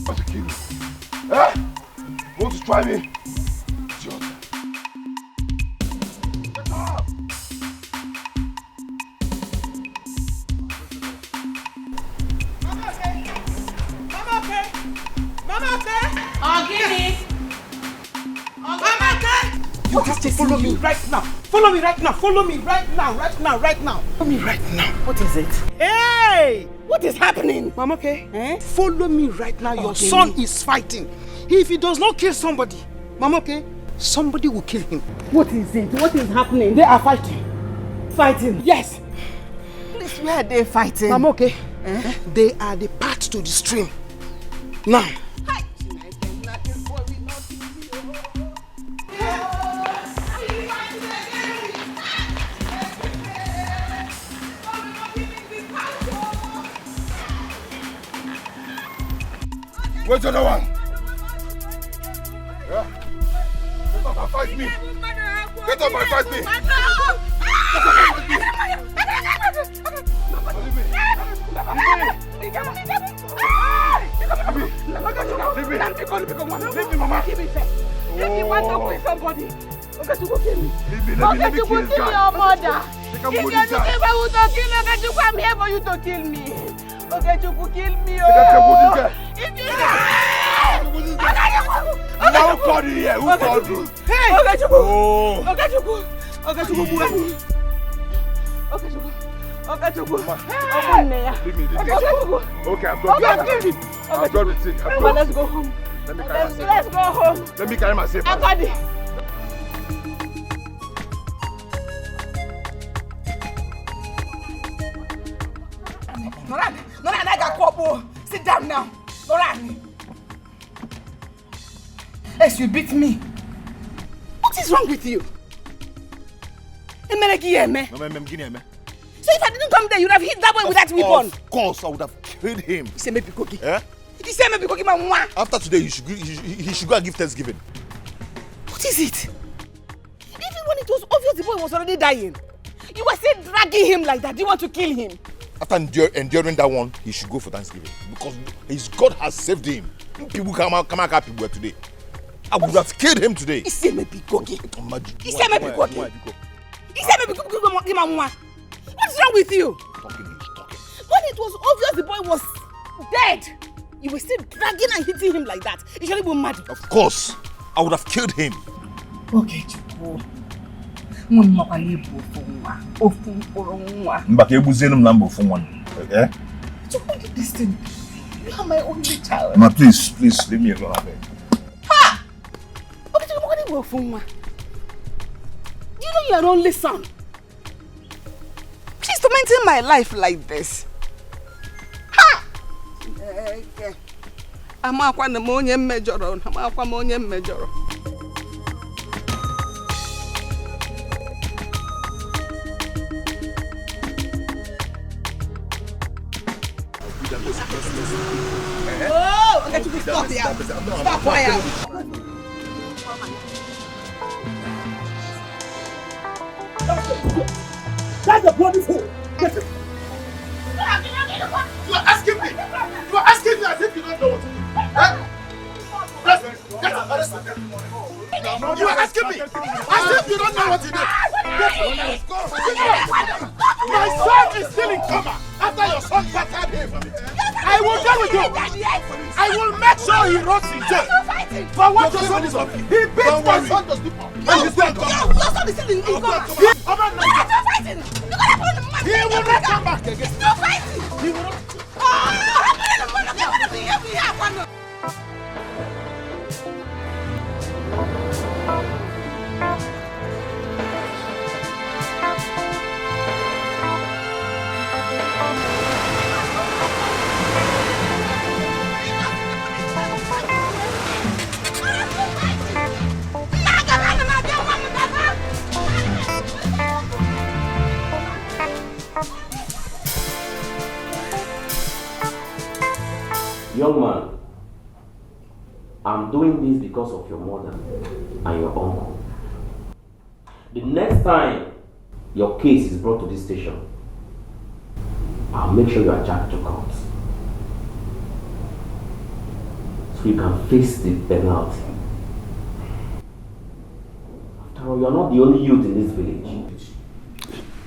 want to kill me? Eh? You want to try me? It's your turn. Get up! Mama okay? Mama okay? Mama okay? Ogini! Mama okay? You have to follow me right now. Follow me right now. Follow me right now. Right now. Right now. Follow me right now. What is it? Hey! What is happening? Mama okay? Eh? Follow me right now. Your son is fighting. If he does not kill somebody, Mama okay, somebody will kill him. What is it? What is happening? They are fighting. Fighting? Yes. Please, where are they fighting? Mama okay? They are the path to the stream. Now. Where's the other one? Yeah? Get up and fight me! Get up and fight me! Get up and fight me! Leave me, Mama! If you want to kill somebody, okay, you go kill me. Leave me, let me kill your mother. They can If put you're this guy. looking for who to kill, okay, you come here for you to kill me. Okay, you could kill me. They can put this guy. If you Now who called you here? Who called you? Hey! Okay, you Oh! okay, you go. Okay, you go. Okay, you go. Okay, you go. Leave me, leave me. Okay, you go. Okay, I'm done. Okay, I'm done with it. I'm but done. let's go home. Let me carry myself. Let's go home. Let me carry myself. I got it. Noran, I got Popo. Sit down now. Noran. Yes, you beat me. What is wrong with you? So if I didn't come there, you'd have hit that boy with that weapon. Of course, I would have killed him. You say maybe cookie. Eh? You say maybe cookie, man. After today, he should go and give Thanksgiving. What is it? Even when it was obvious the boy was already dying, you were still dragging him like that. Do you want to kill him? After enduring that one, he should go for Thanksgiving because his God has saved him. People come out people today. I would have killed him today. He said maybe cookie. He said maybe cookie. He said maybe cookie. What's wrong with you? Talking. When it was obvious the boy was dead, you were still dragging and hitting him like that. You surely were mad. Of course, I would have killed him. Okay, Chupo. Mbaka ebuzenum lambo for one. Eh? Chupo did this thing. You are my only child. Ma, please, leave me alone. Ha! Okay, Chupo, what are you? You know you are only son. She's tormenting my life like this. Ha! Okay. I'm a major. Oh, okay, you stop here. Stop fire. That's the bloody fool. Get it. You are asking me as if you don't know what to do. Get up. You are asking me as if you don't know what to do. My son is still in coma after your son battered him. I will deal with you. I will make sure he rots in jail. For what your son is on. He beat my son to sleep. And he's still in coma. Your son is still in coma. He will not come back again. No fighting. He will not. Young man, I'm doing this because of your mother and your uncle. The next time your case is brought to this station, I'll make sure you are charged to court. you can face the penalty. After all, you're not the only youth in this village.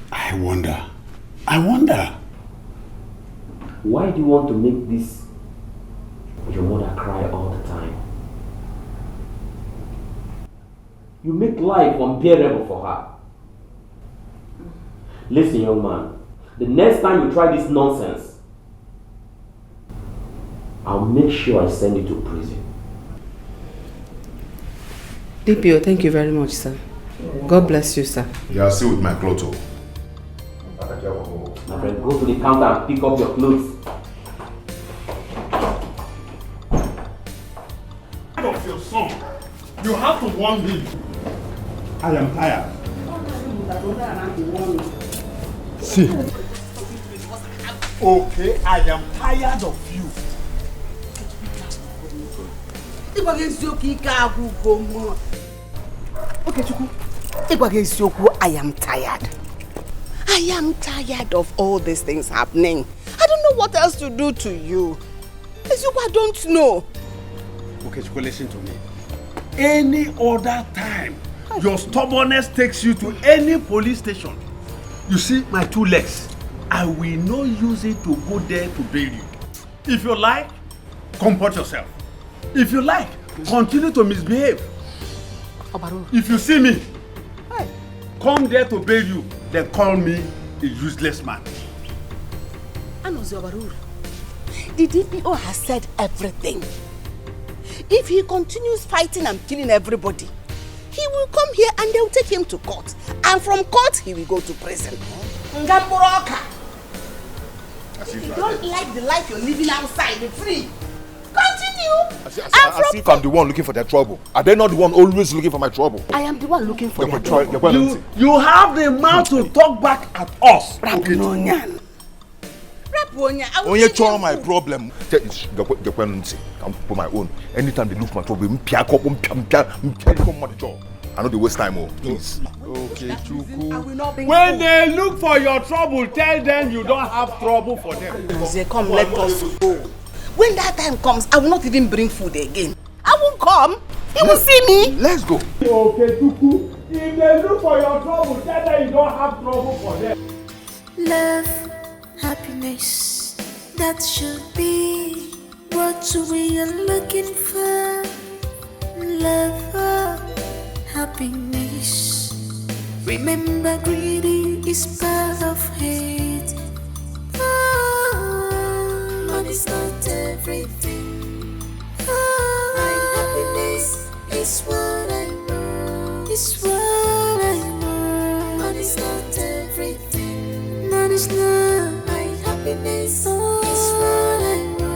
I wonder. Why do you want to make this your mother cry all the time? You make life unbearable for her. Listen, young man, the next time you try this nonsense, I'll make sure I send you to prison. DPO, thank you very much, sir. God bless you, sir. You are still with my clothes. My friend, go to the counter and pick up your clothes. Of your son, you have to warn him. I am tired. See. Okay, I am tired of you. Okay, Chuku. I am tired. I am tired of all these things happening. I don't know what else to do to you. I don't know. Okay, Chuku, listen to me. Any other time, your stubbornness takes you to any police station. You see my 2 legs. I will not use it to go there to bail you. If you like, comport yourself. If you like, continue to misbehave. If you see me, come there to bail you, then call me a useless man. The DPO has said everything. If he continues fighting and killing everybody, he will come here and they'll take him to court. And from court, he will go to prison. If you don't like the life you're living outside, be free. Continue. As if I'm the one looking for their trouble. Are they not the one always looking for my trouble? I am the one looking for their trouble. You have the mouth to talk back at us. Onye chọrọ my problem. I'm for my own. Anytime they look for my trouble, I know they waste time. Please. Okay, Chuku. When they look for your trouble, tell them you don't have trouble for them. They come, let us go. When that time comes, I will not even bring food again. I won't come. He will see me. Let's go. Okay, Chuku. If they look for your trouble, tell them you don't have trouble for them. Love, happiness, that should be what we are looking for. Love, happiness. Remember, greedy is part of hate. Money's not everything. My happiness is what I want. It's what I want. Money's not everything. Money's not my happiness. It's what I want.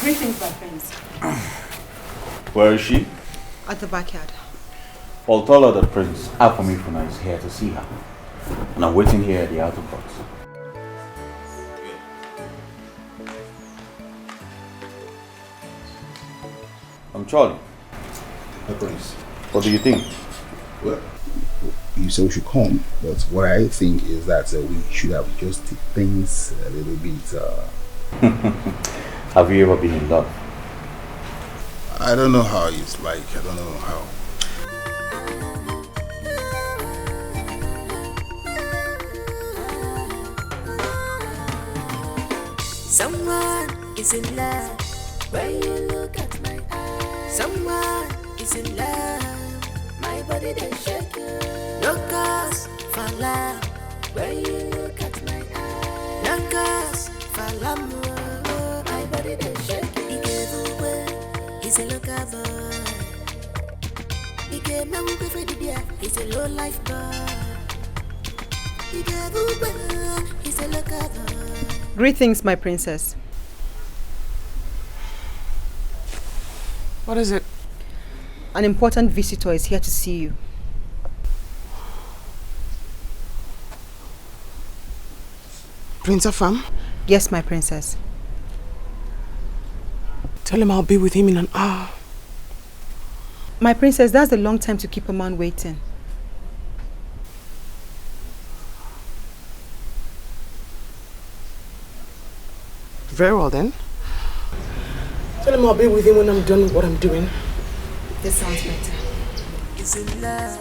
Greetings, my friends. Where is she? At the backyard. I'll tell her that Prince Afamifuna is here to see her. And I'm waiting here at the outer box. I'm Charlie. Hi, Prince. What do you think? Well, you said we should come, but what I think is that we should have just take things a little bit. Have you ever been in love? I don't know how it's like. I don't know how. Someone is in love when you look at my eyes. Someone is in love, my body they shake. No cause for love when you look at my eyes. No cause for love, my body they shake. He gave away, he's a local boy. He gave me away for the beer, he's a low life boy. He gave away, he's a local boy. Greetings, my princess. What is it? An important visitor is here to see you. Prince Afam? Yes, my princess. Tell him I'll be with him in an hour. My princess, that's a long time to keep a man waiting. Very well then. Tell him I'll be with him when I'm done with what I'm doing. This sounds better. Is in love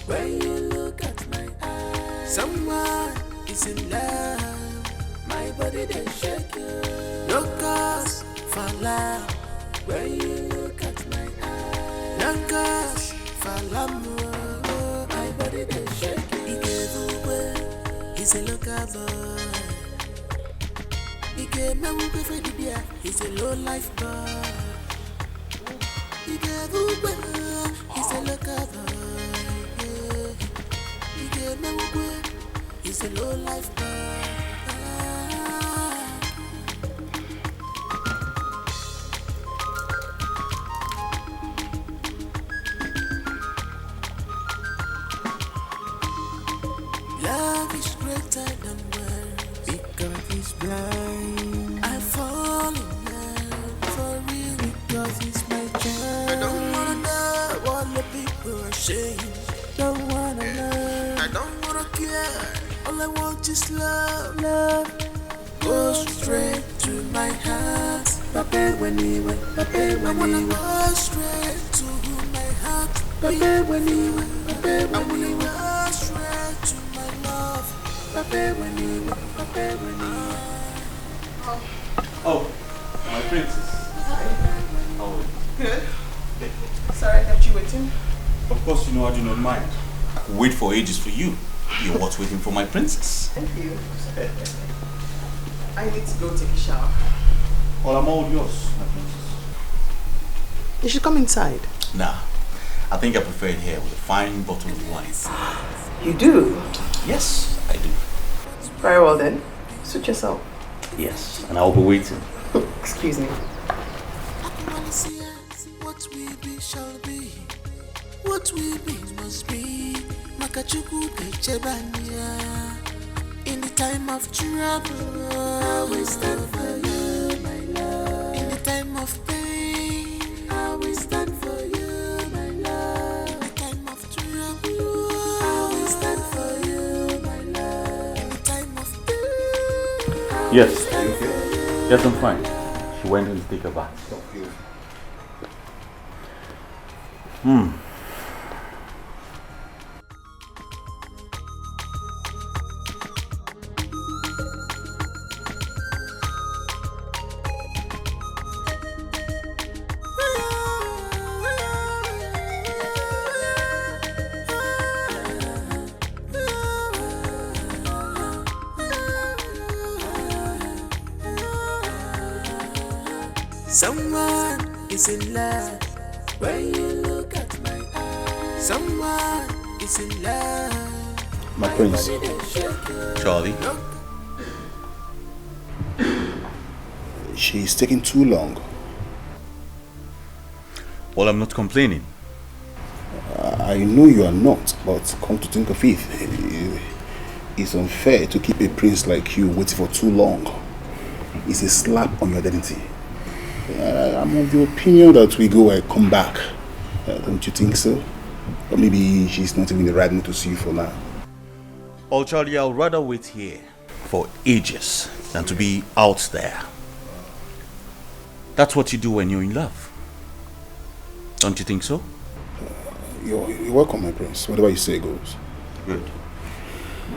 when you look at my eyes. Someone is in love. My body they shake you. No cause for love when you look at my eyes. No cause for love. My body they shake you. He gave away. He's a local boy. He gave me a for the beer. He's a low life boy. He gave away. He's a local boy. He gave me a he's a low life boy. Love is greater than words because he's blind. I fall in love for real because he's my child. I don't wanna know what the people are saying. Don't wanna learn. I don't wanna care. All I want is love. Love goes straight to my heart. Papa when he went. Papa when I wanna go straight to my heart. Papa when he went. Papa when he went. Straight to my love. Papa when he went. Papa when he went. Oh, my princess. Hi. How are you? Good. Sorry I kept you waiting. Of course, you know I do not mind. I could wait for ages for you. You're what's waiting for my princess. Thank you. I need to go take a shower. Well, I'm all yours, my princess. You should come inside. Nah, I think I prefer it here with a fine bottle of wine. You do? Yes, I do. Very well then. Suit yourself. Yes, and I'll be waiting. Excuse me. What we be shall be. What we be must be. Makachuku Kechebania. In the time of trouble, I will stand for you, my love. In the time of pain, I will stand for you, my love. In the time of trouble, I will stand for you, my love. In the time of pain, Yes. Yes, I'm fine. She went in to take a bath. someone is in love when you look at my eyes. Someone is in love. My prince. Charlie? She's taking too long. Well, I'm not complaining. I know you are not, but come to think of it, it's unfair to keep a prince like you waiting for too long. It's a slap on your identity. I'm of the opinion that we go and come back. Don't you think so? Or maybe she's not even the right mood to see you for now. Oh, Charlie, I'll rather wait here for ages than to be out there. That's what you do when you're in love. Don't you think so? You're welcome, my prince. Whatever you say goes. Good.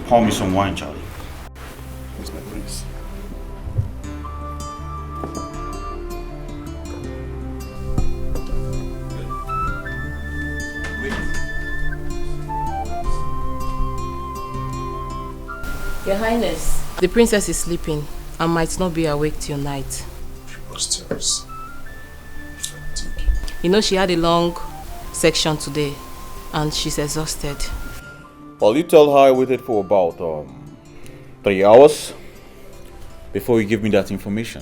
Pour me some wine, Charlie. Yes, my prince. Your Highness, the princess is sleeping and might not be awake till night. Preposterous. You know she had a long section today and she's exhausted. Well, you tell her I waited for about 3 hours before you give me that information.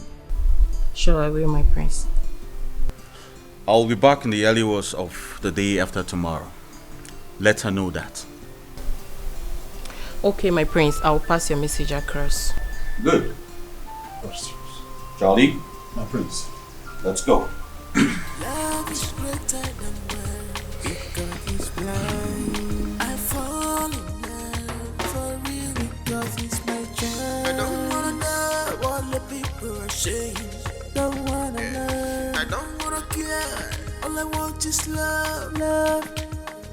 Sure, I will, my prince. I'll be back in the early hours of the day after tomorrow. Let her know that. Okay, my prince, I'll pass your message across. Good. Charlie? My prince. Let's go. Love is greater than words, because it's blind. I fall in love for real because it's my child. I don't wanna know what the people are saying. Don't wanna learn. I don't wanna care. All I want is love. Love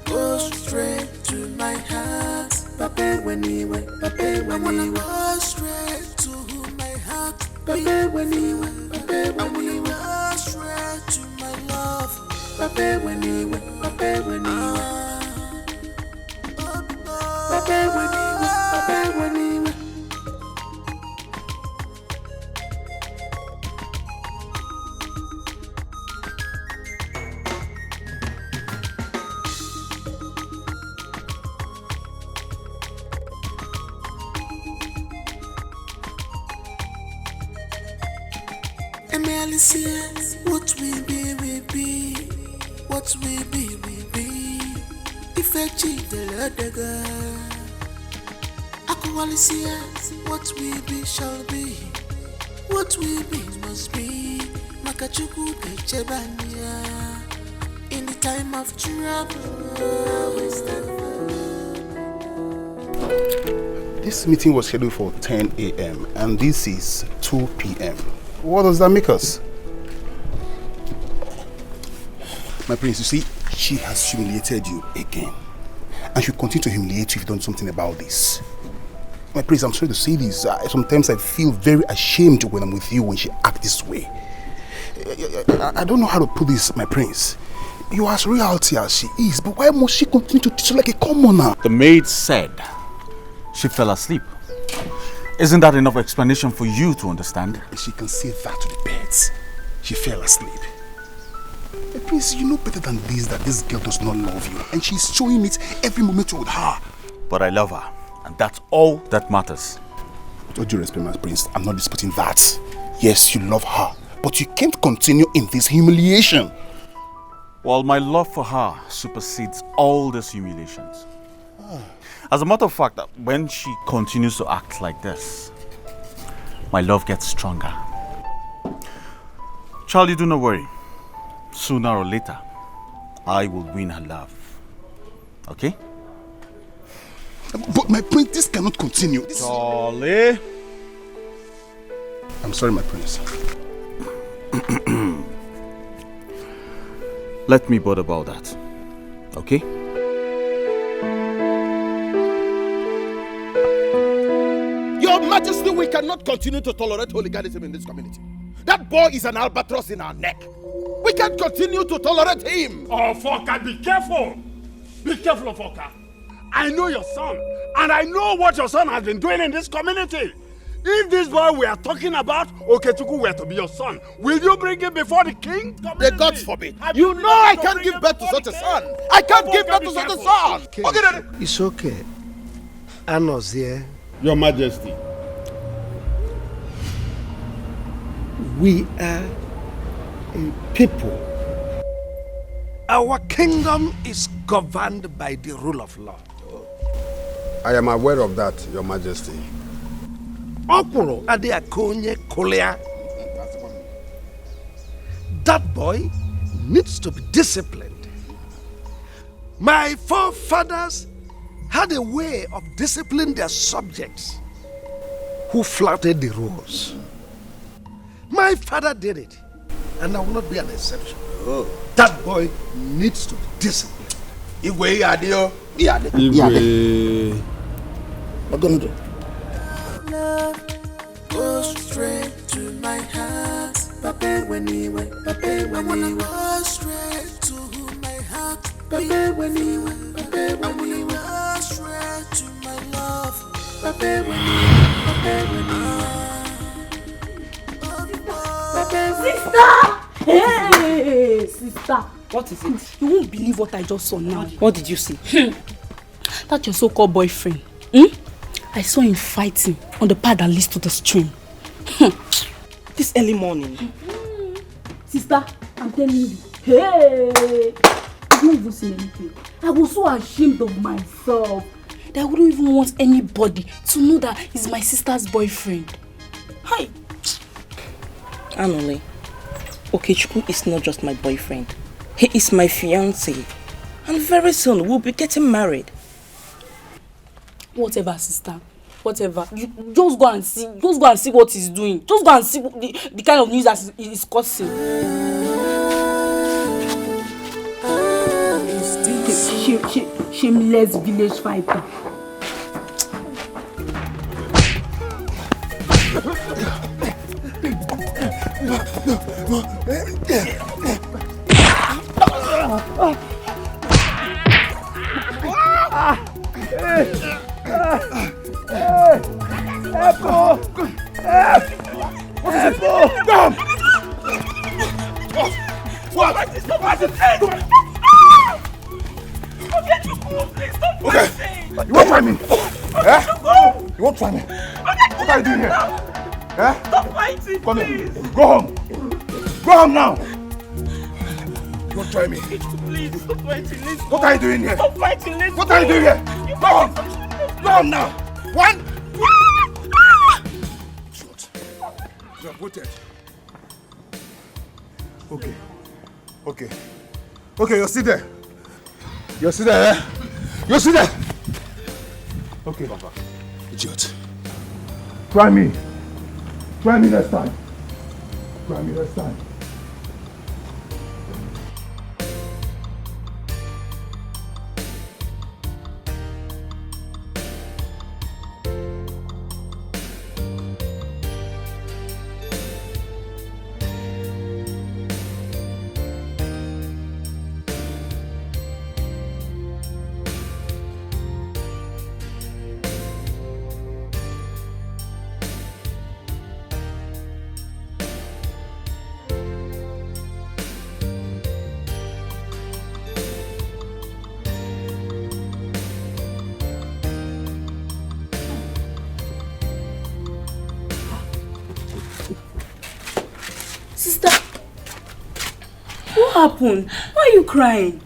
goes straight to my heart. Papa when he went, Papa when he went straight to my heart. Papa when he went, Papa when he went straight to my love. Papa when he went, Papa when he went. Papa when he went, Papa when he went. Says, what we be, we be. What we be, we be. If I cheat the other girl, Aquali says, what we be shall be. What we be must be. Makachuku Kechebania. In the time of trouble, we stand. This meeting was scheduled for 10 a.m. and this is 2 p.m. What does that make us? My prince, you see, she has humiliated you again. And she'll continue to humiliate you if you've done something about this. My prince, I'm sorry to say this. Sometimes I feel very ashamed when I'm with you when she acts this way. I don't know how to put this, my prince. You are as royalty as she is, but why must she continue to treat you like a commoner? The maid said she fell asleep. Isn't that enough explanation for you to understand? She can say that to the birds. She fell asleep. Prince, you know better than this that this girl does not love you, and she's showing it every moment with her. But I love her, and that's all that matters. With all due respect, my prince, I'm not disputing that. Yes, you love her, but you can't continue in this humiliation. Well, my love for her supersedes all these humiliations. As a matter of fact, when she continues to act like this, my love gets stronger. Charlie, do not worry. Sooner or later, I will win her love. Okay? But my prince, this cannot continue. Charlie! I'm sorry, my prince. Let me bother about that. Okay? Your Majesty, we cannot continue to tolerate hooliganism in this community. That boy is an albatross in our neck. We can't continue to tolerate him. Oh, Foka, be careful. Be careful, Foka. I know your son, and I know what your son has been doing in this community. If this boy we are talking about, Okechuku were to be your son, will you bring him before the king? The gods forbid. You know I can't give birth to such a son. I can't give birth to such a son. Okay, Daddy. It's okay. Anna's here. Your Majesty. We are a people. Our kingdom is governed by the rule of law. I am aware of that, Your Majesty. Okuro ade akonye kolea. That boy needs to be disciplined. My forefathers had a way of disciplining their subjects who flouted the rules. My father did it, and I will not be an exception. Oh. That boy needs to be disciplined. Igwe adio. Igwe. What gonna do? Love goes straight to my heart. Papa when he went, Papa when he went straight to my heart. Papa when he went, Papa when he went straight to my love. Papa when he went, Papa when he went. Sister! Hey, sister. What is it? You won't believe what I just saw now. What did you see? That's your so-called boyfriend. I saw him fighting on the path that leads to the stream. This early morning. Sister, I'm telling you, Hey! I don't even say anything. I was so ashamed of myself that I wouldn't even want anybody to know that he's my sister's boyfriend. Hi! Anole, Okechukwu is not just my boyfriend. He is my fiancé. And very soon we'll be getting married. Whatever, sister. Whatever. You just go and see. Just go and see what he's doing. Just go and see the kind of news that he's causing. Shameless village fighter. You won't try me. You won't try me. What are you doing here? Stop fighting, Come here. Go home. Go home now. You won't try me. Please, stop fighting. Let's What are you doing here? Stop fighting. Let's What are you doing here? Go home. Go home now. One. You have voted. Okay. Okay. Okay, you're still there. You're still there, eh? You're still there. Okay, Baba. Idiot. Try me. Try me next time. Try me next time. Sister, what happened? Why are you crying?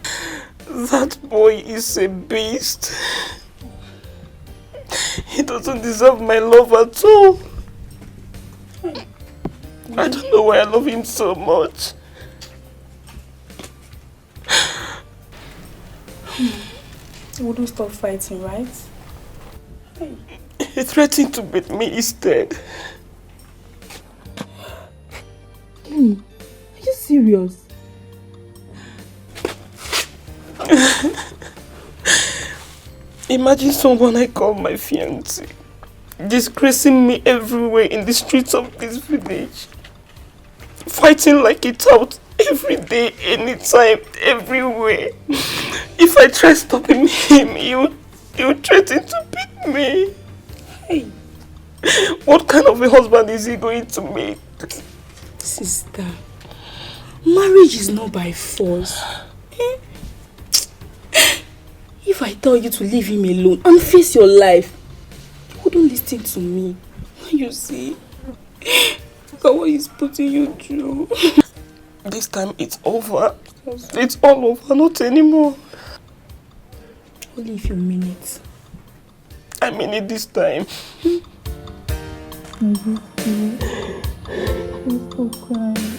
That boy is a beast. He doesn't deserve my love at all. I don't know why I love him so much. You wouldn't stop fighting, right? He threatened to beat me instead. Are you serious? Imagine someone I call my fiancé disgracing me everywhere in the streets of this village. Fighting like a tout every day, anytime, everywhere. If I try stopping him, he would threaten to beat me. Hey. What kind of a husband is he going to make? Sister, marriage is not by force. If I tell you to leave him alone and face your life, you wouldn't listen to me. You see? Look at what he's putting you through. This time it's over. It's all over, not anymore. Only if you mean it. I mean it this time. Stop crying.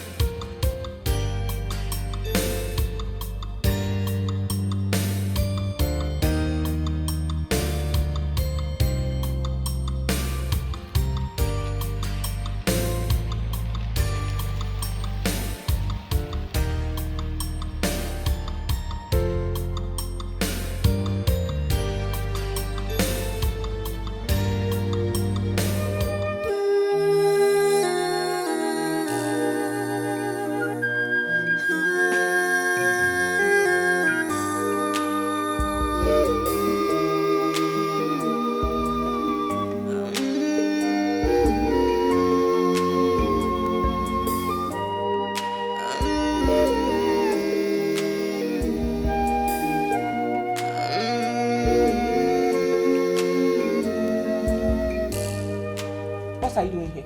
What are you doing here?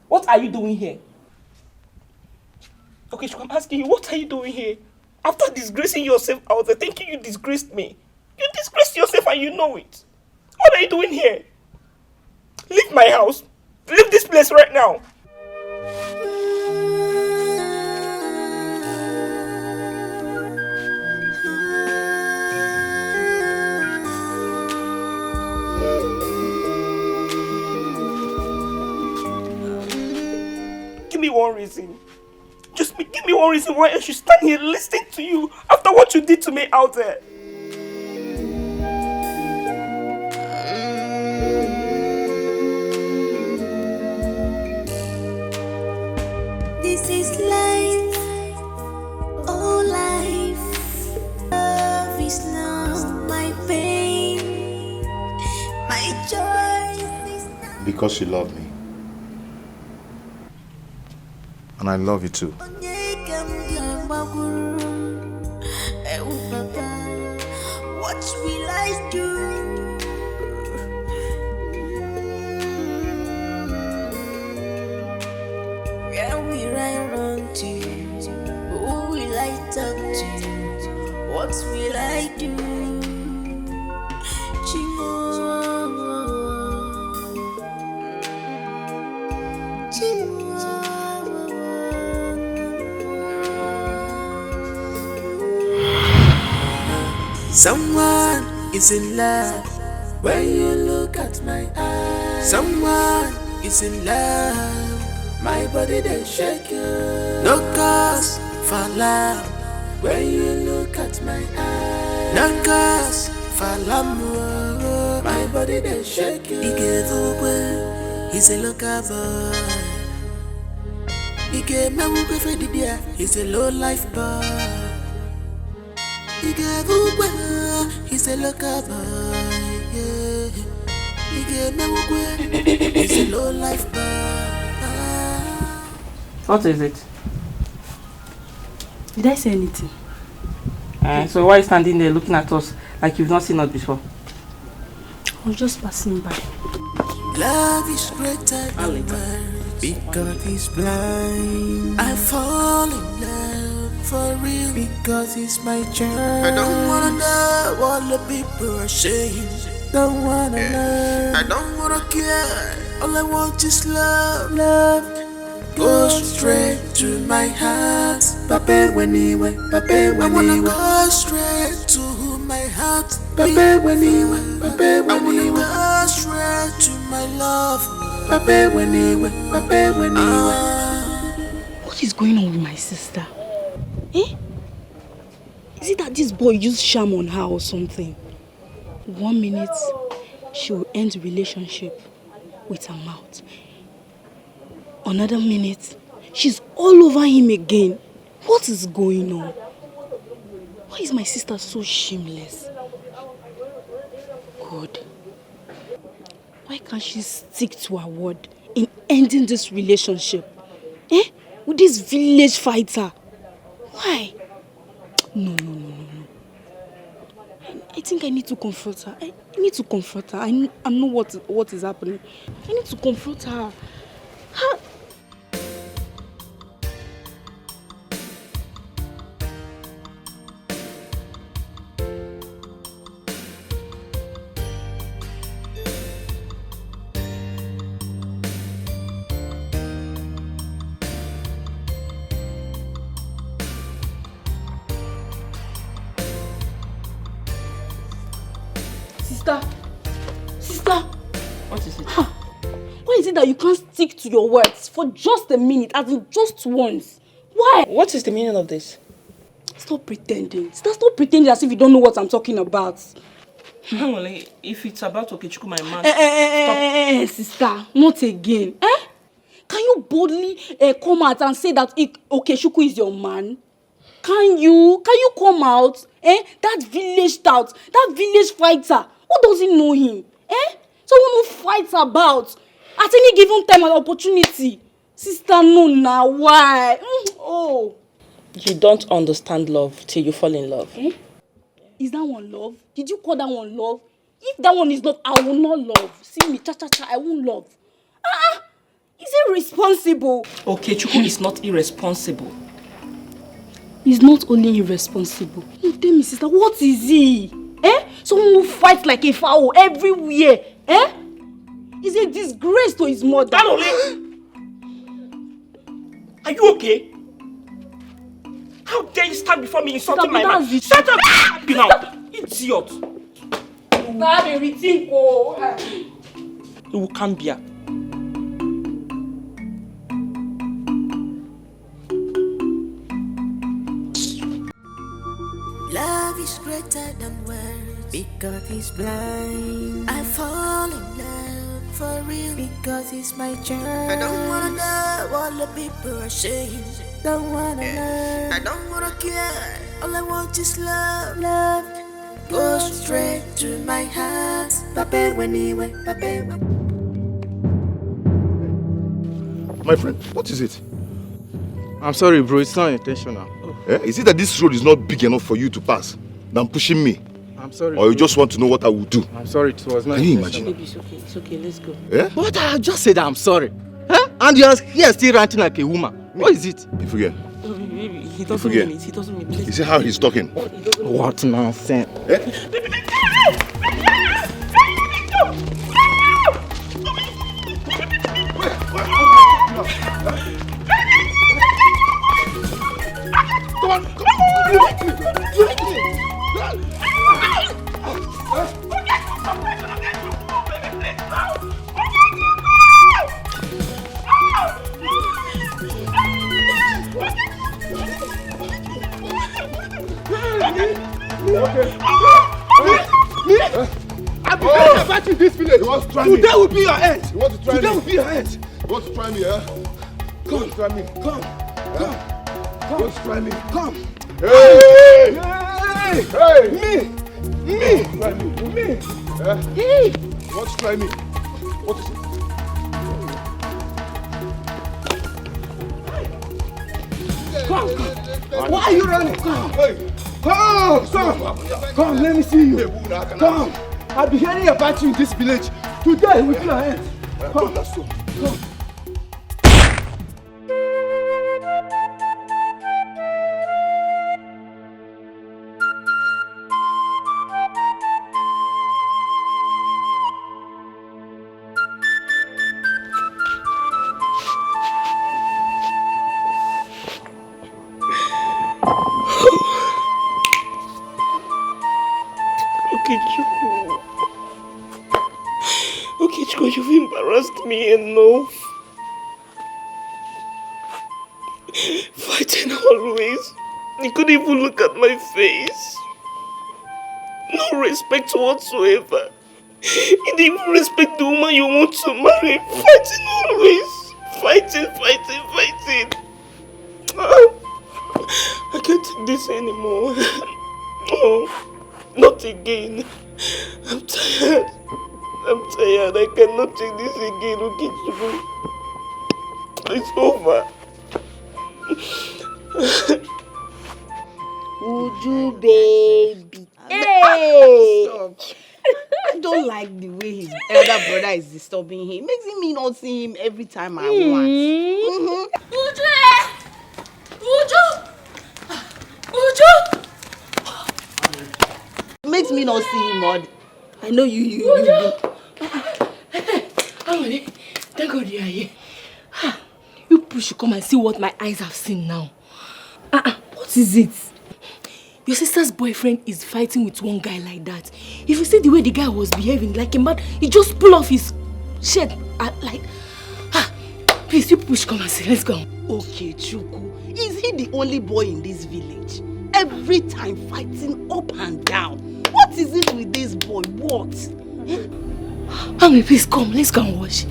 What are you doing here? Okay, I'm asking you, what are you doing here? After disgracing yourself out there, thinking you disgraced me. You disgraced yourself and you know it. What are you doing here? Leave my house. Leave this place right now. Give me one reason. Just give me one reason why I should stand here listening to you after what you did to me out there. This is life, oh life. Love is not my pain, my joy is not. Because you love me. And I love you too. What will I do? Where will I run to? Who will I talk to? What will I do? Someone is in love when you look at my eyes. Someone is in love, my body they shake you. No cause for love when you look at my eyes. No cause for love, my body they shake you. He's a local boy. He gave me for the dear. He's a low life boy. He's a local boy, yeah. He's a low life boy. What is it? Did I say anything? So why are you standing there looking at us like you've not seen us before? I was just passing by. Love is greater than words because it's blind. I fall in love for real because it's my journey. I don't wanna know what the people are saying. Don't wanna know. I don't wanna care. All I want is love. Love go straight to my heart. Pape when he went. Pape when I wanna go straight to my heart. Pape when he went. Pape when he went. Go straight to my love. Pape when he went. Pape when he went. What is going on with my sister? Eh? Is it that this boy used charm on her or something? 1 minute, she will end the relationship with her mouth. Another minute, she's all over him again. What is going on? Why is my sister so shameless? God. Why can't she stick to her word in ending this relationship? Eh? With this village fighter? Why? No. I think I need to confront her. I need to confront her. I know what is happening. I need to confront her. Sister. What is it? Why is it that you can't stick to your words for just a minute, as in just once? Why? What is the meaning of this? Stop pretending. Sister, stop pretending as if you don't know what I'm talking about. If it's about Okechukwu, my man, stop. Sister, not again. Can you boldly come out and say that Okechukwu is your man? Can you come out? That village tout, that village fighter, who doesn't know him? Someone who fights about at any given time and opportunity. Sister, no now, why? You don't understand love till you fall in love. Is that one love? Did you call that one love? If that one is love, I will not love. See me, cha-cha-cha, I won't love. Is it responsible? Okechukwu is not irresponsible. He's not only irresponsible. You tell me, sister, what is he? Someone who fights like a fowl everywhere. He's a disgrace to his mother. Are you okay? How dare you stand before me insulting my man? Shut up! Now, idiot! You can't be here. Love is greater than words because he's blind. I fall in love for real because he's my child. I don't wanna know what the people are saying. Don't wanna learn. I don't wanna care. All I want is love. Love goes straight to my heart. My friend, what is it? I'm sorry, bro. It's not intentional. Is it that this road is not big enough for you to pass than pushing me? I'm sorry. Or you just want to know what I will do? I'm sorry, it was not Can you intentional. imagine? Baby, it's okay, let's go. But I just said I'm sorry. And you're here still ranting like a woman. What is it? If again. Baby, he doesn't mean it. He doesn't mean it. You see how he's talking? What nonsense? Come on, I've been hearing about you in this village. You want to try me? Today will be your end. You want to try me? Today will be your end. You want to try me, eh? Come, to try me. Come. You want to try me? Come. Hey! Hey! Me! Try me. Hey! You want to try me? What is it? Come. Why are you running? Come. Come, let me see you. Come. I've been hearing about you in this village. Today will be your end. Come. Come. Okechukwu, you've embarrassed me enough. Fighting always. You couldn't even look at my face. No respect whatsoever. You didn't even respect the woman you want to marry. Fighting always. Fighting. I can't take this anymore. No, not again. I'm tired. I cannot take this again, Okechukwu. It's over. Uju, baby. Hey! I don't like the way his elder brother is disturbing him. Makes me not see him every time I want. Uju! Makes me not see him all. I know you. Thank God you are here. You people should come and see what my eyes have seen now. What is it? Your sister's boyfriend is fighting with one guy like that. If you see the way the guy was behaving like a man, he just pulled off his shirt please, you people should come and see. Let's go. Okay, Chuku. Is he the only boy in this village? Every time fighting up and down. What is it with this boy? What? Mommy, please come. Let's go and watch.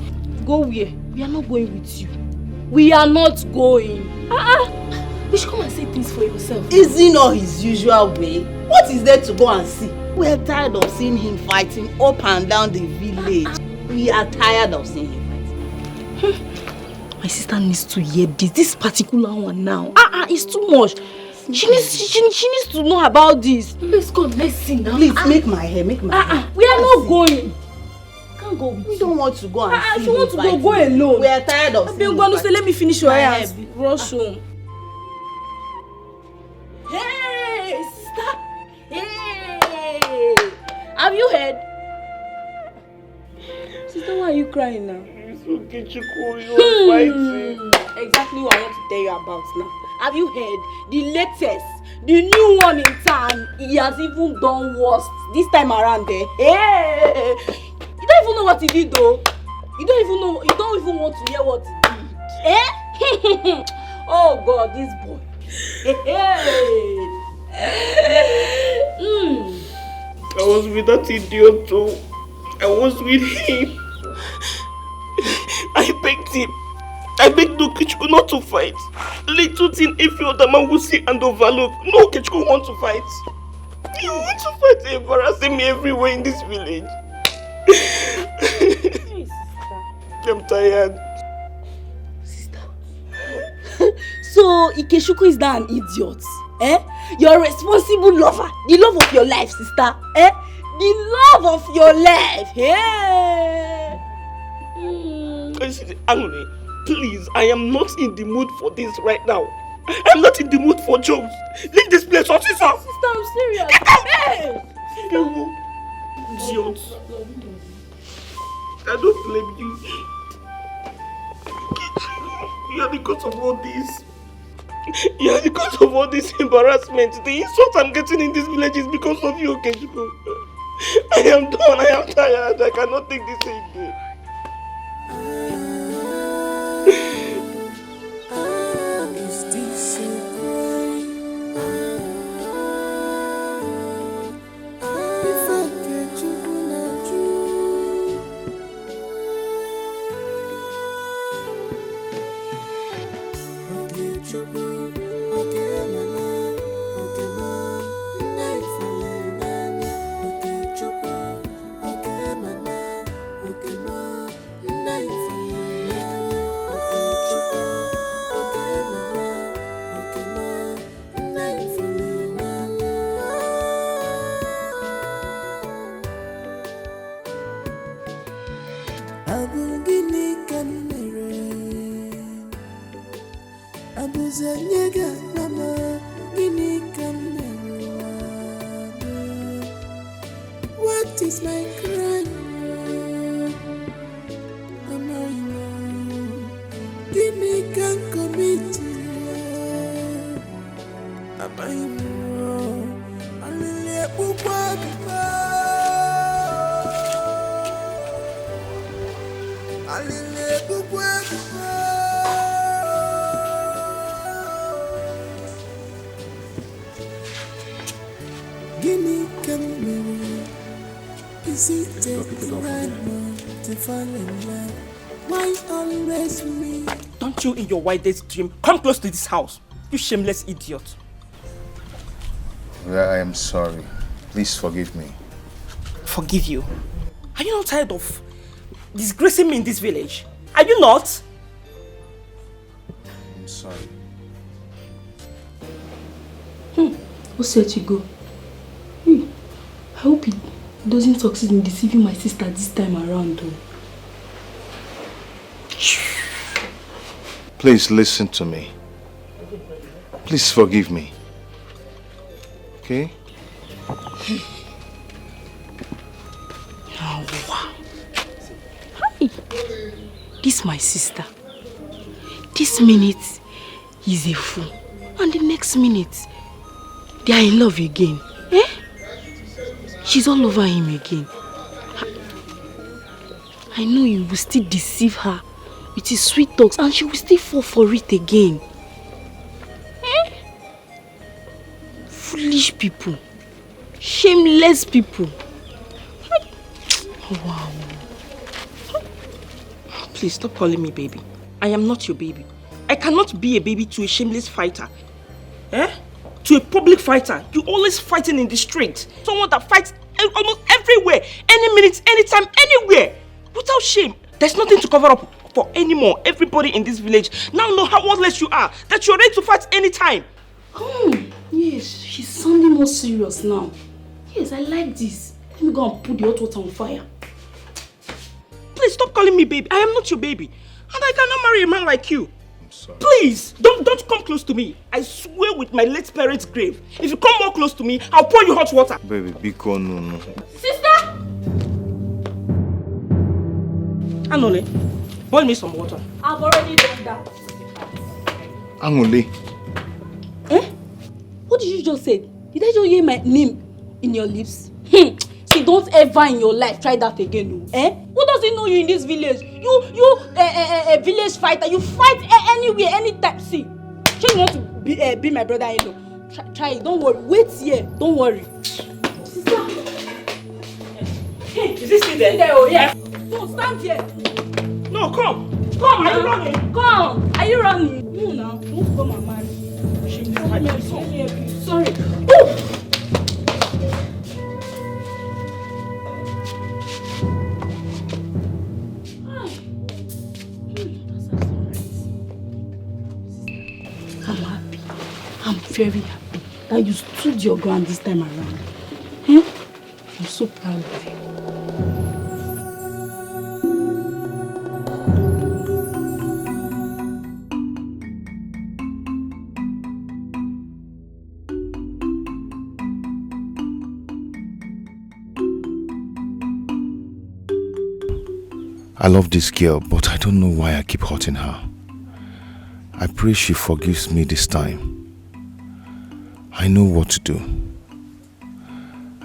Go where? We are not going with you. We are not going. You should come and say things for yourself. Is he not his usual way? What is there to go and see? We are tired of seeing him fighting up and down the village. We are tired of seeing him fighting. My sister needs to hear this particular one now. It's too much. She needs to know about this. Let's go, let's see now. Please, make my hair, make my hair. We are not going. Can't go. We don't want to go and see if you want to fighting. go alone. We are tired of seeing him fighting. Let me finish your hair. Hair. Rush home. Sister, why are you crying now? It's okay, Chico. You're fighting. Exactly what I want to tell you about now. Have you heard? The latest, the new one in town, he has even done worse this time around there. Hey! You don't even know what he did though. You don't even want to hear what he did. Eh? Oh God, this boy. I was with that idiot too. I was with him. I begged him. I begged Okechukwu not to fight. Little thing if your other man will see and overlook. No, Okechukwu want to fight. You want to fight, embarrassing me everywhere in this village. I'm tired. Sister. So Ikechukwu is now an idiot. Eh? You're a responsible lover. The love of your life, sister. Eh? The love of your life. Yeah. Angry. Please, I am not in the mood for this right now. I'm not in the mood for jokes. Leave this place, officer. Sister, I'm serious. Hey! Idiot. I don't blame you. You are the cause of all this. You are the cause of all this embarrassment. The insult I'm getting in this village is because of you, Okechukwu. I am done. I am tired. I cannot take this again. What is my crime? Give me can commit. Am I wrong? Gimme camera. Is it the right one to fall in love? Why always me? Don't you in your wildest dream come close to this house, you shameless idiot. I am sorry. Please forgive me. Forgive you? Are you not tired of disgracing me in this village? Are you not? I'm sorry. Who said you go? I hope he doesn't succeed in deceiving my sister this time around though. Please listen to me. Please forgive me. Okay? Oh, wow. Hi. This my sister. This minute he's a fool. And the next minute they are in love again. Eh? She's all over him again. I know you will still deceive her with his sweet talks and she will still fall for it again. Eh? Foolish people. Shameless people. Oh, wow. Please stop calling me baby. I am not your baby. I cannot be a baby to a shameless fighter. Eh? To a public fighter. You always fighting in the street. Someone that fights almost everywhere. Any minute, anytime, anywhere. Without shame. There's nothing to cover up for anymore. Everybody in this village now know how worthless you are. That you're ready to fight anytime. Yes, she's sounding more serious now. Yes, I like this. Let me go and put the hot water on fire. Please stop calling me baby. I am not your baby. And I cannot marry a man like you. I'm sorry. Please, don't come close to me. I swear with my late parents' grave. If you come more close to me, I'll pour you hot water. Baby, Biko, no. Sister! Anole, boil me some water. I've already done that. Anole. Eh? What did you just say? Did I just hear my name in your lips? See, don't ever in your life try that again. Eh? Who doesn't know you in this village? You a village fighter. You fight anywhere, anytime. See, you want to be my brother-in-law. Try it. Don't worry. Wait here. Don't worry. Sister. Hey, is this still there? Oh, yeah. No, stand here. No, come. Come, are you running? Come. Are you running? No, now. Don't come and marry. Sorry. Oh! I'm happy. I'm very happy that you stood your ground this time around. I'm so proud of you. I love this girl, but I don't know why I keep hurting her. I pray she forgives me this time. I know what to do.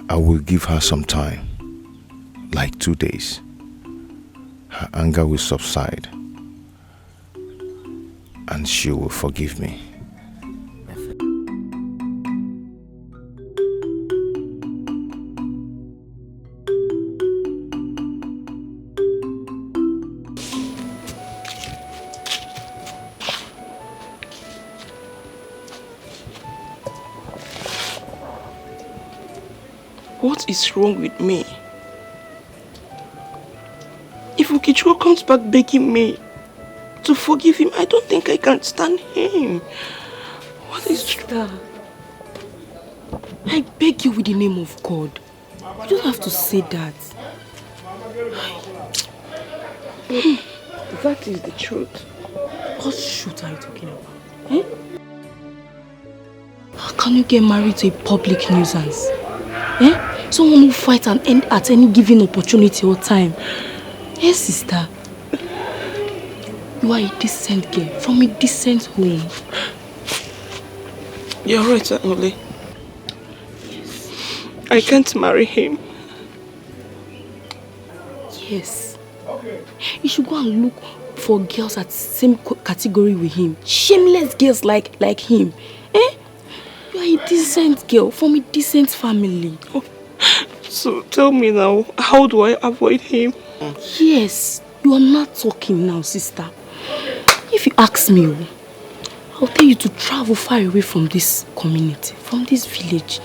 I will give her some time, like 2 days. Her anger will subside, and she will forgive me. What is wrong with me? If Ukichukwu comes back begging me to forgive him, I don't think I can stand him. What is that? I beg you with the name of God. You don't have to say that. That is the truth. What truth are you talking about? Eh? How can you get married to a public nuisance? Eh? Someone who fights and end at any given opportunity or time. Yes, sister. You are a decent girl from a decent home. You're right, Anole. Yes. I can't marry him. Yes. You should go and look for girls at the same category with him. Shameless girls like him. Eh? You are a decent girl from a decent family. Oh. So tell me now, how do I avoid him? Yes, you are not talking now, sister. If you ask me, I'll tell you to travel far away from this community, from this village,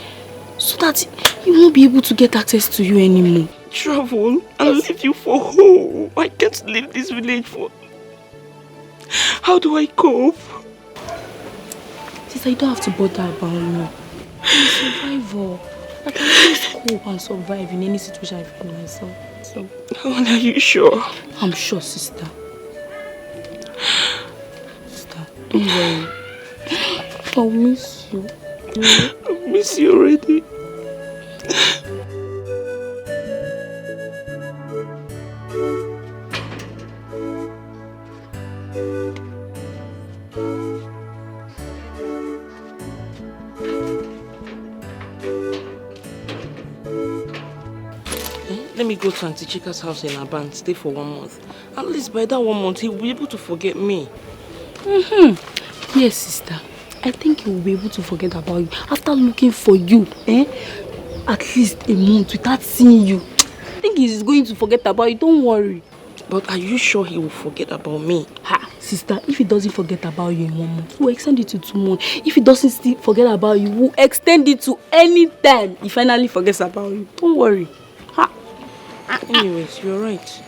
so that he won't be able to get access to you anymore. Travel and leave you for who? I can't leave this village for... How do I cope? Sister, you don't have to bother about me. I'm a survivor. I can just cope and survive in any situation I find myself. So, are you sure? I'm sure, sister. Sister, don't worry. I'll miss you. I miss you already. Let me go to Auntie Chika's house in Aban, stay for 1 month. At least by that 1 month, he will be able to forget me. Yes, sister. I think he will be able to forget about you after looking for you, at least a month without seeing you. I think he's going to forget about you. Don't worry. But are you sure he will forget about me? Ha, sister, if he doesn't forget about you in 1 month, we'll extend it to 2 months. If he doesn't still forget about you, we'll extend it to any time he finally forgets about you. Don't worry. Ha. Anyways, you're right.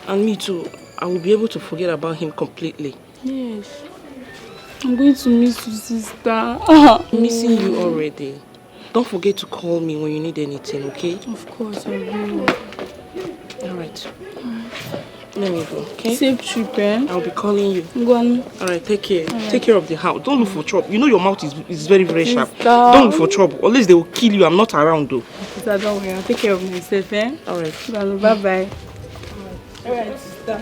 And me too. I will be able to forget about him completely. Yes. I'm going to miss you, sister. I'm missing you already. Don't forget to call me when you need anything, okay? Of course, I will. Alright. Let me go, okay? Safe trip, eh? I'll be calling you. Go on. Alright, take care. Right. Take care of the house. Don't look for trouble. You know your mouth is very, very sharp. Sister. Don't look for trouble. Unless they will kill you. I'm not around though. Sister, don't worry. I'll take care of myself, eh? Alright. Bye-bye. Alright, sister.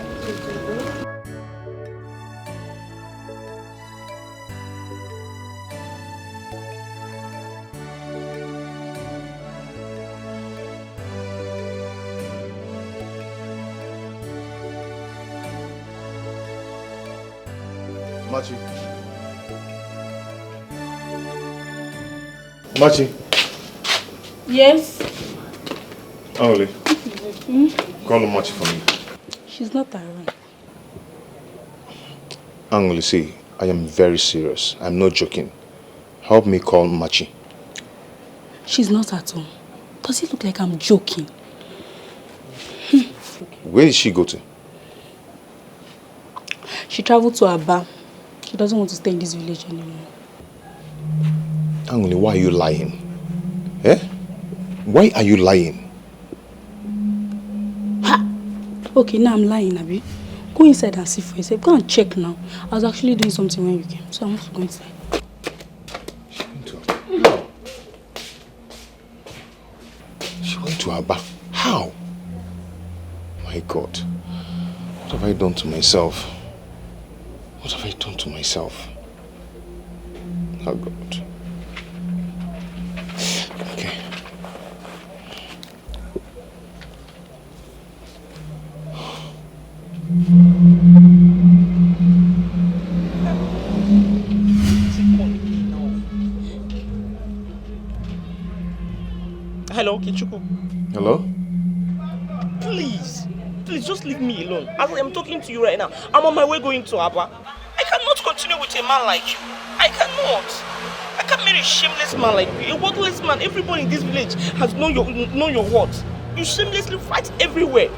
Machi. Machi. Yes? Only. Call Machi for me. She's not around. Angoli, see, I am very serious. I'm not joking. Help me call Machi. She's not at home. Does it look like I'm joking? Where did she go to? She traveled to Aba. She doesn't want to stay in this village anymore. Angoli, why are you lying? Eh? Why are you lying? Ha! Okay, now I'm lying, Abi. Go inside and see for yourself. Go and check now. I was actually doing something when you came, so I want to go inside. She went to Aba. How? My God. What have I done to myself? What have I done to myself? Oh God. Okay. Hello, Kichuku. Hello? Please just leave me alone. As I am talking to you right now, I'm on my way going to Aba. I cannot continue with a man like you. I cannot. I can't marry a shameless man like you, a worthless man. Everybody in this village has known your worth. You shamelessly fight everywhere.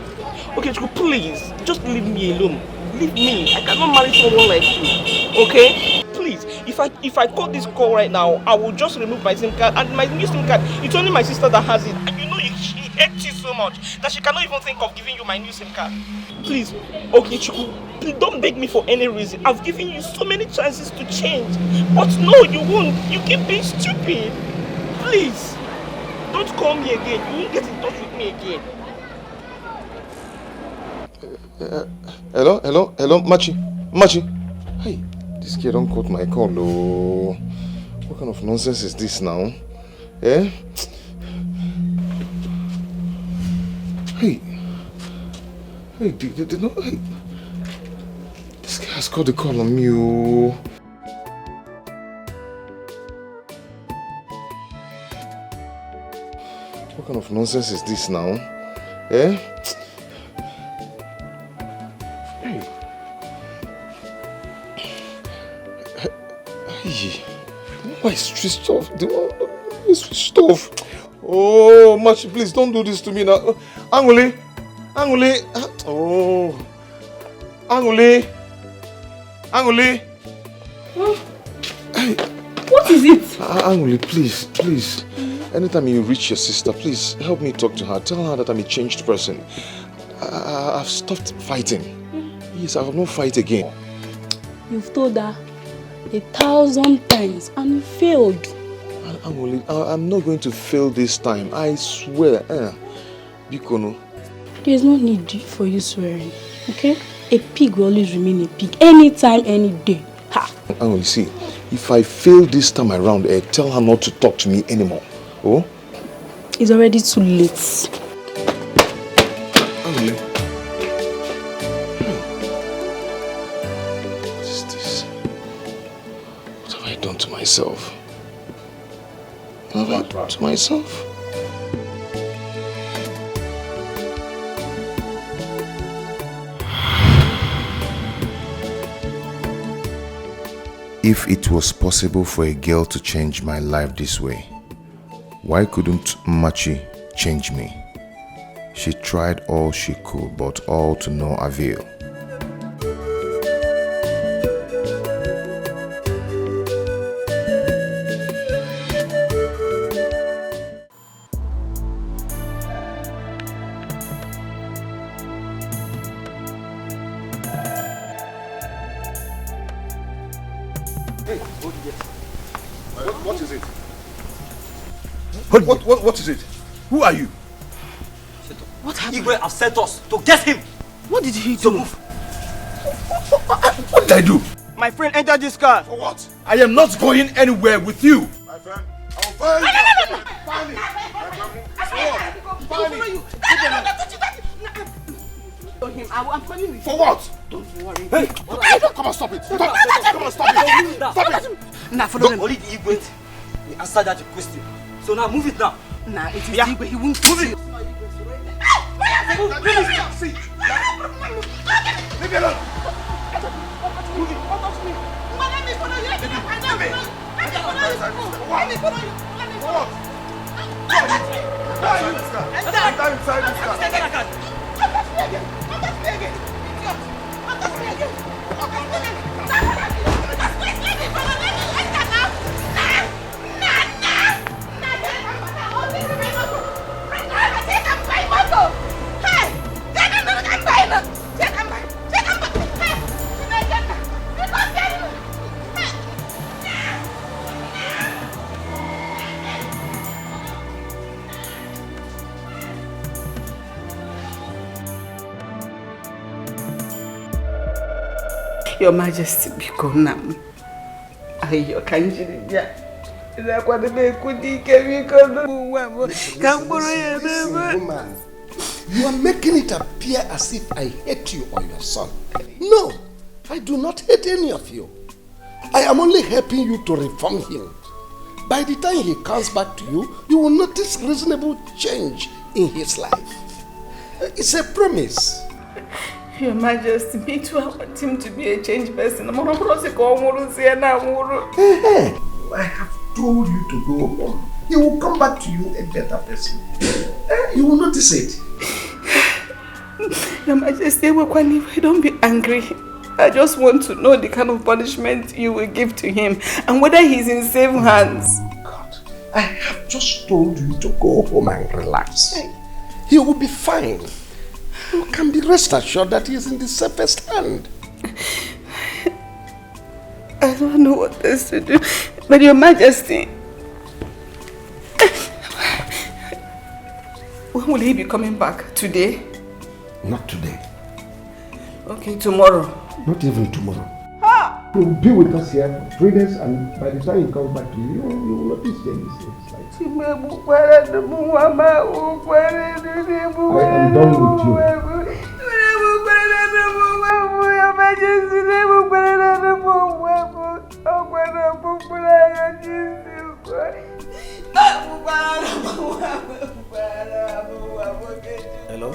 Okay, Chiku, please, just leave me alone. Leave me. I cannot marry someone like you. Okay? Please, if I call this call right now, I will just remove my SIM card, and my new SIM card, it's only my sister that has it. And you know she hates you so much that she cannot even think of giving you my new SIM card. Please, okay, Chiku, please don't beg me for any reason. I've given you so many chances to change. But no, you won't. You keep being stupid. Please, don't call me again. You won't get in touch with me again. Hello, Machi. Hey, this kid don't cut my call, oh. What kind of nonsense is this now? Eh? Hey, hey, this guy has got the call on me, oh. What kind of nonsense is this now? Eh? Why is switched off? It's switched off. Oh, Machi, please don't do this to me now. Angoli. Oh, Angoli. What is it? Angoli, please. Anytime you reach your sister, please help me talk to her. Tell her that I'm a changed person. I've stopped fighting. Yes, I will not fight again. You've told her 1,000 times and you failed. I'm not going to fail this time. I swear. Bikono. There's no need for you swearing, okay? A pig will always remain a pig, anytime, any day. Ha! Angoli, see, if I fail this time around, tell her not to talk to me anymore. Oh? It's already too late. Angoli. What is this? What have I done to myself? What have I done to myself? If it was possible for a girl to change my life this way, why couldn't Machi change me? She tried all she could, but all to no avail. What is it? What is it? Who are you? What happened? Igwe have sent us to get him. What did he do? What did I do? My friend entered this car. For what? I am not going anywhere with you. My friend, I will find you. Find me. Find me. I'm coming with you. For what? Don't worry. Hey, come on, stop it. Come on, stop it. Stop it. Nah, follow them. Only the Igwe. We answered that question. So now move it now. Nah, it is Igwe. He won't move it. See. Leave me alone. Move it. Let me follow you. Let me follow you. Enter inside this car. Your Majesty, become nam. Ayo kanjiri dia. Ila kwa debe kudike bikono. Woman, you are making it appear as if I hate you or your son. No, I do not hate any of you. I am only helping you to reform him. By the time he comes back to you, you will notice reasonable change in his life. It's a promise. Your Majesty, me too, I want him to be a changed person. I have told you to go home. He will come back to you a better person. You will notice it. Your Majesty, don't be angry. I just want to know the kind of punishment you will give to him and whether he's in safe hands. God, I have just told you to go home and relax. He will be fine. You can be rest assured that he is in the safest hand. I don't know what else to do. But Your Majesty, when will he be coming back? Today? Not today. Okay, tomorrow. Not even tomorrow. He will be with us here for 3 days, and by the time he comes back to you, you will notice changes in his life. I am done with you. Hello?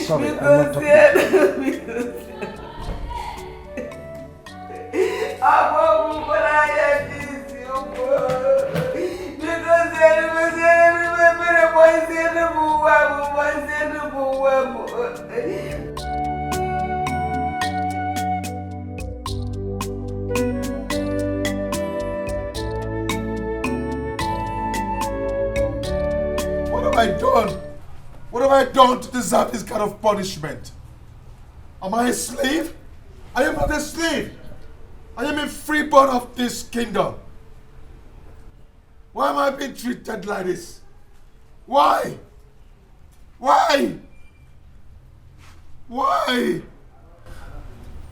Sorry, I'm not What have I done? What have I done to deserve this kind of punishment? Am I a slave? I am not a slave. I am a freeborn of this kingdom. Why am I being treated like this? Why? Why? Why?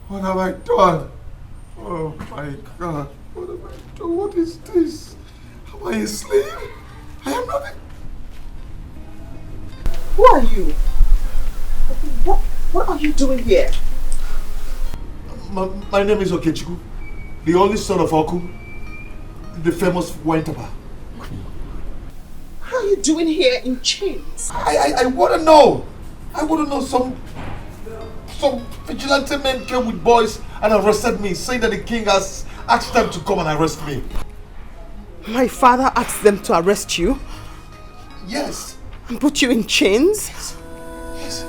What have I done? Oh my God. What have I done? What is this? Am I a slave? I am not a... Who are you? What are you doing here? My name is Okechukwu, the only son of Oku, the famous wine tapper. How are you doing here in chains? I want to know. I want to know. Some vigilante men came with boys and arrested me, saying that the king has asked them to come and arrest me. My father asked them to arrest you? Yes. And put you in chains? Yes.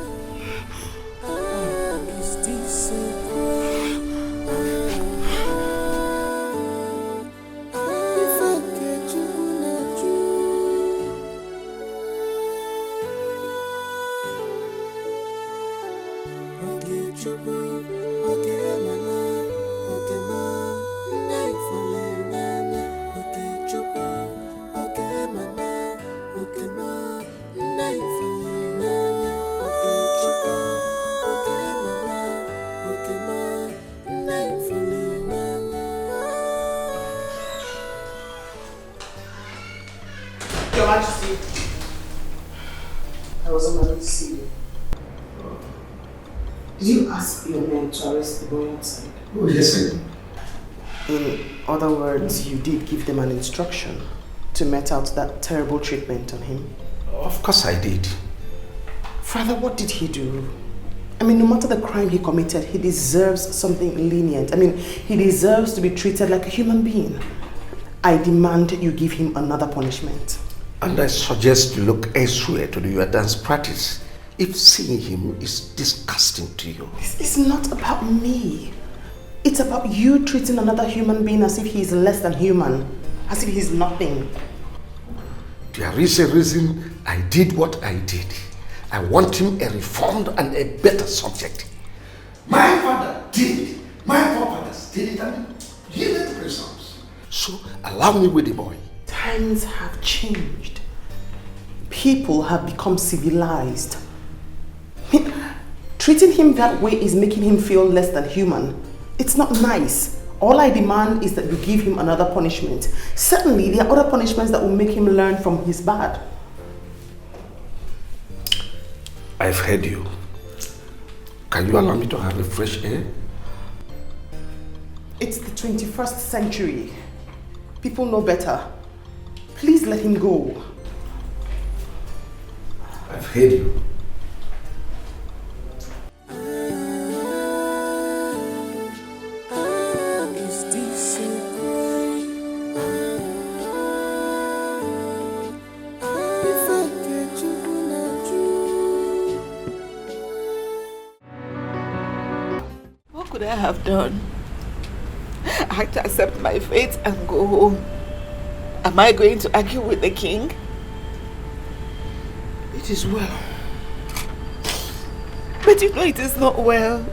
Your Majesty, I was on my way to see you. Did you ask your men to arrest the boy outside? Oh, yes, I did. In other words, you did give them an instruction to met out that terrible treatment on him? Of course I did. Father, what did he do? I mean, no matter the crime he committed, he deserves something lenient. I mean, he deserves to be treated like a human being. I demand you give him another punishment. And I suggest you look elsewhere to do your dance practice if seeing him is disgusting to you. This is not about me. It's about you treating another human being as if he is less than human, as if he's nothing. There is a reason I did what I did. I want him a reformed and a better subject. My father did it. My forefathers did it and yielded results. So allow me with the boy. Times have changed. People have become civilized. Treating him that way is making him feel less than human. It's not nice. All I demand is that you give him another punishment. Certainly, there are other punishments that will make him learn from his bad. I've heard you. Can you allow me to have a fresh air? It's the 21st century. People know better. Please let him go. I've heard you. What could I have done? I had to accept my fate and go home. Am I going to argue with the king? It is well. But you know it is not well.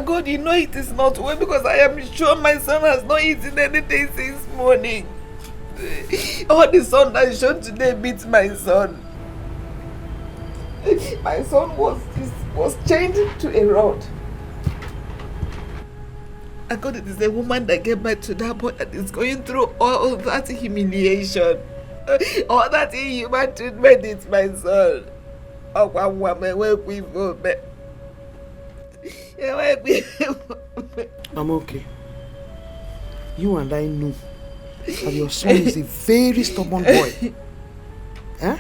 God, you know it is not well because I am sure my son has not eaten anything since morning. All the sun I showed today beats my son. My son was chained to a rod. God, it is a woman that gave birth to that boy that is going through all that humiliation. All that inhuman treatment is my son. I'm okay. You and I know that your son is a very stubborn boy. Huh?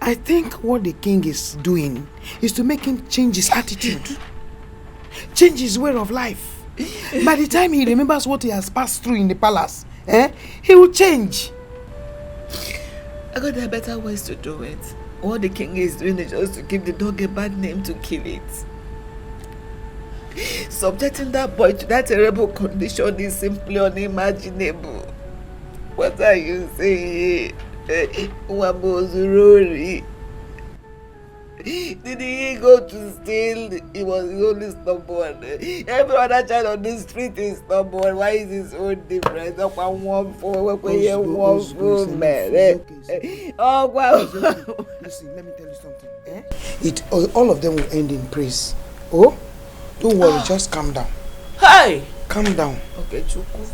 I think what the king is doing is to make him change his attitude, change his way of life. By the time he remembers what he has passed through in the palace, he will change. I got there are better ways to do it. What the king is doing is just to give the dog a bad name to kill it. Subjecting that boy to that terrible condition is simply unimaginable. What are you saying? Wabozurori. Did he go to steal? He was only stubborn. Every other child on the street is stubborn. Why is his own different? One man. Oh wow. Listen, let me tell you something. All of them will end in praise. Oh, don't worry, just calm down. Hey! Calm down. Okay, Chuku.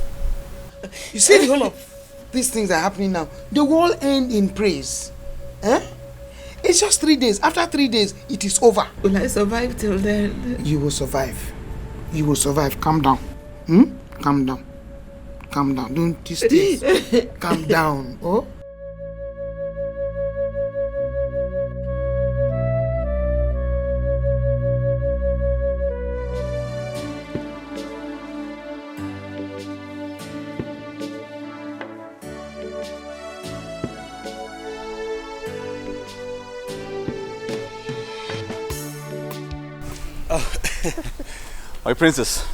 You see, all of these things are happening now. They will all end in praise. It's just 3 days. After 3 days, it is over. Will I survive till then? You will survive. You will survive. Calm down. Calm down. Calm down. Don't these things. Calm down. Oh? My princess,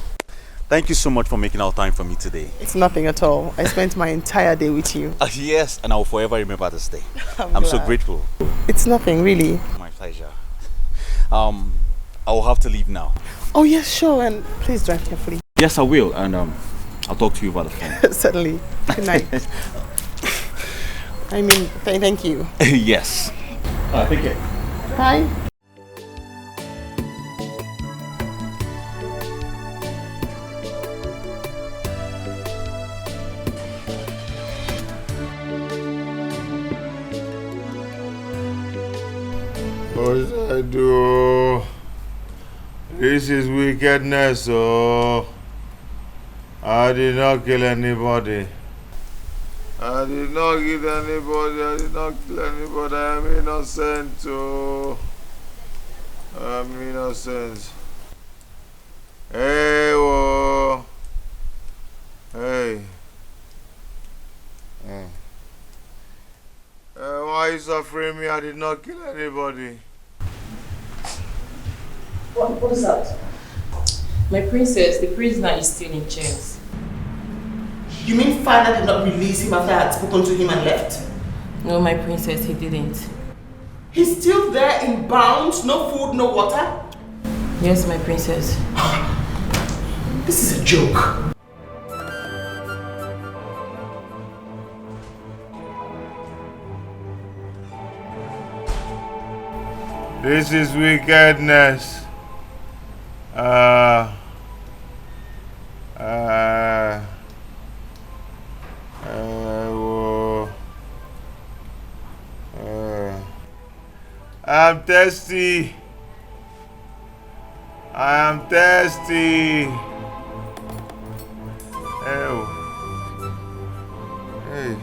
thank you so much for making our time for me today. It's nothing at all. I spent my entire day with you. Yes, and I will forever remember this day. I'm so grateful. It's nothing, really. My pleasure. I will have to leave now. Oh yes, sure, and please drive carefully. Yes, I will, and I'll talk to you about the phone. Certainly. Good night. I mean, thank you. Yes. Take care. Bye. What should I do? This is wickedness, oh. I did not kill anybody. I did not kill anybody. I did not kill anybody. I am innocent, oh. I am innocent. Hey, whoa. Hey. Why are you suffering me? I did not kill anybody. What is that? My princess, the prisoner is still in chains. You mean father did not release him after I had spoken to him and left? No, my princess, he didn't. He's still there in bounds, no food, no water? Yes, my princess. This is a joke. This is wickedness. I'm thirsty. I am thirsty. Ew. Hey.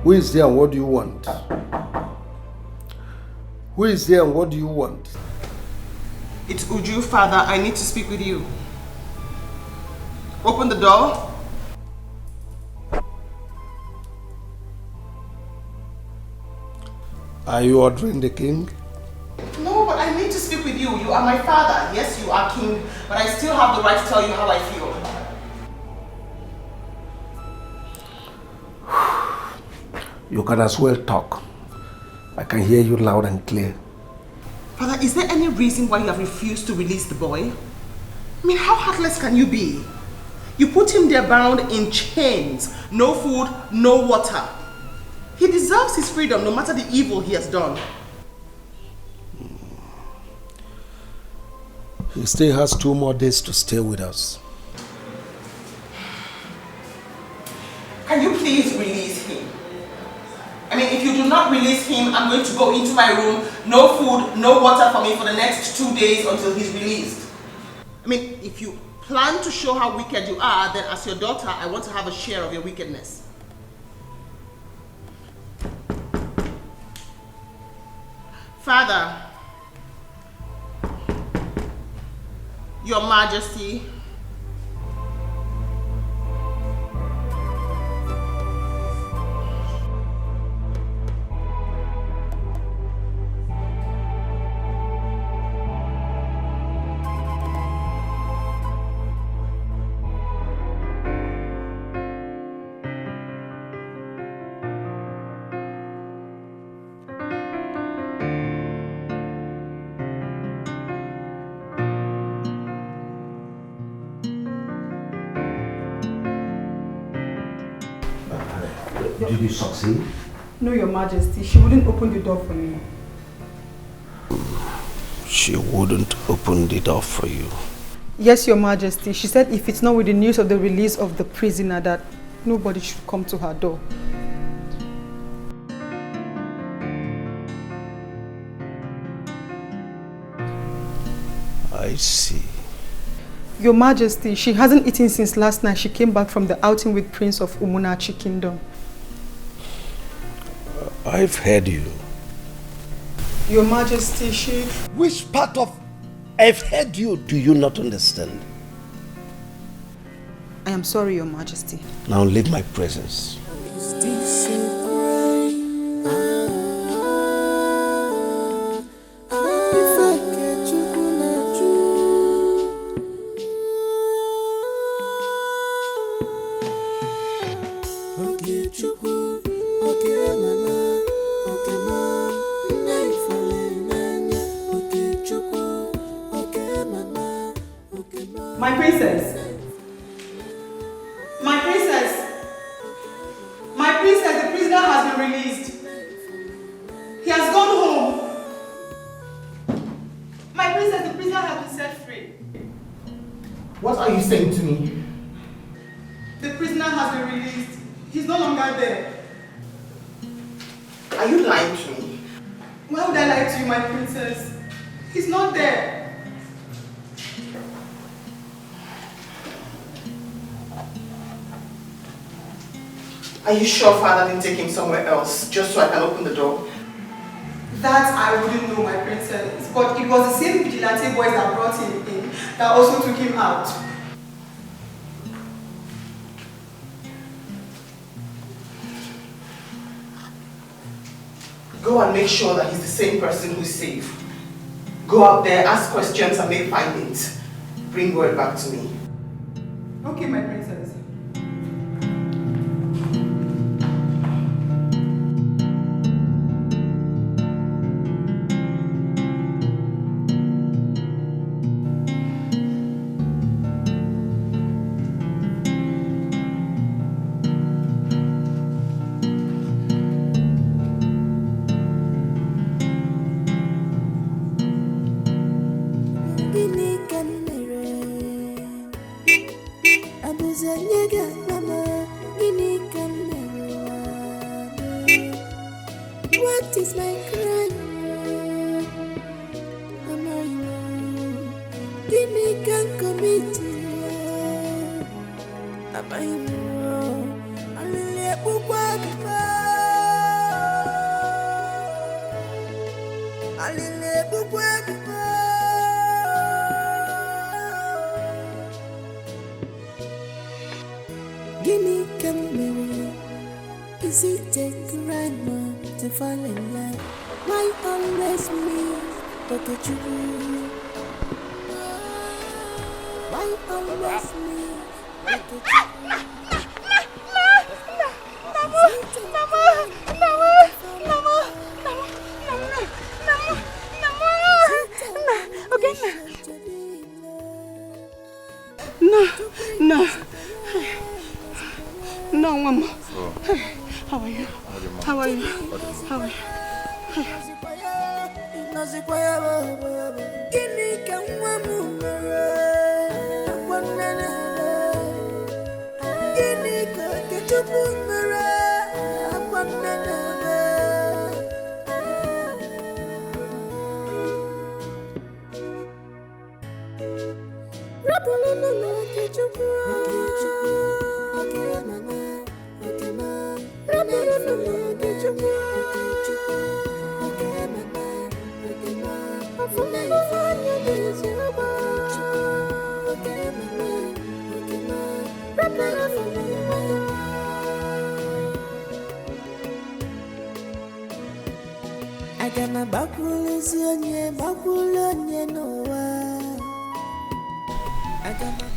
Who is there and what do you want? Who is there and what do you want? It's Uju, father. I need to speak with you. Open the door. Are you ordering the king? No, but I need to speak with you. You are my father. Yes, you are king, but I still have the right to tell you how I feel. You can as well talk. I can hear you loud and clear. Father, is there any reason why you have refused to release the boy? I mean, how heartless can you be? You put him there bound in chains. No food, no water. He deserves his freedom no matter the evil he has done. He still has 2 more days to stay with us. Can you please release him? I mean, if you do not release him, I'm going to go into my room. No food, no water for me for the next 2 days until he's released. I mean, if you plan to show how wicked you are, then as your daughter, I want to have a share of your wickedness. Father, Your Majesty, Did you succeed? No, Your Majesty. She wouldn't open the door for me. She wouldn't open the door for you. Yes, Your Majesty. She said if it's not with the news of the release of the prisoner that nobody should come to her door. I see. Your Majesty, she hasn't eaten since last night. She came back from the outing with Prince of Umunachi Kingdom. I've heard you. Your Majesty, she... Which part of I've heard you do you not understand? I am sorry, Your Majesty. Now leave my presence. Is this a crime? My princess. My princess. My princess, the prisoner has been released. He has gone home. My princess, the prisoner has been set free. What are you saying to me? The prisoner has been released. He's no longer there. Are you lying to me? Why would I lie to you, my princess? He's not there. Are you sure father didn't take him somewhere else just so I can open the door? That I wouldn't know, my princess. But it was the same vigilante boys that brought him in that also took him out. Go and make sure that he's the same person who's safe. Go out there, ask questions and make findings. Bring word back to me. Okay, my princess. What is my crime? Give me can commit. Am I wrong? Gimme come. Is it a crime to fall in love? Why always me? Look at you. Why always me? Look at you. No, Mama. Oh. How are you? How are you? How are you?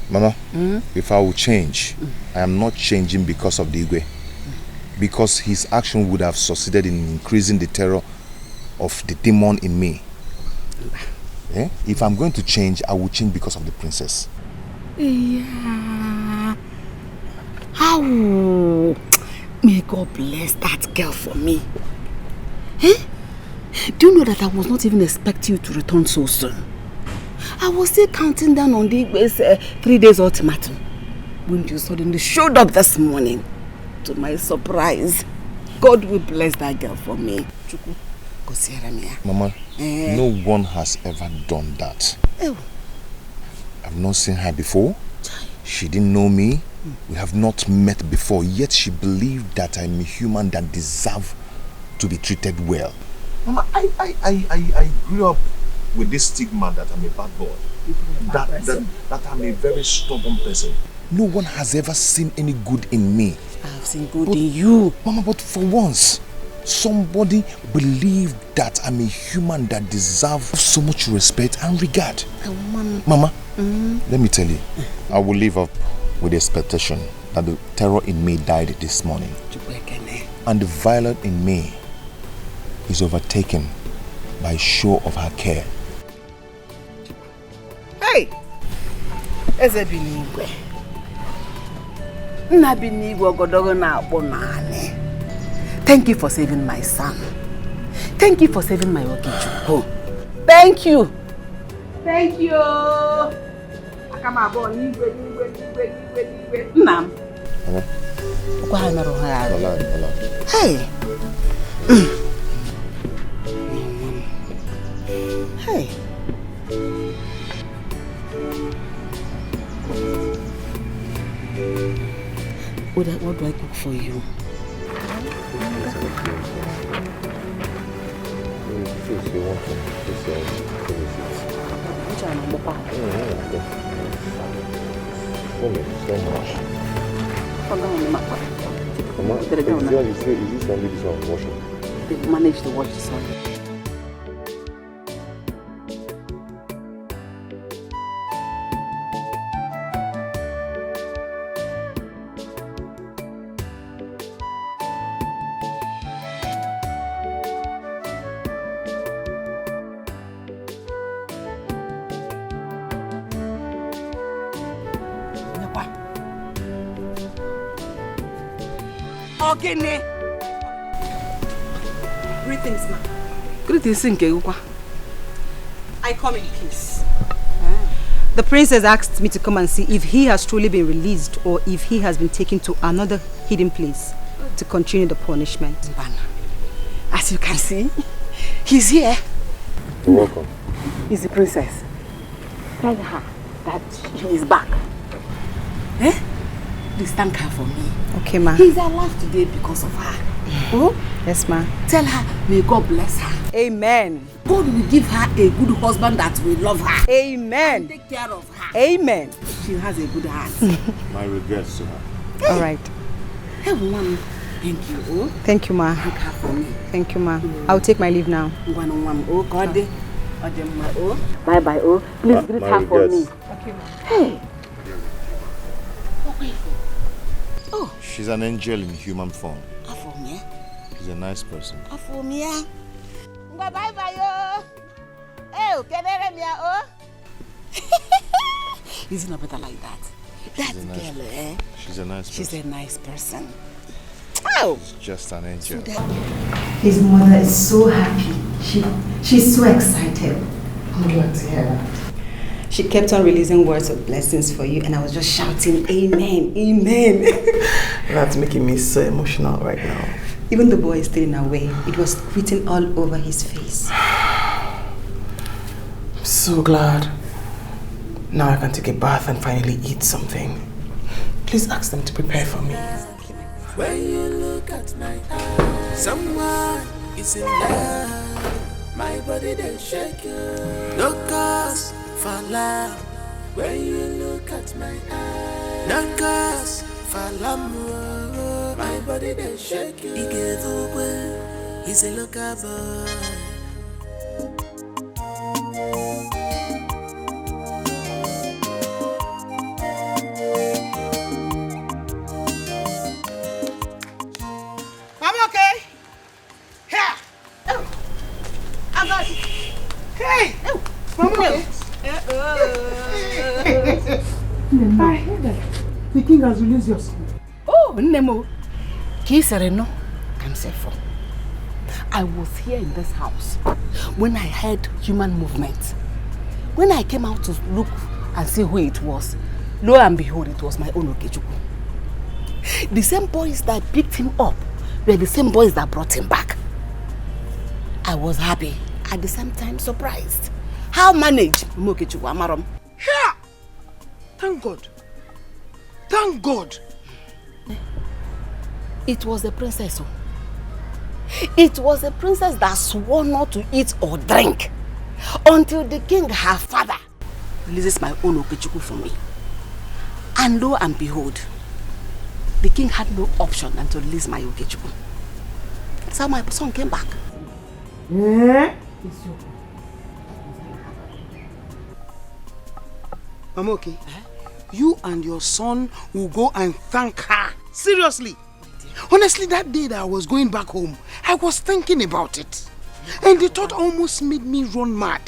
Mama, if I will change, I am not changing because of the Igwe. Because his action would have succeeded in increasing the terror of the demon in me. Eh? If I'm going to change, I will change because of the princess. Yeah. How? May God bless that girl for me. Eh? Do you know that I was not even expecting you to return so soon? I was still counting down on the 3 days ultimatum when you suddenly showed up this morning. To my surprise, God will bless that girl for me. Mama, no one has ever done that. I've not seen her before. She didn't know me. We have not met before, yet she believed that I'm a human that deserves to be treated well. Mama, I grew up with this stigma that I'm a bad boy. That I'm a very stubborn person. No one has ever seen any good in me. I've seen good in you. Mama, but for once, somebody believed that I'm a human that deserves so much respect and regard. Mama, let me tell you, I will live up with the expectation that the terror in me died this morning. And the violet in me is overtaken by show of her care. Hey! Eze binigwe. Nna binigwe ogodogo na akpọ naanị. Thank you for saving my son. Thank you for saving my Okechukwu. Thank you. Thank you. Akama abo nigwe. Nnam. Kwa ha merụ ha arụ. Hey. Hey. What do I cook for you? They managed to watch this one. Ogene. Greetings, ma'am. Greetings, Nkegukwa. I come in peace. The prince has asked me to come and see if he has truly been released or if he has been taken to another hidden place to continue the punishment. As you can see, he's here. You're welcome. He's the princess. Tell her that he is back. Eh? Please thank her for me. Okay, ma. He's alive today because of her. Oh? Yes, ma. Tell her, may God bless her. Amen. God will give her a good husband that will love her. Amen. And take care of her. Amen. She has a good heart. My regrets to her. Hey. All right. Hey, woman. Thank you. Oh? Thank you, ma. Thank her for me. Thank you, ma. I'll take my leave now. Oh, God. Oh. Bye-bye. Oh. Please greet her for me. Okay, ma. Hey. Oh. She's an angel in human form. Afomia. She's a nice person. Afomia. Bye-bye, yo. Hey, kenere mia, oh. Is it not better like that? That girl, eh? She's a nice person. She's a nice person. Oh. She's just an angel. His mother is so happy. She's so excited. I'm glad to hear that. She kept on releasing words of blessings for you, and I was just shouting, Amen, Amen. That's making me so emotional right now. Even the boy is still in our way. It was written all over his face. I'm so glad. Now I can take a bath and finally eat something. Please ask them to prepare for me. When you look at my eyes, someone is in love. My body they shake you. No cause for love. When you look at my eyes, no cause for love. My body they shake you. He gave away. He's a local boy. I'm okay. Here. Oh. I got it. Hey. Oh. I'm okay. The king has released your son. Oh, Nemo. Kisereno. I'm safe for. I was here in this house when I heard human movement. When I came out to look and see who it was, lo and behold, it was my own Okechukwu. The same boys that picked him up were the same boys that brought him back. I was happy, at the same time surprised. How managed Okechukwu Amarom? Here! Thank God. Thank God. It was the princess. It was the princess that swore not to eat or drink until the king, her father, releases my own Okechukwu for me. And lo and behold, the king had no option than to release my Okechukwu. That's how my son came back. I'm okay. You and your son will go and thank her. Seriously. Honestly, that day that I was going back home, I was thinking about it. And the thought almost made me run mad.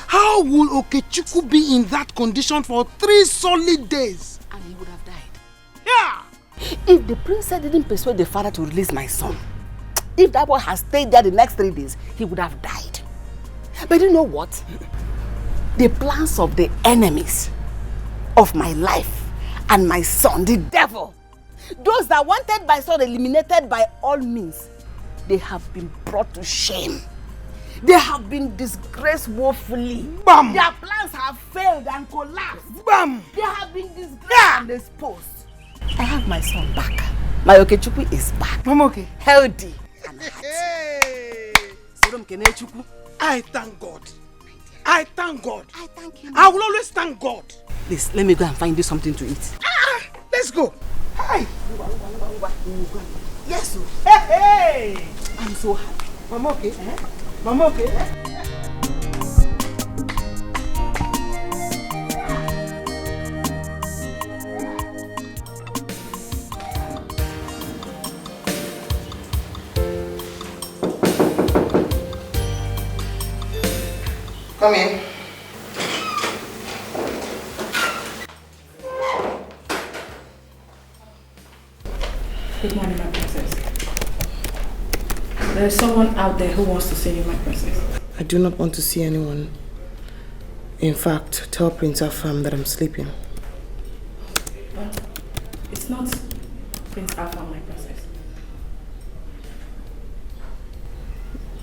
How will Okechukwu be in that condition for 3 solid days? And he would have died. Yeah! If the princess didn't persuade the father to release my son, if that boy had stayed there the next 3 days, he would have died. But you know what? The plans of the enemies of my life and my son, the devil, those that wanted my son eliminated by all means, they have been brought to shame. They have been disgraced woefully. Bam! Their plans have failed and collapsed. Bam! They have been disgraced and exposed. I have my son back. My Okechukwu is back. Mama, okay. Healthy and happy. I thank God. I thank God. I thank him. I will always thank God. Please, let me go and find you something to eat. Let's go. Hi. Yes, sir. Hey. I'm so happy. Mama, okay. Mama, okay. Come in. Good morning, my princess. There is someone out there who wants to see you, my princess. I do not want to see anyone. In fact, tell Prince Afam that I'm sleeping. But it's not Prince Afam, my princess.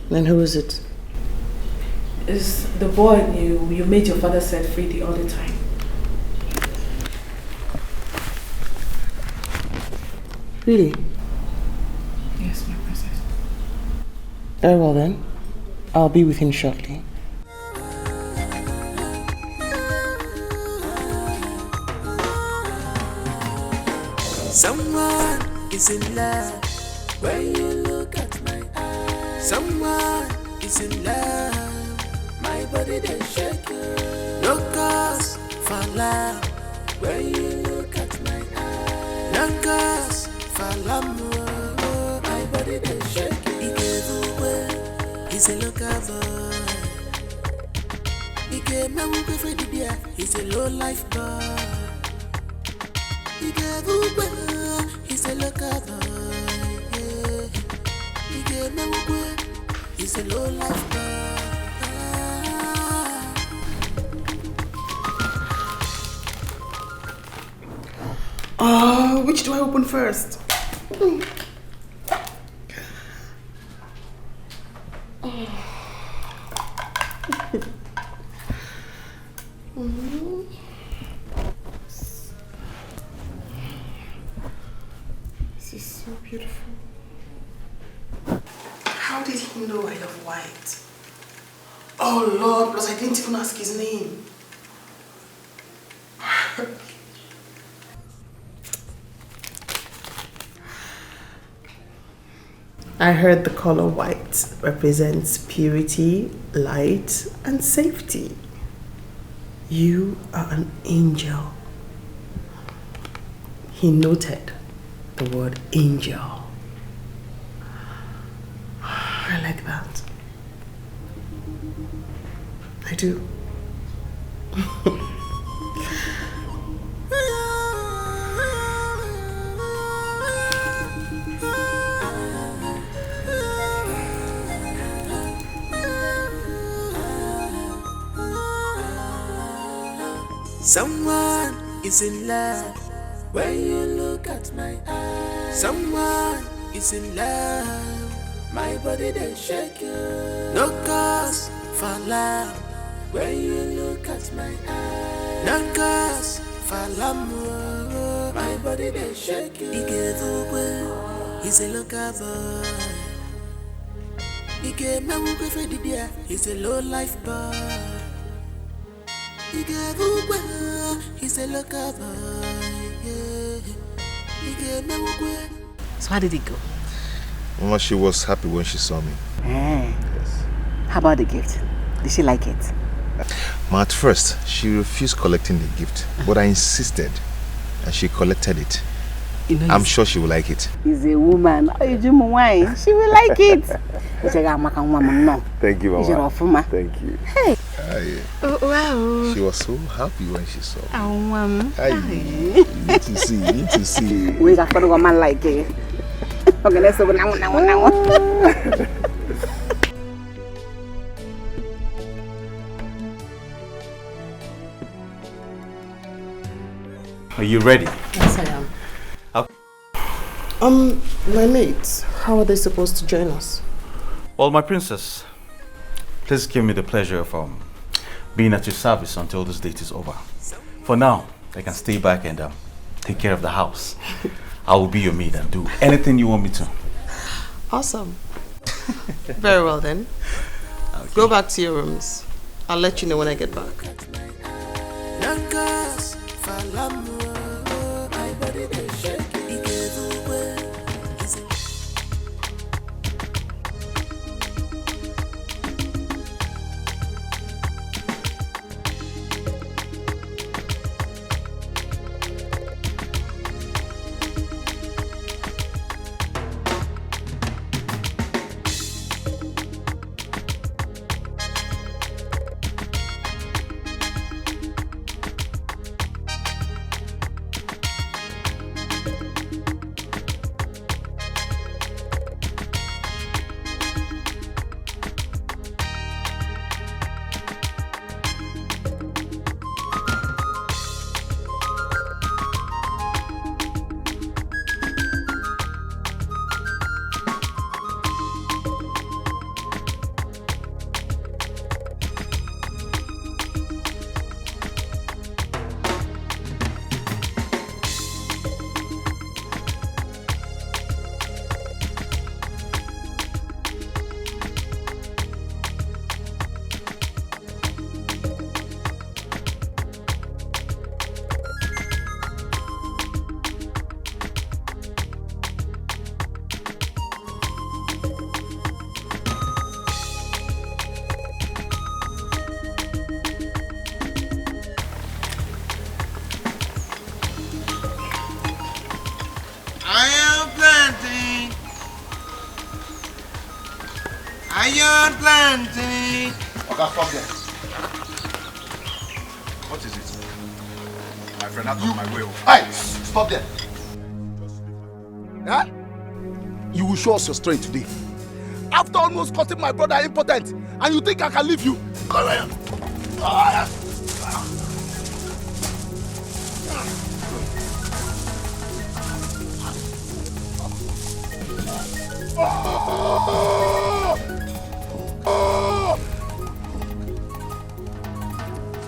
Then who is it? It's the boy you made your father set free the other time. Really? Yes, my princess. Very well then. I'll be with him shortly. Someone is in love when you look at my eyes. Someone is in love, my body they shake. No cause for love when you look at my eyes. No cause for love, my body they shake. He gave away, he's a local boy. He gave me a for the beer, he's a low life boy. He gave away, he's a local boy. Yeah. He gave me away, he's a low life boy. Which do I open first? This is so beautiful. How did he know I love white? Oh Lord, plus I didn't even ask his name. I heard the color white represents purity, light, and safety. You are an angel. He noted the word angel. I like that. I do. Someone is in love when you look at my eyes. Someone is in love, my body they shake. No cause for love when you look at my eyes. No cause for love, my body they shake. He gave away, he's a local boy. He gave me a for the beer, he's a low life boy. He gave away, he's a local boy. Yeah. He gave me away. So how did it go? Mama, she was happy when she saw me. Yes. How about the gift? Did she like it? Ma, at first, she refused collecting the gift, but I insisted, and she collected it. You know, I'm sure she will like it. He's a woman. She will like it. Thank you, Mama. Thank you. Hey. Oh, wow. She was so happy when she saw me. Oh, You need to see, you need to see. We got a woman like it. Okay, let's go now. Are you ready? Yes, I am. Okay. My mates, how are they supposed to join us? Well, my princess, please give me the pleasure of being at your service until this date is over. For now, I can stay back and take care of the house. I will be your maid and do anything you want me to. Awesome. Very well then. Okay. Go back to your rooms. I'll let you know when I get back. Iron planting. Okay, stop there. What is it? My friend, out of my way. Hey, stop there. Huh? You will show us your strength today. After almost cutting my brother impotent, and you think I can leave you? Come here.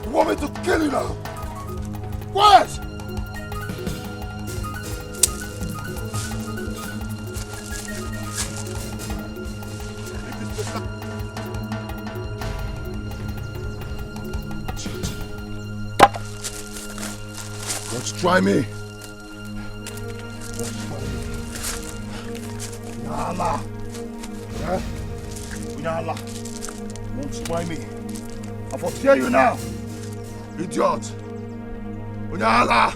You want me to kill you now? Quiet! Don't try me. Unyala. Yeah? Unyala. Don't try me. I foretell you now. Idiot. Unyala.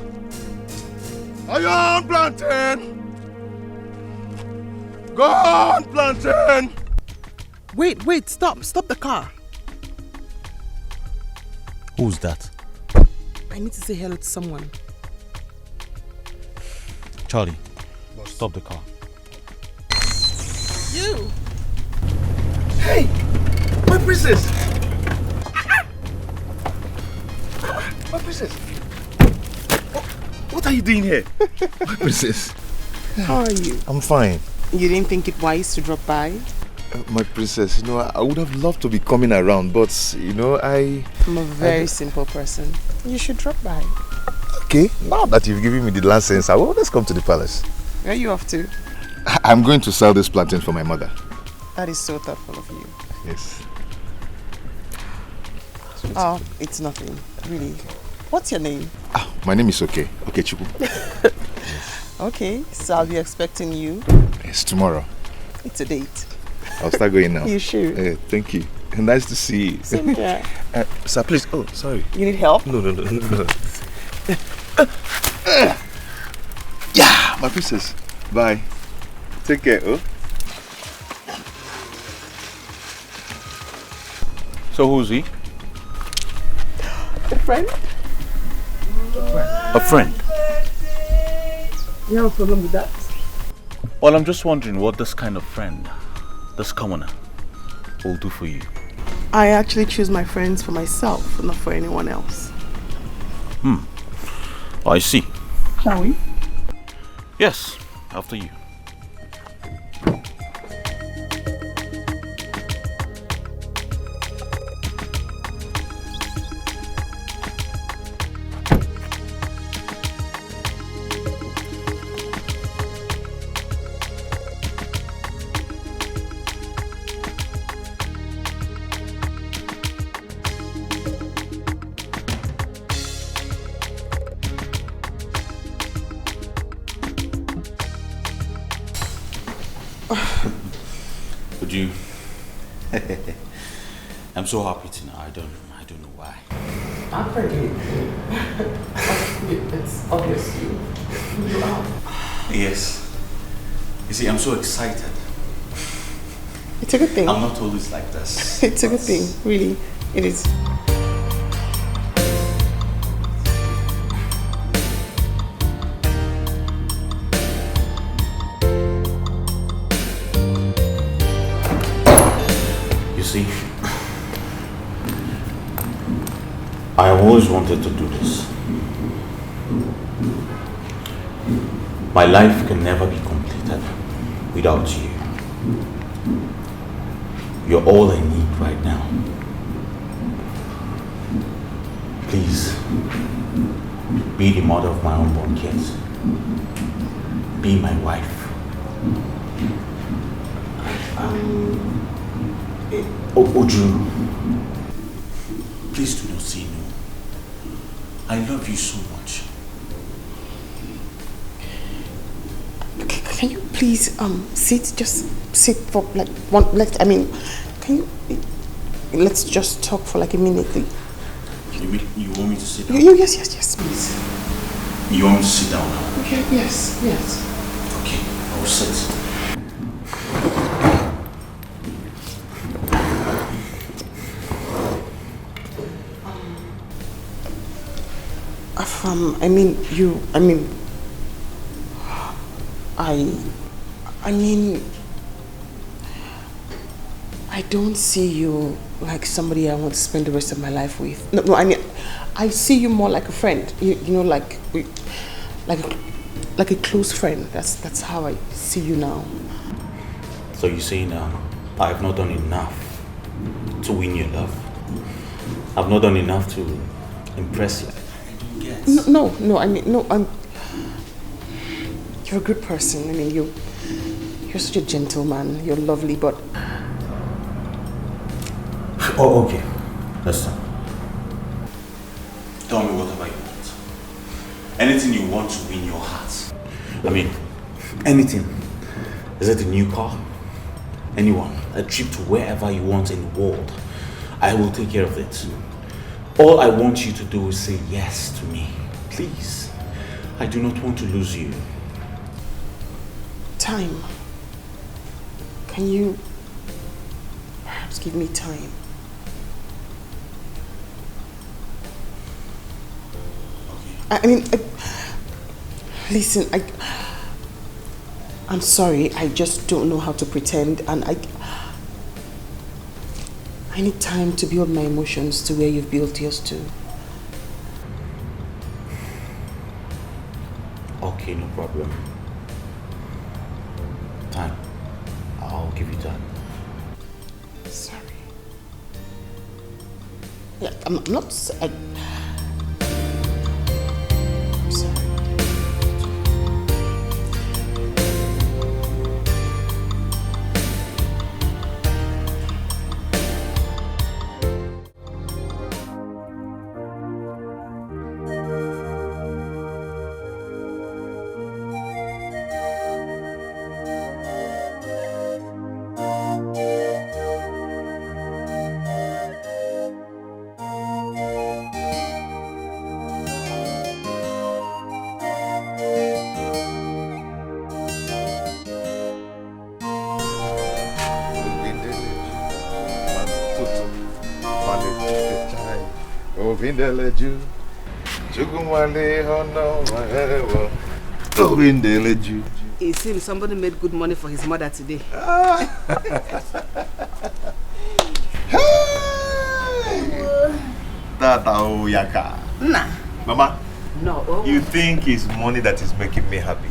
Iron plantain. Gone plantain. Wait, stop the car. Who's that? I need to say hello to someone. Charlie, stop the car. You! Hey! My princess! My princess! What are you doing here? My princess. How are you? I'm fine. You didn't think it wise to drop by? My princess, I would have loved to be coming around, but, I'm a very simple person. You should drop by. Okay, now that you've given me the license, let's come to the palace. Where are you off to? I'm going to sell this plantain for my mother. That is so thoughtful of you. Yes. Oh, it's nothing, really. What's your name? My name is Okay Chuku. Okay, so I'll be expecting you. Yes, tomorrow. It's a date. I'll start going now. You should. Thank you. Nice to see you. Same here. Sir, please. Oh, sorry. You need help? No. Yeah, my princess. Bye. Take care, oh. So who's he? friend. A friend? You have a problem with that? Well, I'm just wondering what this kind of friend, this commoner, will do for you. I actually choose my friends for myself, not for anyone else. I see. Shall we? Yes, after you. Would you? I'm so happy tonight. I don't know why. I'm pretty. It's obvious you are. Yes. You see, I'm so excited. It's a good thing. I'm not always like this. It's a good thing, really. It is. You see, I have always wanted to do this. My life can never be completed without you. You're all I need right now. Please, be the mother of my unborn kids. Be my wife. Oju, please do not say no. I love you so much. Can you please sit? Just sit for like can you? Let's just talk for like a minute. You want me to sit down? Yes, please. You want me to sit down now? Okay, yes. Okay, I'll sit. I don't see you like somebody I want to spend the rest of my life with. No, I see you more like a friend. You know, like a close friend. That's how I see you now. So you're saying I have not done enough to win your love? I've not done enough to impress you? No. You're a good person. You're such a gentleman. You're lovely, but. Oh, okay. Listen. Tell me whatever you want. Anything you want to win your heart. Anything. Is it a new car? Anyone? A trip to wherever you want in the world. I will take care of it. All I want you to do is say yes to me. Please. I do not want to lose you. Time. Can you perhaps give me time? Listen, I'm sorry, I just don't know how to pretend, and I need time to build my emotions to where you've built yours to. Okay, no problem. Time. I'll give you time. Sorry. Yeah, I'm not. I'm sorry. Ovindeleju. Chukumale hono mahewa. Ovindeleju. It seems somebody made good money for his mother today. Tata Oyaka. Nah. Mama, no. You think it's money that is making me happy?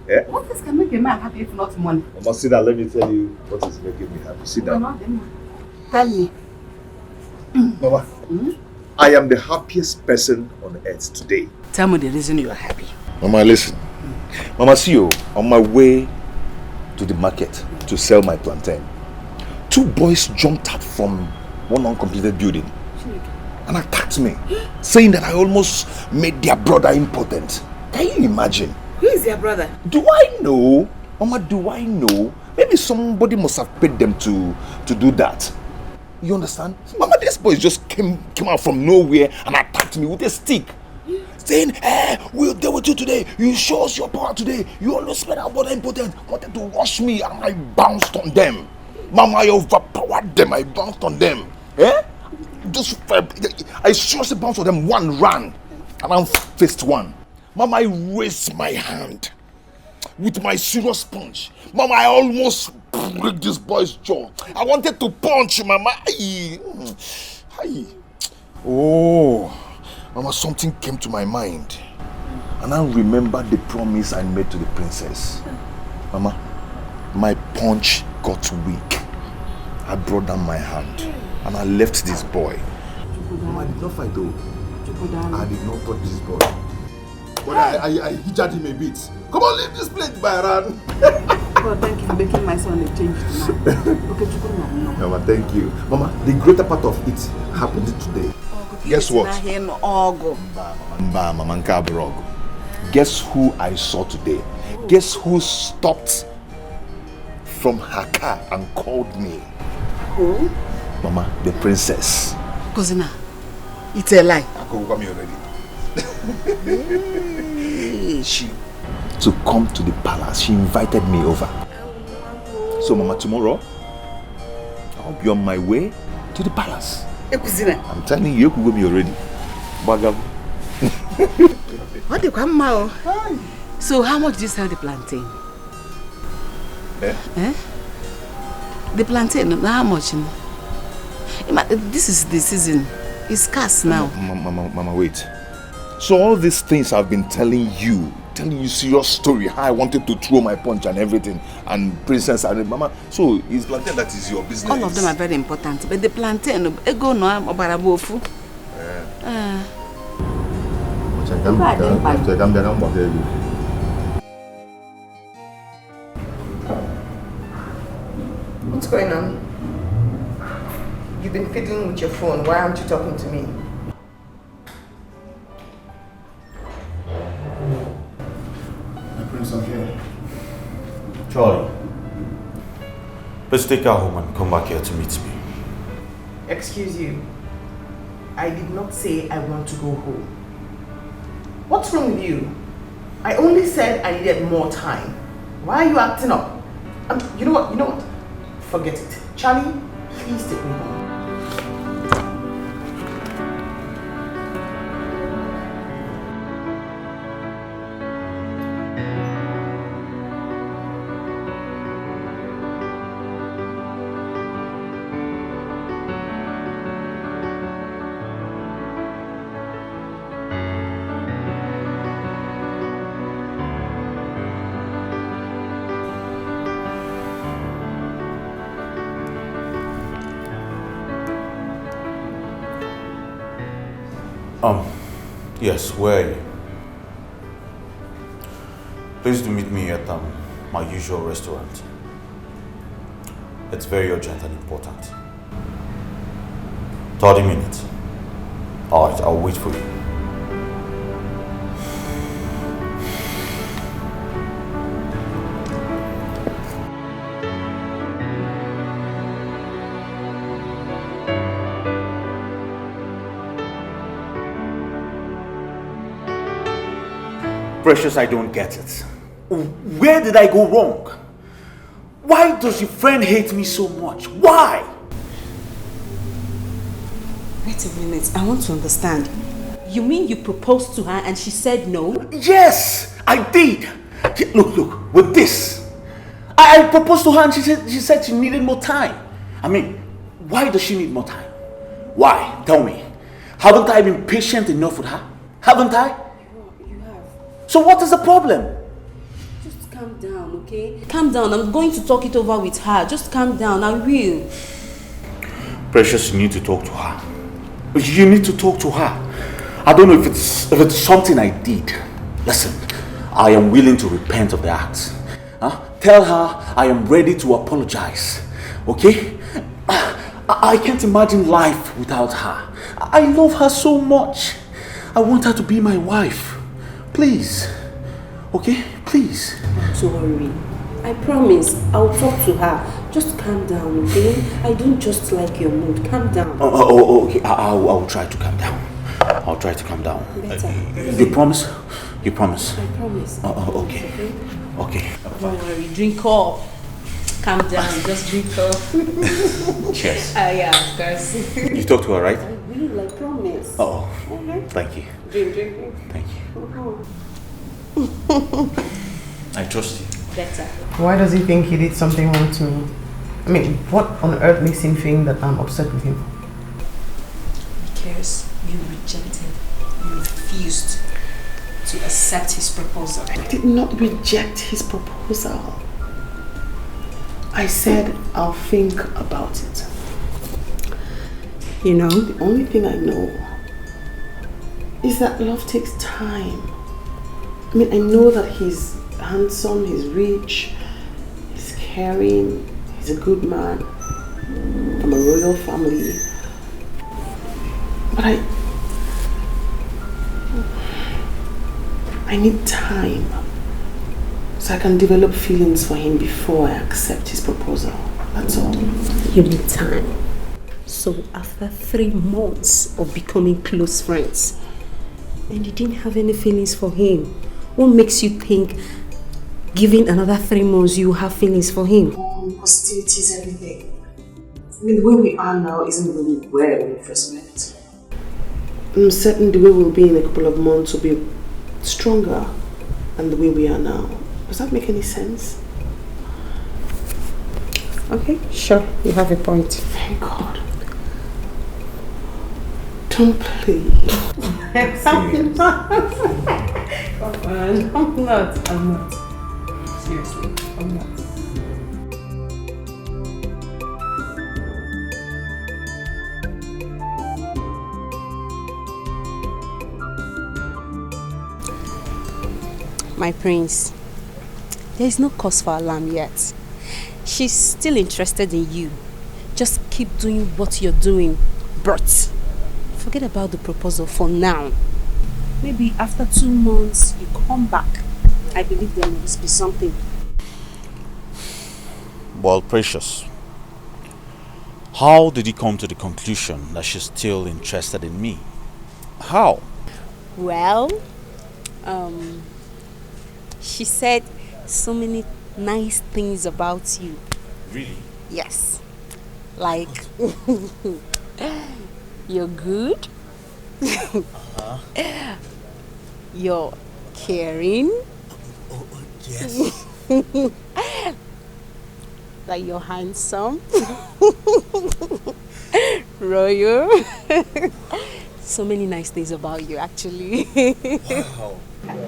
Eh? What else can make a man happy if not money? Mama, sit down. Let me tell you what is making me happy. Sit down. Tell me. Mama, I am the happiest person on earth today. Tell me the reason you are happy. Mama, listen. Mama, see you on my way to the market to sell my plantain. 2 boys jumped out from one uncompleted building and attacked me, saying that I almost made their brother impotent. Can you imagine? Who is your brother? Do I know? Mama, do I know? Maybe somebody must have paid them to do that. You understand? Mama, this boy just came out from nowhere and attacked me with a stick. Saying, we'll deal with you today. You show us your power today. You always made our brother impotent. Wanted to rush me and I bounced on them. Mama, I overpowered them. I bounced on them. I seriously bounced on them. One ran and I faced one. Mama, I raised my hand with my serious punch. Mama, I almost break this boy's jaw. I wanted to punch Mama. Oh, Mama, something came to my mind. And I remembered the promise I made to the princess. Mama, my punch got weak. I brought down my hand and I left this boy. Mama, I did not fight though. I did not touch this boy. But I hit him a bit. Come on, leave this plate, Byron. God, thank you for making my son a change tonight. Okay, Mama, thank you. Mama, the greater part of it happened today. Guess what? Guess who I saw today? Guess who stopped from her car and called me? Who? Mama, the princess. Cousin, it's a lie. I could come here already. She to come to the palace. She invited me over. So Mama, tomorrow I'll be on my way to the palace. I'm telling you, you could go me already. Bagam. What do you come now? So how much do you sell the plantain? The plantain, how much? This is the season. It's scarce now. Mama, wait. So all these things I've been telling you serious story, how I wanted to throw my punch and everything, and princess and Mama. So it's plantain that is your business. All of them are very important, but the plantain, ego no obarabofu. What's going on? You've been fiddling with your phone. Why aren't you talking to me? Prince, I'm here. Charlie, let's take her home and come back here to meet me. Excuse you. I did not say I want to go home. What's wrong with you? I only said I needed more time. Why are you acting up? You know what? Forget it. Charlie, please take me home. Yes, where are you? Please do meet me at my usual restaurant. It's very urgent and important. 30 minutes. Alright, I'll wait for you. Precious, I don't get it. Where did I go wrong? Why does your friend hate me so much? Why? Wait a minute, I want to understand. You mean you proposed to her and she said no? Yes, I did. Look, with this, I proposed to her and she said she needed more time. I mean, why does she need more time? Why? Tell me. Haven't I been patient enough with her? Haven't I? You have. So what is the problem? Just calm down, okay? Calm down. I'm going to talk it over with her. Just calm down. I will. Precious, you need to talk to her. You need to talk to her. I don't know if it's something I did. Listen, I am willing to repent of the act. Tell her I am ready to apologize. Okay? I can't imagine life without her. I love her so much. I want her to be my wife. Please. Okay? Please. Don't worry. I promise I'll talk to her. Just calm down, okay? I don't just like your mood. Calm down. Okay. I'll try to calm down. I'll try to calm down. Better. You promise? You promise? I promise. Okay. Okay. Don't worry. Drink up. Calm down. Just drink up. Cheers. Yeah, of course. You talked to her, right? I will, I promise. Thank you. Drink. Thank you. I trust you. Better. Why does he think he did something wrong to me? I mean, what on earth makes him think that I'm upset with him? Because you rejected, you refused to accept his proposal. I did not reject his proposal. I said I'll think about it. You know, the only thing I know is that love takes time. I mean, I know that he's handsome, he's rich, he's caring, he's a good man from a royal family. But I need time so I can develop feelings for him before I accept his proposal. That's all. You need time. So after 3 months of becoming close friends, and you didn't have any feelings for him, what makes you think giving another 3 months you have feelings for him? Hostilities, everything. I mean, the way we are now isn't really where we first met. I'm certain the way we'll be in a couple of months will be stronger than the way we are now. Does that make any sense? Okay, sure. You have a point. Thank God. Don't please. I'm not. Come on. I'm not. Seriously, I'm not. My prince, there is no cause for alarm yet. She's still interested in you. Just keep doing what you're doing, Bert. Forget about the proposal for now. Maybe after 2 months, you come back. I believe there must be something. Well, Precious, how did you come to the conclusion that she's still interested in me? How? Well, she said so many nice things about you. Really? Yes. Like, you're good. You're caring. Yes. Like you're handsome. Royal. So many nice things about you, actually. Wow.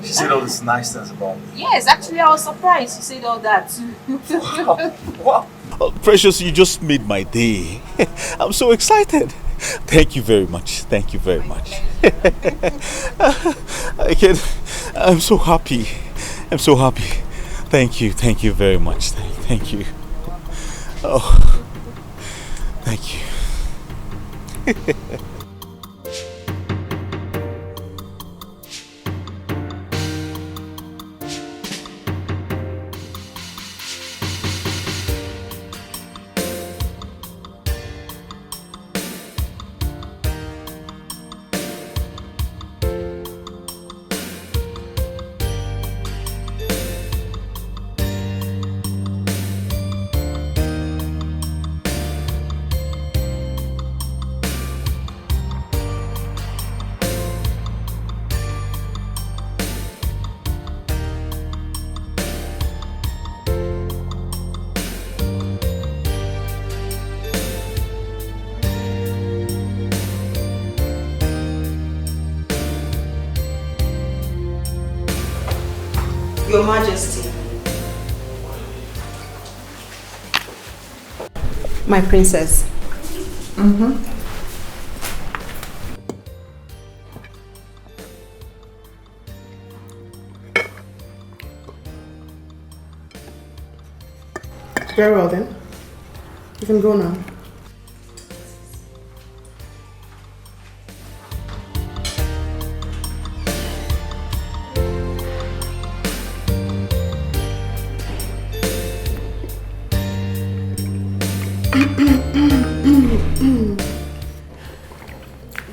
She said all these nice things about me. Yes, actually, I was surprised you said all that. Wow. Oh, Precious, you just made my day. I'm so excited. Thank you very much. Thank you very much. I'm so happy. I'm so happy. Thank you. Thank you very much. Thank you. Oh, thank you. Your Majesty. My princess. Very well then. You can go now.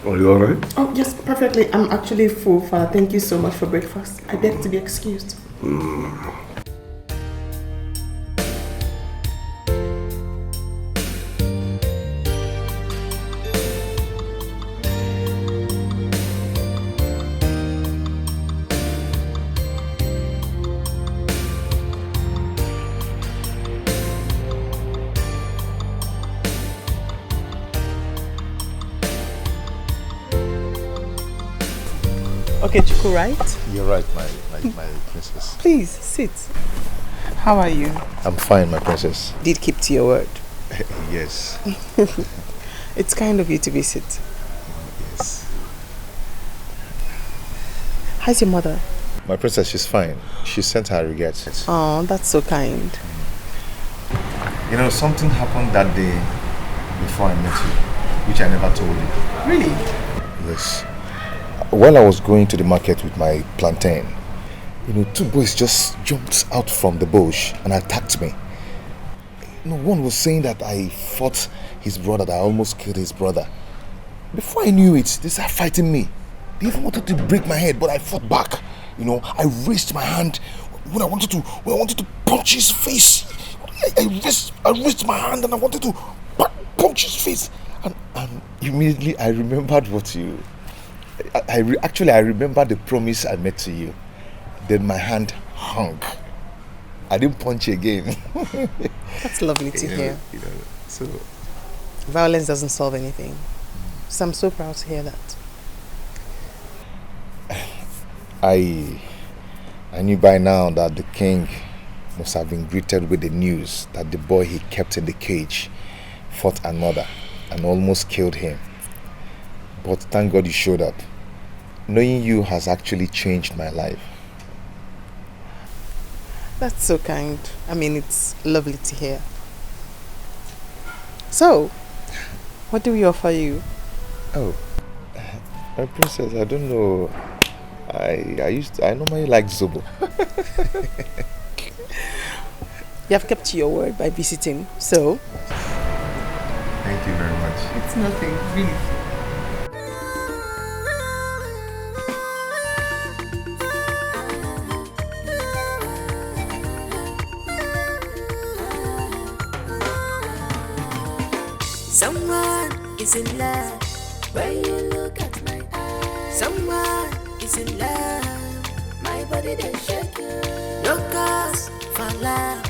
Are you alright? Oh, yes, perfectly. I'm actually full, Father. Thank you so much for breakfast. I beg to be excused. Okay, Chuku, right? You're right, my princess. Please, sit. How are you? I'm fine, my princess. Did keep to your word. Yes. It's kind of you to visit. Yes. How's your mother? My princess, she's fine. She sent her regrets. Oh, that's so kind. You know, something happened that day before I met you, which I never told you. Really? Yes. While I was going to the market with my plantain, you know, two boys just jumped out from the bush and attacked me. You know, one was saying that I fought his brother, that I almost killed his brother. Before I knew it, they started fighting me. They even wanted to break my head, but I fought back. You know, I raised my hand when I wanted to punch his face. I raised my hand and I wanted to punch his face. And immediately I remembered what you... Actually, I remember the promise I made to you. Then my hand hung. I didn't punch again. That's lovely to hear. You know, so violence doesn't solve anything. So I'm so proud to hear that. I knew by now that the king must have been greeted with the news that the boy he kept in the cage fought another and almost killed him. But thank God you showed up. Knowing you has actually changed my life. That's so kind. I mean, it's lovely to hear. So, what do we offer you? Oh, my princess, I don't know. I normally like Zobo. You have kept your word by visiting, so... Thank you very much. It's nothing, really. Someone is in love when you look at my eyes. Someone is in love, my body they shake. No cause for love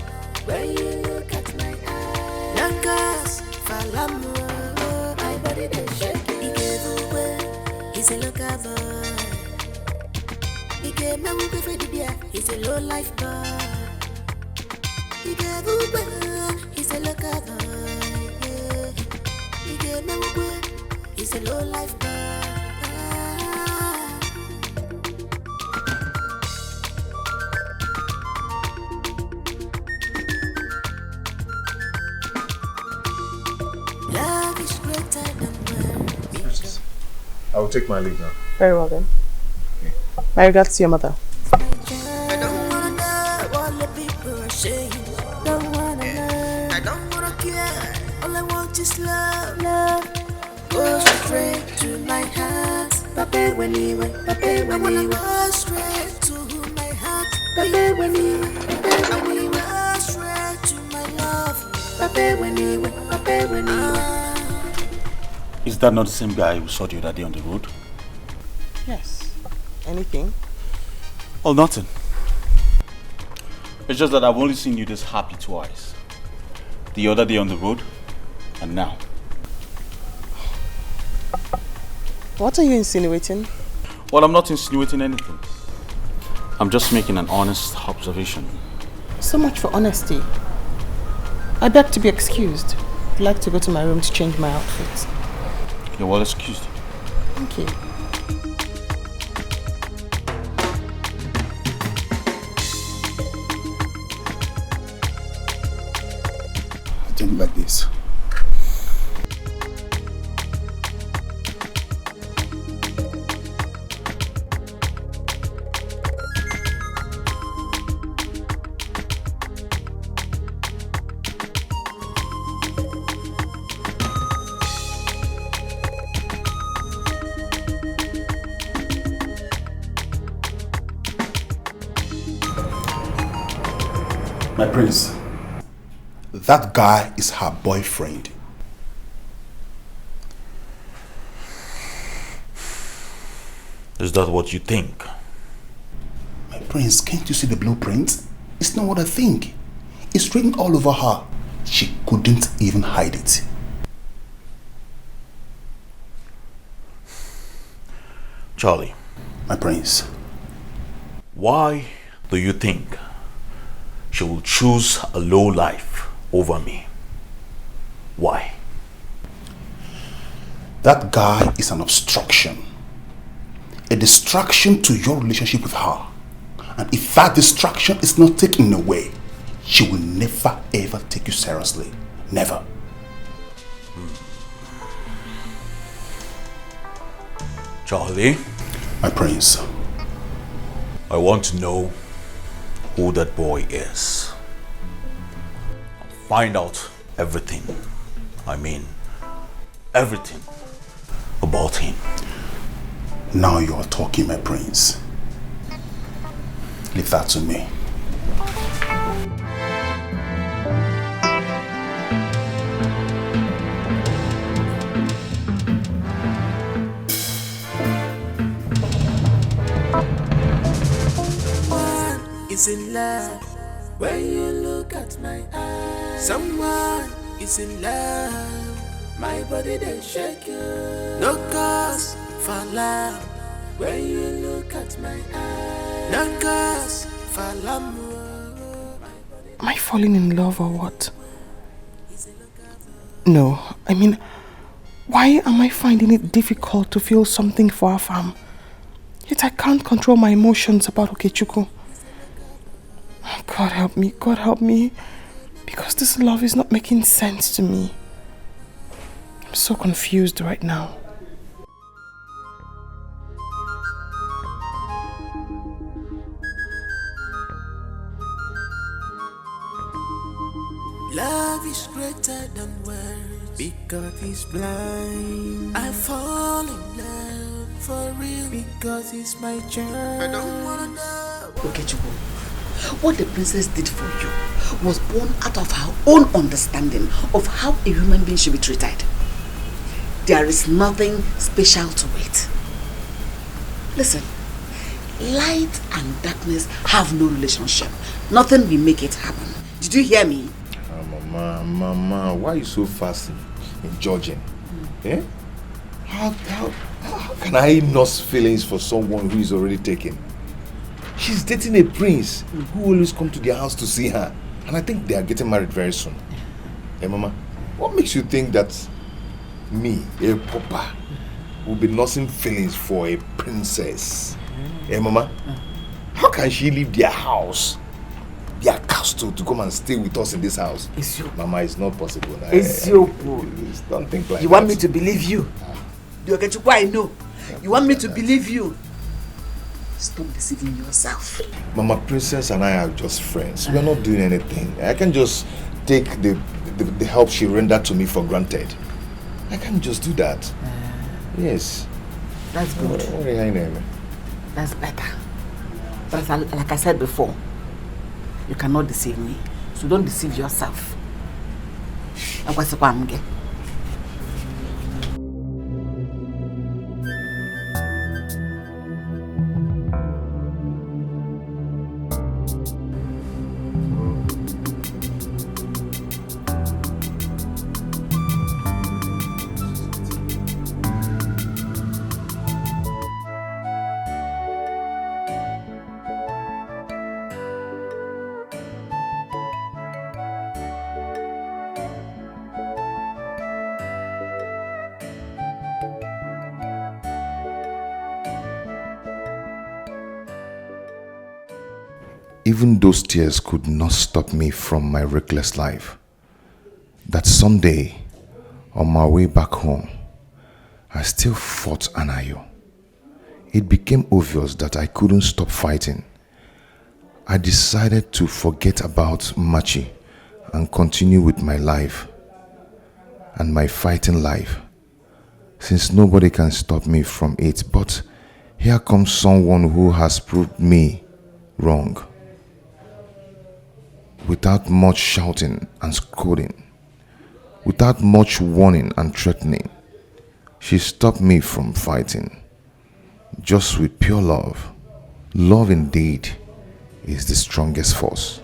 when you look at my eyes. No cause for love, my body they shake. He gave away, he's a local boy. He gave me a for the beer, he's a low life boy. He gave away, he's a local boy. He's a low life boy. Love is greater than words. I will take my leave now. Very well then. Okay. My regards to your mother. I don't wanna know what the people are saying. Don't wanna know. I don't wanna care. All I want is love, love. Go straight to my heart. Papa when you went, Papa when you go straight to my heart. Papa when you went, Papa when you go straight to my love. Papa when you went, Papa when you went. Is that not the same guy who saw you that day on the road? Yes. Anything? Oh, nothing. It's just that I've only seen you this happy twice. The other day on the road, and now. What are you insinuating? Well, I'm not insinuating anything. I'm just making an honest observation. So much for honesty. I beg to be excused. I'd like to go to my room to change my outfit. You're well excused. Thank you. Think like this. My prince, that guy is her boyfriend. Is that what you think? My prince, can't you see the blueprint? It's not what I think. It's written all over her. She couldn't even hide it. Charlie. My prince. Why do you think she will choose a low life over me? Why? That guy is an obstruction. A distraction to your relationship with her. And if that distraction is not taken away, she will never ever take you seriously. Never. Charlie? My prince. I want to know who that boy is. I'll find out everything. I mean, everything about him. Now you are talking, my prince. Leave that to me. Is in love when you look at my eyes. Someone is in love, my body they shake you. No cause for love when you look at my eyes. No cause for love. Am I falling in love or what? No, I mean, why am I finding it difficult to feel something for Afam? Yet I can't control my emotions about Okechukwu. God help me, because this love is not making sense to me. I'm so confused right now. Love is greater than words because he's blind. I fall in love for real because he's my child. I don't wanna know. Okechukwu, what the princess did for you was born out of her own understanding of how a human being should be treated. There is nothing special to it. Listen, light and darkness have no relationship. Nothing will make it happen. Did you hear me? Mama, why are you so fast in judging? Eh? How can I nurse feelings for someone who is already taken? She's dating a prince who always come to their house to see her. And I think they are getting married very soon. Hey, Mama, what makes you think that me, a papa, will be nursing feelings for a princess? Hey, Mama, how can she leave their house, their castle, to come and stay with us in this house? Mama, it's not possible. Don't think like that. You want me to believe you? The Okechukwu I know. You want me to believe you? Stop deceiving yourself. Mama, Princess and I are just friends. We are not doing anything. I can just take the help she rendered to me for granted. I can't just do that. Yes. That's good. That's better. But like I said before, you cannot deceive me. So don't deceive yourself. even those tears could not stop me from my reckless life. That Sunday, on my way back home, I still fought Anayo. It became obvious that I couldn't stop fighting. I decided to forget about Machi and continue with my life and my fighting life, since nobody can stop me from it. But here comes someone who has proved me wrong. Without much shouting and scolding, without much warning and threatening, she stopped me from fighting. Just with pure love. Love indeed is the strongest force.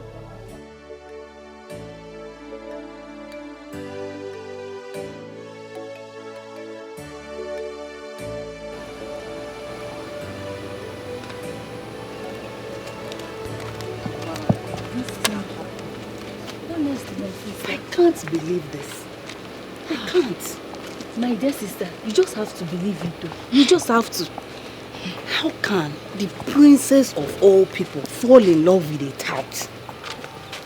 I can't believe this. I can't. My dear sister, you just have to believe it though. You just have to. How can the princess of all people fall in love with a tout?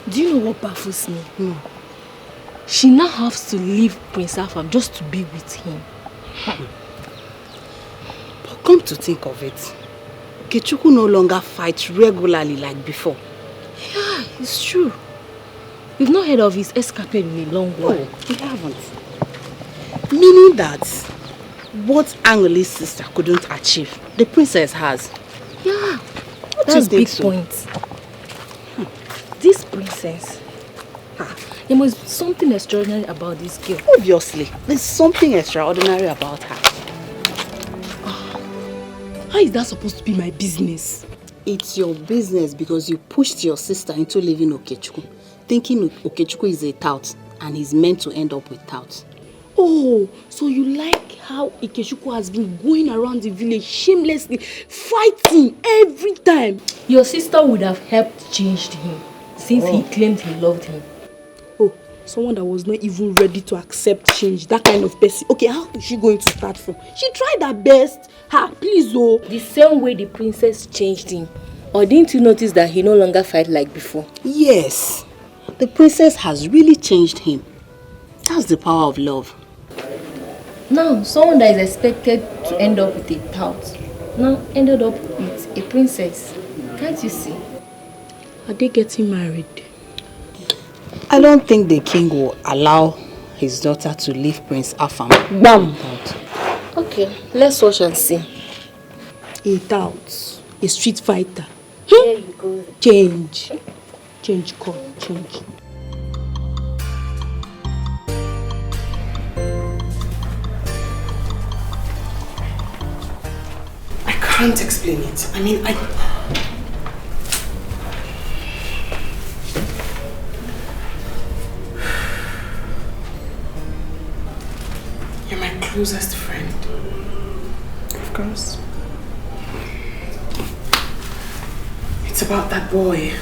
Do you know what baffles me? No. She now has to leave Prince Afam just to be with him. But come to think of it, Kechuku no longer fights regularly like before. Yeah, it's true. We've not heard of his escapade in a long while. No, we haven't. Meaning that what Angeli's sister couldn't achieve, the princess has. Yeah, What that's you big think so? point. This princess, there must be something extraordinary about this girl. Obviously, there's something extraordinary about her. How is that supposed to be my business? It's your business because you pushed your sister into leaving Okechukwu, thinking Okechukwu is a tout and he's meant to end up with tout. Oh, so you like how Ikechukwu has been going around the village shamelessly, fighting every time? Your sister would have helped change him since he claimed he loved him. Oh, someone that was not even ready to accept change, that kind of person. Okay, how is she going to start from? She tried her best. Please, oh. The same way the princess changed him. Or didn't you notice that he no longer fight like before? Yes, the princess has really changed him. That's the power of love. Now, someone that is expected to end up with a tout now ended up with a princess. Can't you see? Are they getting married? I don't think the king will allow his daughter to leave Prince Afam. Bam! Okay, let's watch and see. A tout, a street fighter. There you go. Change. Change, call, change. I can't explain it. I mean, You're my closest friend. Of course. It's about that boy.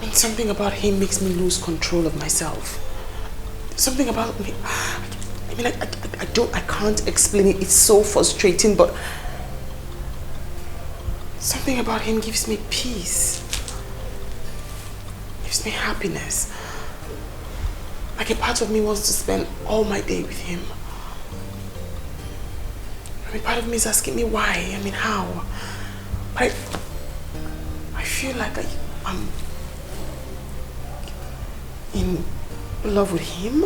And something about him makes me lose control of myself. Something about me. I mean, I can't explain it. It's so frustrating, but something about him gives me peace. Gives me happiness. Like a part of me wants to spend all my day with him. I mean, part of me is asking me why. I mean, how? But I feel like I'm in love with him.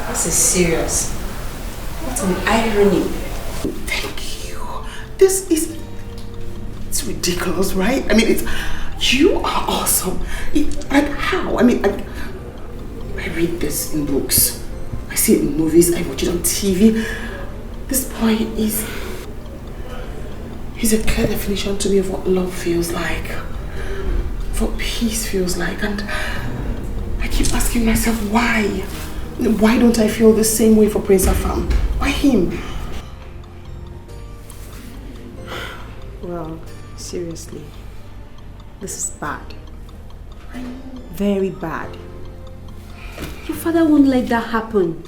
This is serious. What an irony. Thank you. This is... It's ridiculous, right? I mean, you are awesome. Like how? I mean, I read this in books. I see it in movies. I watch it on TV. This boy he's a clear definition to me of what love feels like. Of what peace feels like. And I keep asking myself, why? Why don't I feel the same way for Prince Afam? Why him? Well, seriously, this is bad. Very bad. Your father won't let that happen.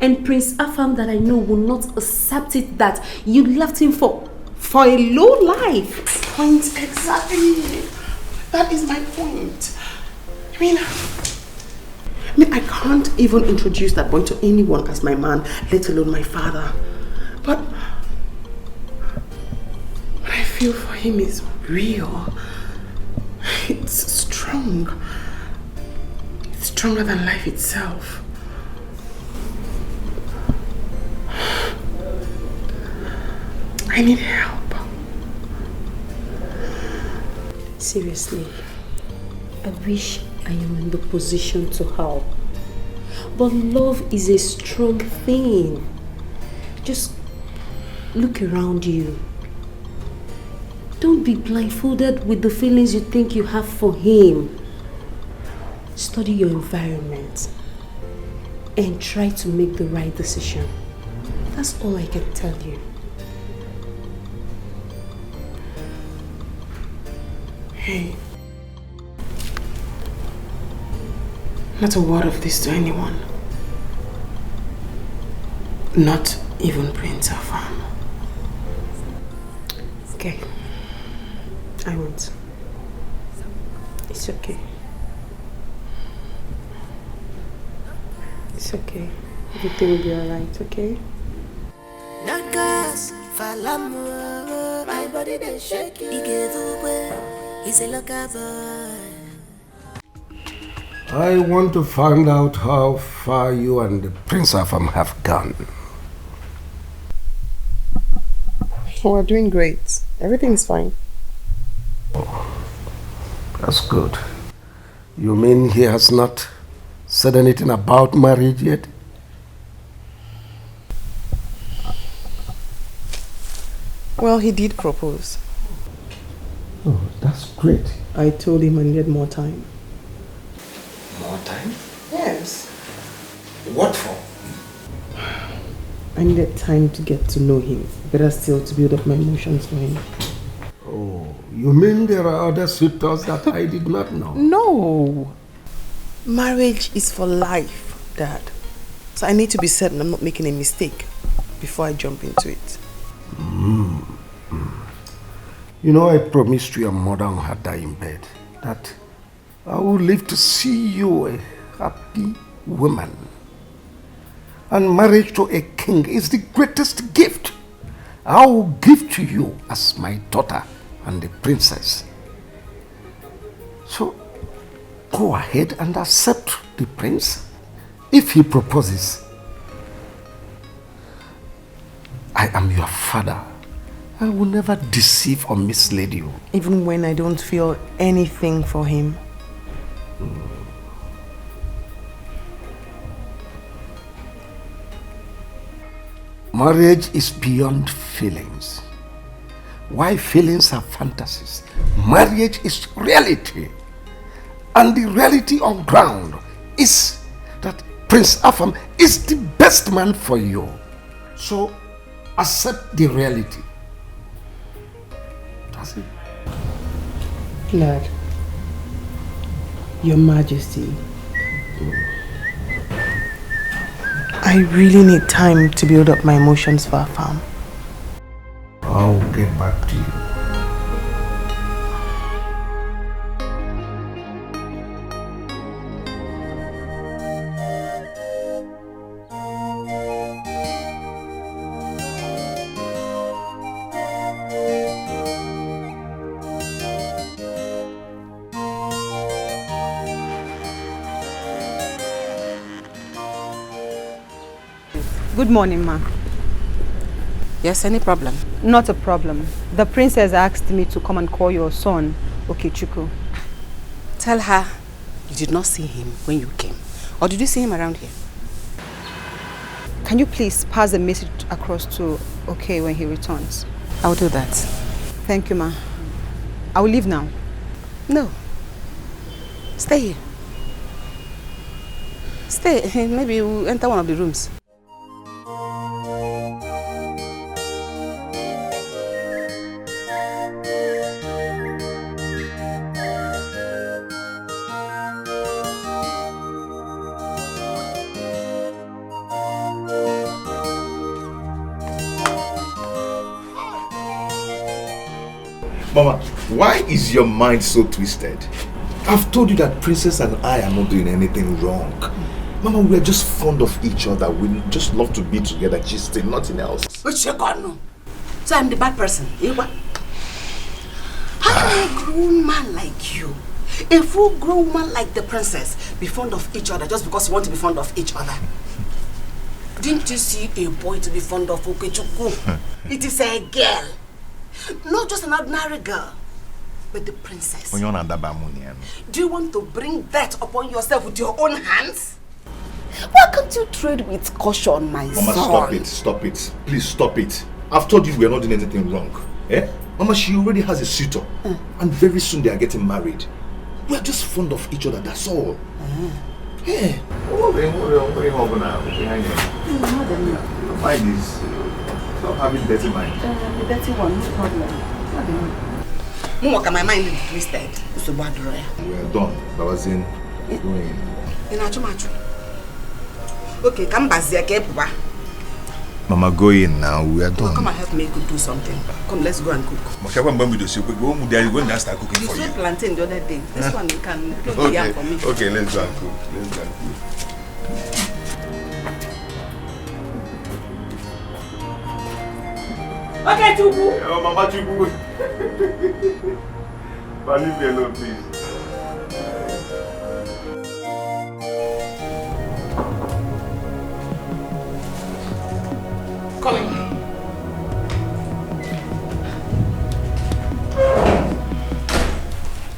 And Prince Afam that I know will not accept it that you left him for a low life. Point exactly. That is my point. I mean, I can't even introduce that boy to anyone as my man, let alone my father. But what I feel for him is real. It's strong. It's stronger than life itself. I need help. Seriously, I wish I am in the position to help. But love is a strong thing. Just look around you. Don't be blindfolded with the feelings you think you have for him. Study your environment and try to make the right decision. That's all I can tell you. Hey, not a word of this to anyone. Not even Prince Afam. Okay. I won't. It's okay. It's okay. Everything will be alright, okay? Nagas, Falamu, my body they shake you. He gave away, he's a locker boy. I want to find out how far you and the Prince Afam have gone. We're doing great. Everything's fine. That's good. You mean he has not said anything about marriage yet? Well, he did propose. Oh, that's great. I told him I needed more time. More time? Yes. What for? I needed time to get to know him. Better still to build up my emotions for him. Oh, you mean there are other suitors that I did not know? No. Marriage is for life, Dad. So I need to be certain I'm not making a mistake before I jump into it. You know, I promised your mother on her dying bed that I will live to see you a happy woman. And marriage to a king is the greatest gift I will give to you as my daughter and the princess. So, go ahead and accept the prince if he proposes. I am your father. I will never deceive or mislead you. Even when I don't feel anything for him. Marriage is beyond feelings. Why feelings are fantasies? Marriage is reality. And the reality on ground is that Prince Afam is the best man for you. So accept the reality. That's it. Lord, Your Majesty, I really need time to build up my emotions for Afam. I'll get back to you. Good morning, ma. Yes, any problem? Not a problem. The princess asked me to come and call your son, Okechukwu. Tell her you did not see him when you came. Or did you see him around here? Can you please pass the message across to Okay when he returns? I'll do that. Thank you, ma. I will leave now. No. Stay here. Stay. Maybe we'll enter one of the rooms. Mama, why is your mind so twisted? I've told you that Princess and I are not doing anything wrong. Mama, we're just fond of each other. We just love to be together, gisting, nothing else. So I'm the bad person. How can a grown man like you, a full grown man like the princess, be fond of each other just because you want to be fond of each other? Didn't you see a boy to be fond of Okechukwu? It is a girl. Not just an ordinary girl, but the princess. Do you want to bring that upon yourself with your own hands? Why can't you trade with caution, my son? Mama, stop it. Please stop it. I've told you we are not doing anything wrong. Eh? Mama, she already has a suitor. And very soon they are getting married. We are just fond of each other, that's all. Yeah. What are you having now? Mind is, stop having dirty mind. The dirty one, no problem. My mind is twisted. We are done. That was in. Okay, come back. Mama, go in now. We are done. Come and help me do something. Come, let's go and cook. They are going to start cooking for you. You saw plantain the other day. This one you can cook okay. yam for me. Okay, let's go and cook. Let's go and cook. Okay, Chubu. Oh, Mama Chubu. But leave me alone, please. Come in.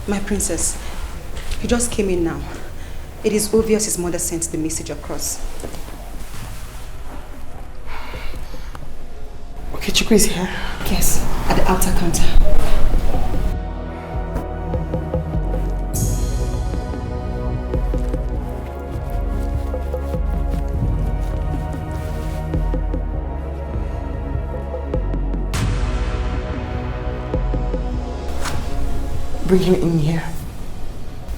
My princess, he just came in now. It is obvious his mother sent the message across. Okay, Chukwu is here? Yes, at the outer counter. Bring him in here.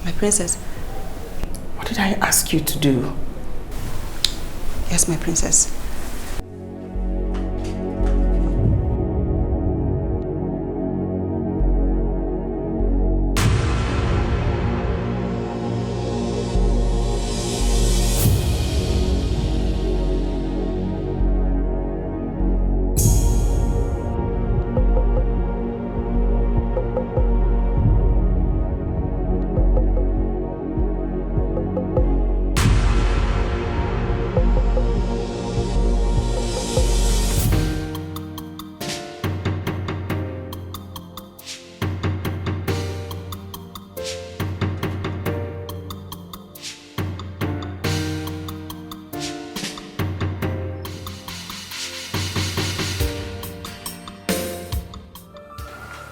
My princess. What did I ask you to do? Yes, my princess.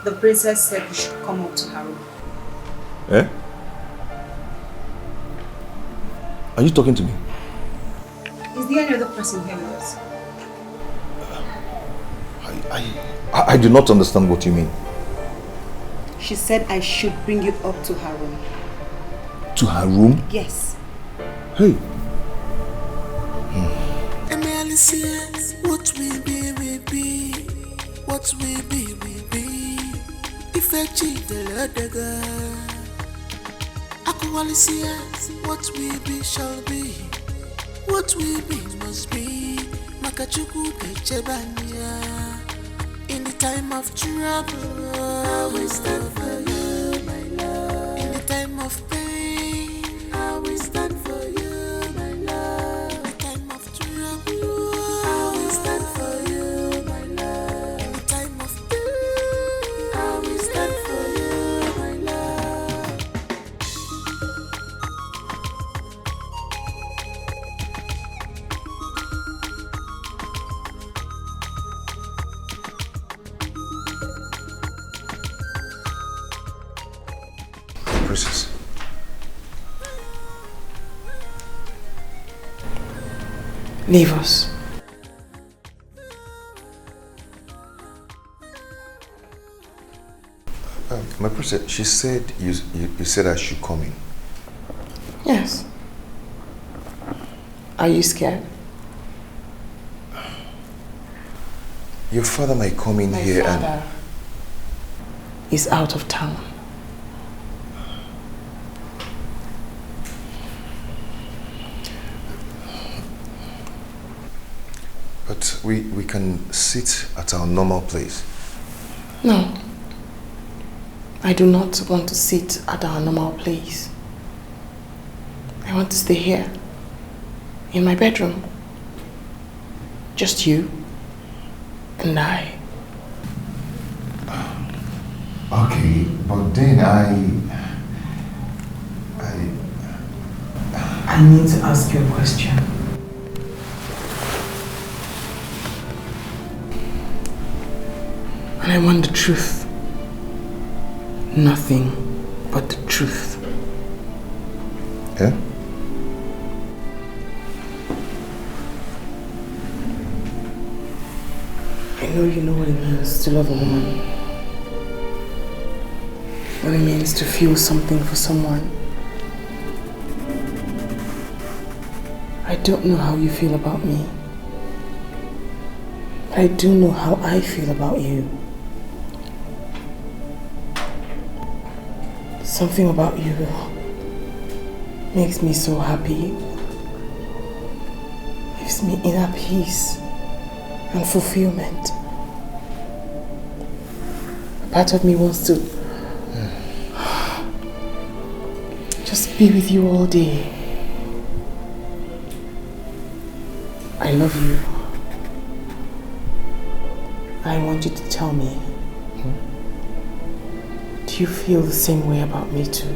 The princess said we should come up to her room. Eh? Are you talking to me? Is there any other person here with us? I do not understand what you mean. She said I should bring you up to her room. To her room? Yes. Hey. What will be, will be. What will be, will be. If I cheat the Lord, Aqualicia, what will be, shall be. What will be, must be. Makachuku de Chebania. In the time of trouble, I will stand for you, my love. In the time of pain, I will stand for you, my love. In the time of trouble, I will stand for you, my love. In the time of pain, I will stand for you, my love. Princess. Leave us. My princess, she said you said I should come in. Yes. Are you scared? Your father might come in here and... is out of town. But we can sit at our normal place. No. I do not want to sit at our normal place. I want to stay here. In my bedroom. Just you and I. Okay, but then I need to ask you a question. And I want the truth. Nothing but the truth. Yeah? I know you know what it means to love a woman. What it means to feel something for someone. I don't know how you feel about me. But I do know how I feel about you. Something about you makes me so happy. Gives me inner peace and fulfillment. A part of me wants to just be with you all day. I love you. I want you to tell me, do you feel the same way about me too?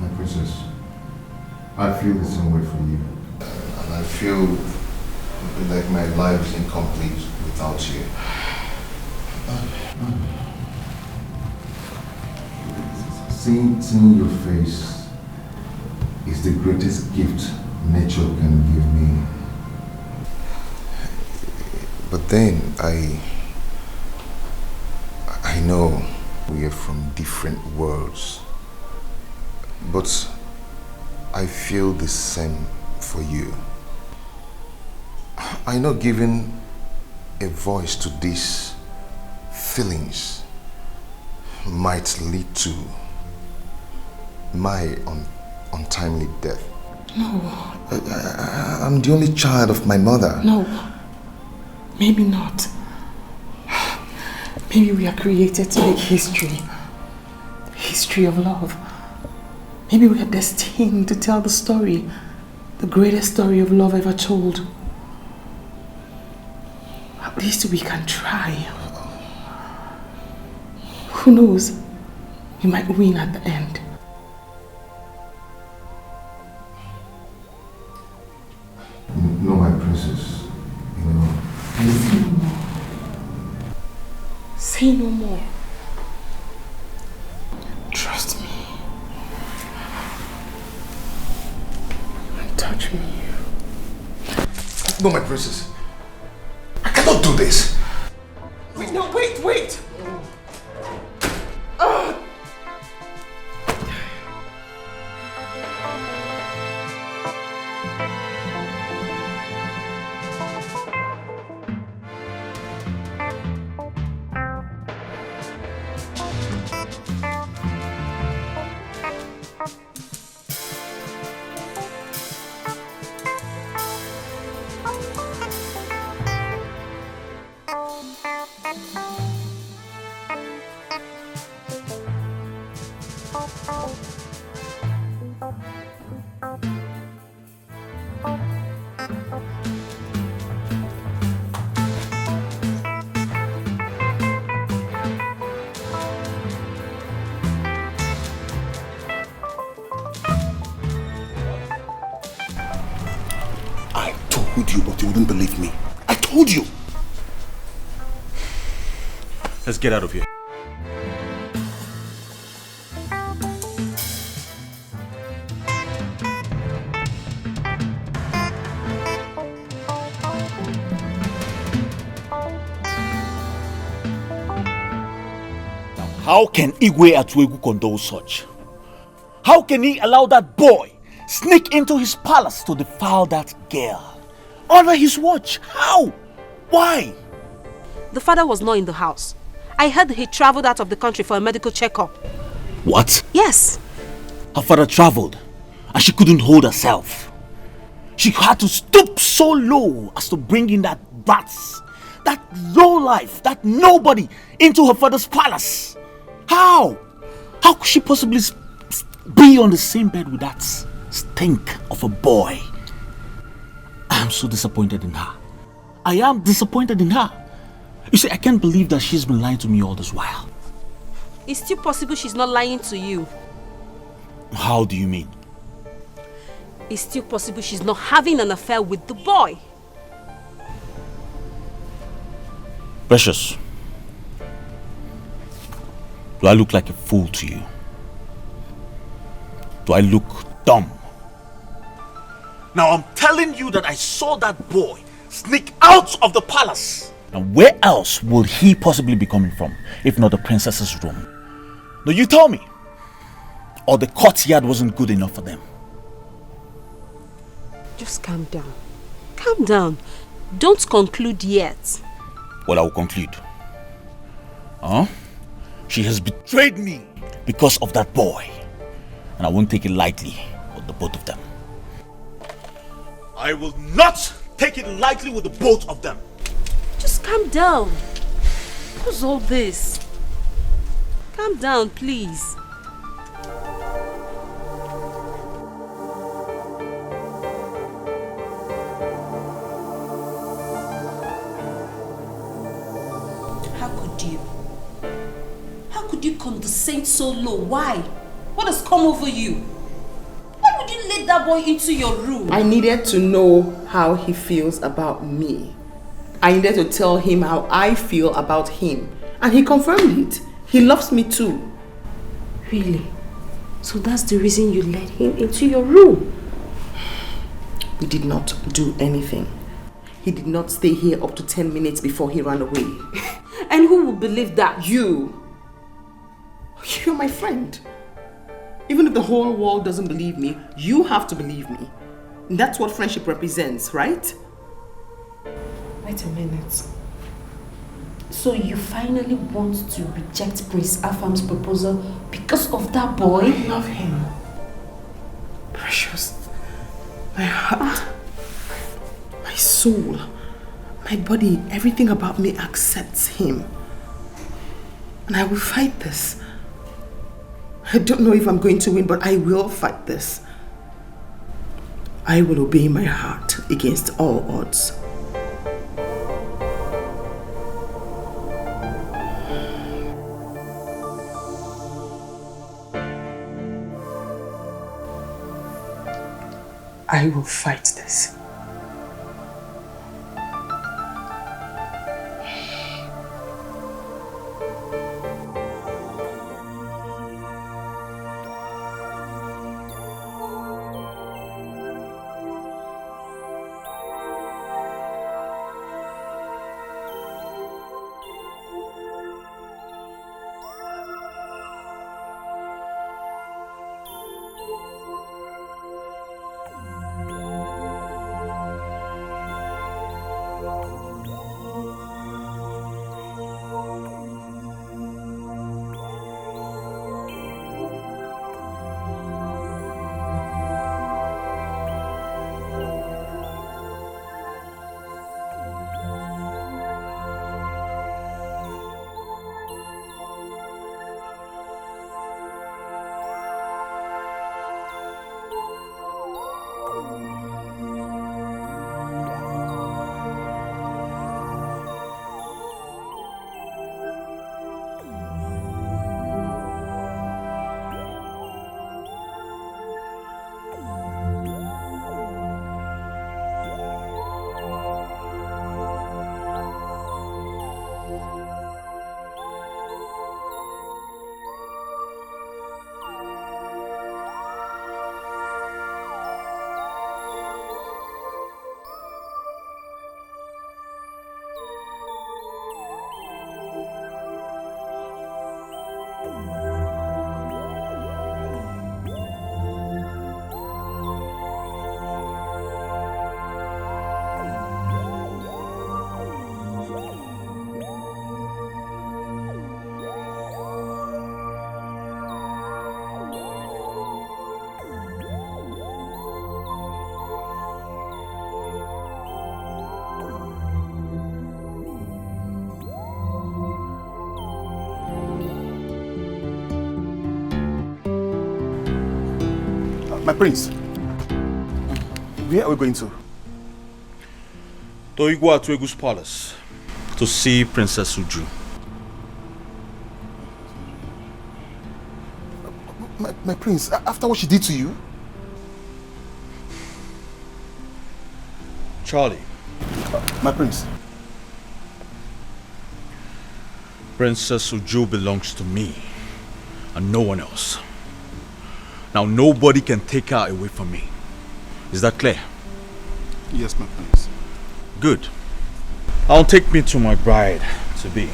My princess, I feel the same way for you. And I feel like my life is incomplete without you. Seeing your face is the greatest gift nature can give me. But then I know we are from different worlds, but I feel the same for you. I know giving a voice to these feelings might lead to my untimely death. No. I'm the only child of my mother. No. Maybe not. Maybe we are created to make history. History of love. Maybe we are destined to tell the story. The greatest story of love ever told. At least we can try. Who knows? We might win at the end. No, my princess. You know. Say no more. Say no more. Trust me. And touch me. No, my princess. I cannot do this. Wait, no, wait. But you wouldn't believe me. I told you. Let's get out of here. How can Igwe Atuegu condone such? How can he allow that boy sneak into his palace to defile that girl? Under his watch? How? Why? The father was not in the house. I heard he traveled out of the country for a medical checkup. What? Yes. Her father traveled and she couldn't hold herself. She had to stoop so low as to bring in that brats, that low life, that nobody into her father's palace. How? How could she possibly be on the same bed with that stink of a boy? I am so disappointed in her. I am disappointed in her. You see, I can't believe that she's been lying to me all this while. It's still possible she's not lying to you. How do you mean? It's still possible she's not having an affair with the boy. Precious, do I look like a fool to you? Do I look dumb? Now I'm telling you that I saw that boy sneak out of the palace. And where else will he possibly be coming from, if not the princess's room? Now you tell me. Or the courtyard wasn't good enough for them? Just calm down. Calm down. Don't conclude yet. Well, I will conclude. She has betrayed me because of that boy. And I won't take it lightly with the both of them. I will not take it lightly with the both of them. Just calm down. What's all this? Calm down, please. How could you condescend so low? Why? What has come over you? Why would you let that boy into your room? I needed to know how he feels about me. I needed to tell him how I feel about him. And he confirmed it. He loves me too. Really? So that's the reason you let him into your room? We did not do anything. He did not stay here up to 10 minutes before he ran away. And who will believe that? You. You're my friend. Even if the whole world doesn't believe me, you have to believe me. And that's what friendship represents, right? Wait a minute. So you finally want to reject Prince Afam's proposal because of that boy? I love him. Precious. My heart, my soul, my body, everything about me accepts him. And I will fight this. I don't know if I'm going to win, but I will fight this. I will obey my heart against all odds. I will fight this. My prince, where are we going to? To Igwa Tuegu's palace to see Princess Uju. My prince, after what she did to you? Charlie. My prince. Princess Uju belongs to me and no one else. Now nobody can take her away from me. Is that clear? Yes, my prince. Good. I'll take me to my bride to be.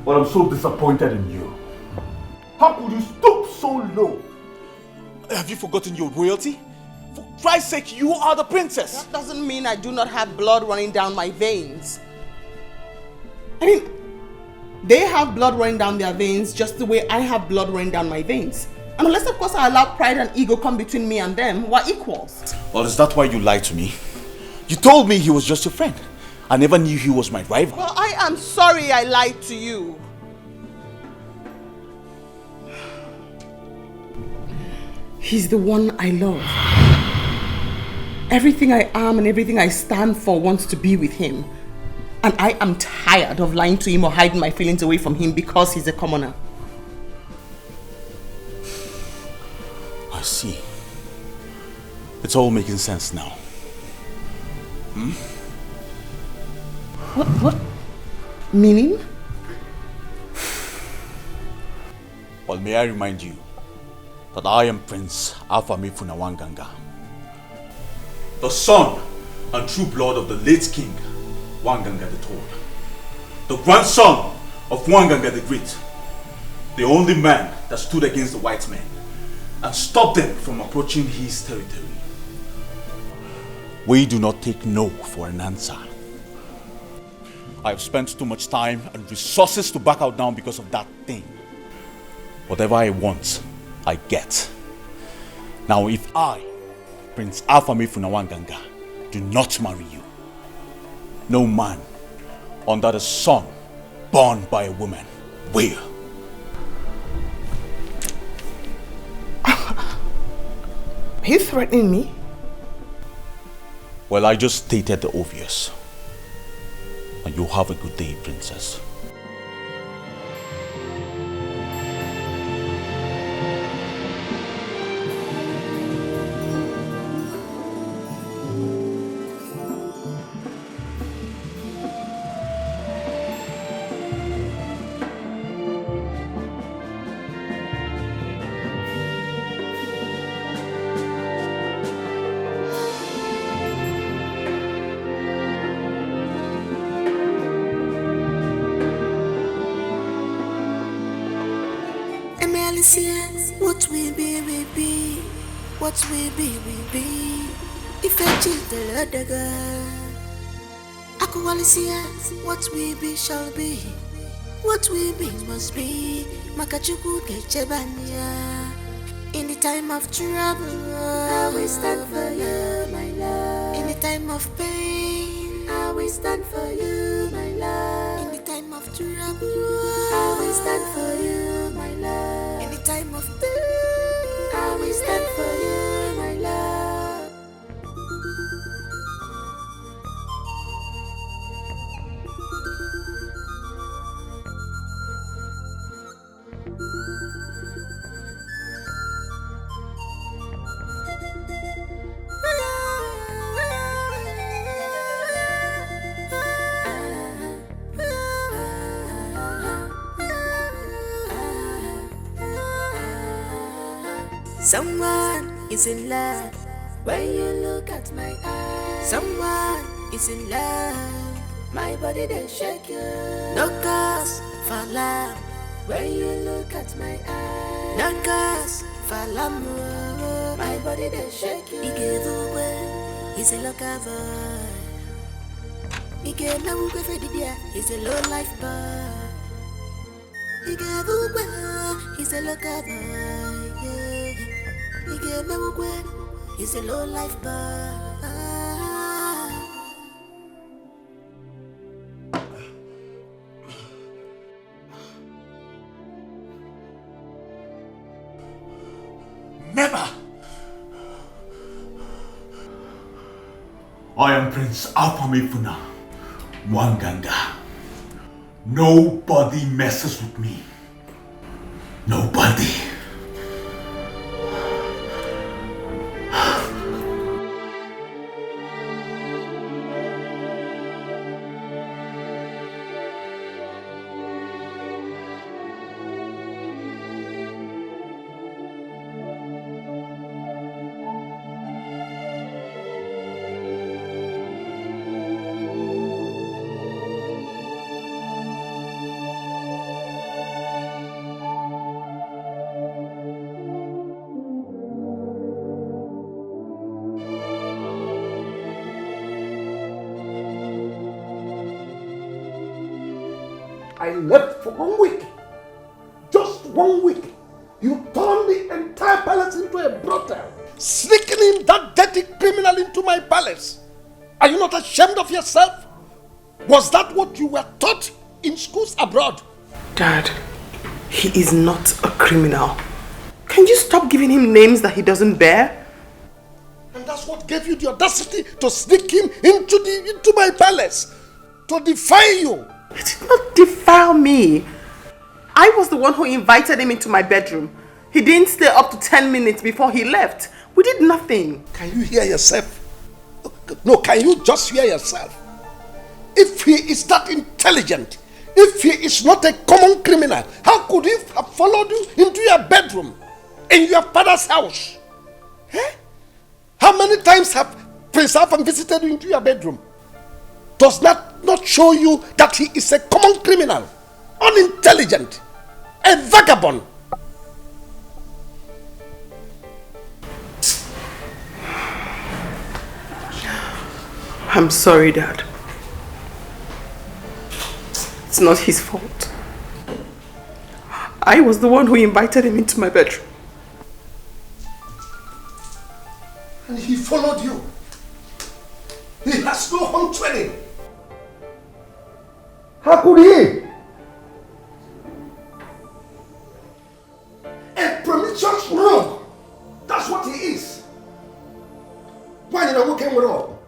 But I'm so disappointed in you. How could you stoop so low? Have you forgotten your royalty? For Christ's sake, you are the princess. That doesn't mean I do not have blood running down my veins. I mean, they have blood running down their veins just the way I have blood running down my veins. And unless, of course, I allow pride and ego come between me and them, we're equals. Well, is that why you lied to me? You told me he was just your friend. I never knew he was my rival. Well, I am sorry I lied to you. He's the one I love. Everything I am and everything I stand for wants to be with him. And I am tired of lying to him or hiding my feelings away from him because he's a commoner. I see. It's all making sense now. Hmm? What? Meaning? Well, may I remind you that I am Prince Afamefuna Wanganga, the son and true blood of the late king Wanganga the Tall, the grandson of Wanganga the Great, the only man that stood against the white men and stopped them from approaching his territory. We do not take no for an answer. I have spent too much time and resources to back out now because of that thing. Whatever I want, I get. Now if I, Prince Afamefuna Wanganga, do not marry you, no man under the sun born by a woman will. Are you threatening me? Well, I just stated the obvious. And you have a good day, princess. What will be, will be. What will be, will be. If I cheat the other girl, Akualisia, what will be, shall be. What will be, must be. Makachuku Kechebania. In the time of trouble, I will stand for you, my love. In the time of pain, I will stand for you, my love. In the time of trouble, I will stand for you, my love. In the time of pain, I will stand for you, my love. Someone is in love when you look at my eyes. Someone is in love, my body they shake you. No cause for love when you look at my eyes. No cause for love, my body they shake you. He's a local boy. He's a low life boy. He's a local boy. It's a low life bar. Never! I am Prince Afamefuna Mwanganga. Nobody messes with me. Nobody. I left for 1 week. Just 1 week. You turned the entire palace into a brothel. Sneaking in that dirty criminal into my palace. Are you not ashamed of yourself? Was that what you were taught in schools abroad? Dad, he is not a criminal. Can you stop giving him names that he doesn't bear? And that's what gave you the audacity to sneak him into my palace. To defy you. It did not defile me. I was the one who invited him into my bedroom. He didn't stay up to 10 minutes before he left. We did nothing. Can you hear yourself? No, can you just hear yourself? If he is that intelligent, if he is not a common criminal, how could he have followed you into your bedroom, in your father's house? Eh? How many times have Prince Afam visited you into your bedroom? Does that not show you that he is a common criminal, unintelligent, a vagabond? I'm sorry, Dad. It's not his fault. I was the one who invited him into my bedroom. And he followed you. He has no home training. How could he? A promiscuous rogue. That's what he is. Why did I walk in with all?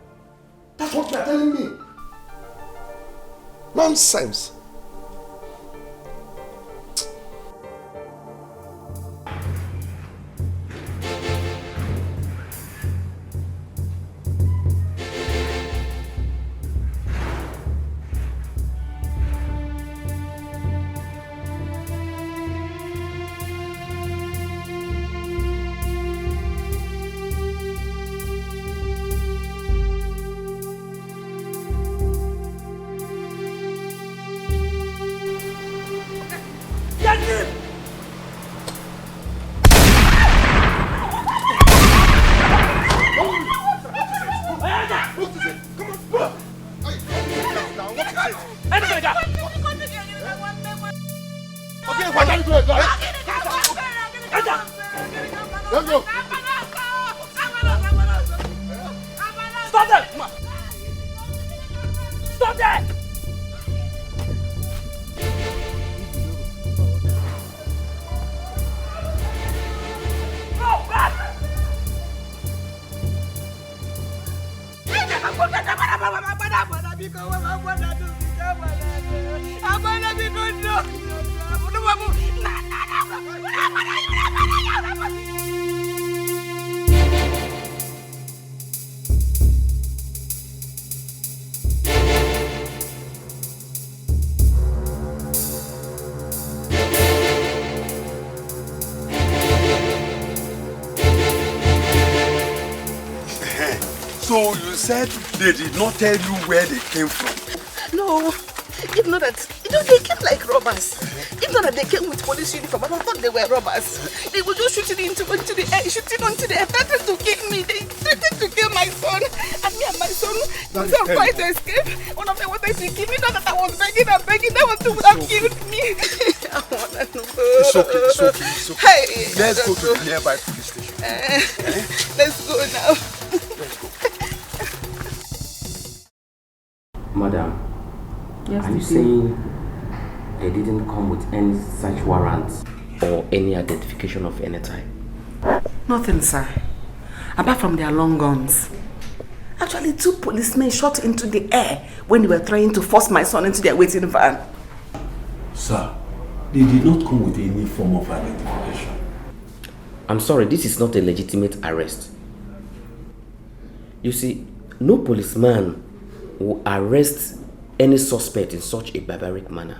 That's what you're telling me. Nonsense. So you said they did not tell you where they came from? No, if not that, they came like robbers. If not that they came with police uniform, I thought they were robbers. They were just shooting onto the air, threatened to kill me. They threatened to kill my son. And me and my son tried to escape. One of them wanted to kill me, not that I was begging and begging. That was to have killed me. I want to know. It's okay. Hey, let's go to the nearby police station. Let's go now. Madam, Yes, are you saying they didn't come with any search warrants or any identification of any type? Nothing, sir. Apart from their long guns. Actually, 2 policemen shot into the air when they were trying to force my son into their waiting van. Sir, they did not come with any form of identification. I'm sorry, this is not a legitimate arrest. You see, no policeman will arrest any suspect in such a barbaric manner.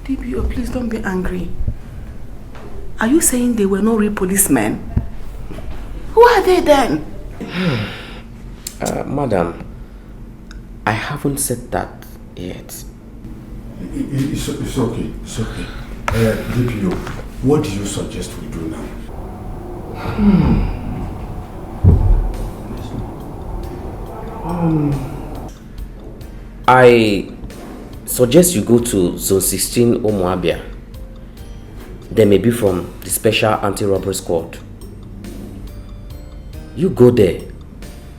DPO, please don't be angry. Are you saying they were not real policemen? Who are they then? Madam, I haven't said that yet. It's okay, it's okay. DPO, what do you suggest we do now? I suggest you go to Zone 16 Omoabia. They may be from the Special Anti-Robbery Squad. You go there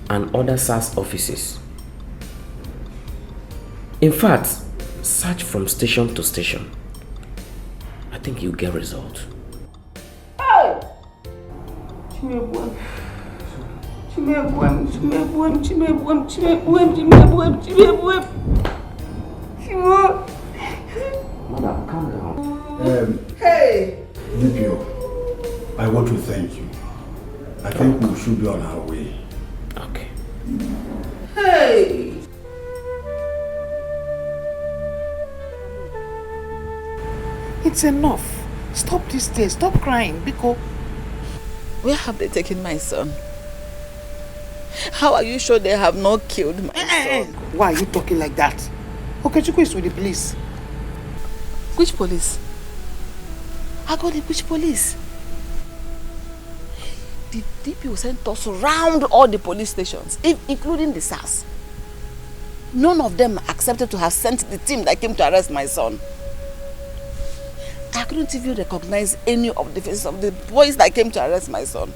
and other SAS offices. In fact, search from station to station. I think you'll get results. Hey! Madam, calm down. Hey! DPO, I want to thank you. I think we should be on our way. Okay. Hey! It's enough. Stop this day. Stop crying, Biko. Where have they taken my son? How are you sure they have not killed my son? Why are you talking like that? Okechukwu is with the police. Which police? Agodi, which police? The DPO sent us around all the police stations, including the SAS. None of them accepted to have sent the team that came to arrest my son. I couldn't even recognize any of the faces of the boys that came to arrest my son.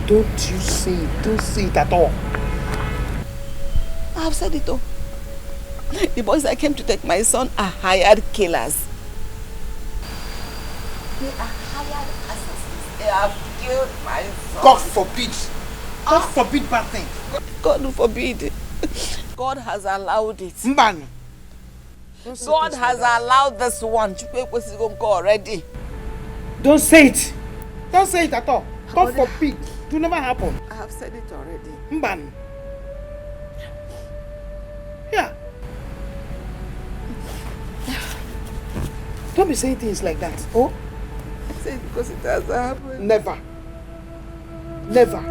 Don't you say it. Don't say it at all. I have said it all. The boys that came to take my son are hired killers. They are hired assassins. They have killed my son. God forbid. God forbid bad thing. God forbid. God has allowed it. Mban. God has allowed this one. Already. Don't say it. Don't say it at all. God forbid. It will never happen. I have said it already. Mban. Yeah. Don't be saying things like that. Oh? I say it because it has happened. Never. Never.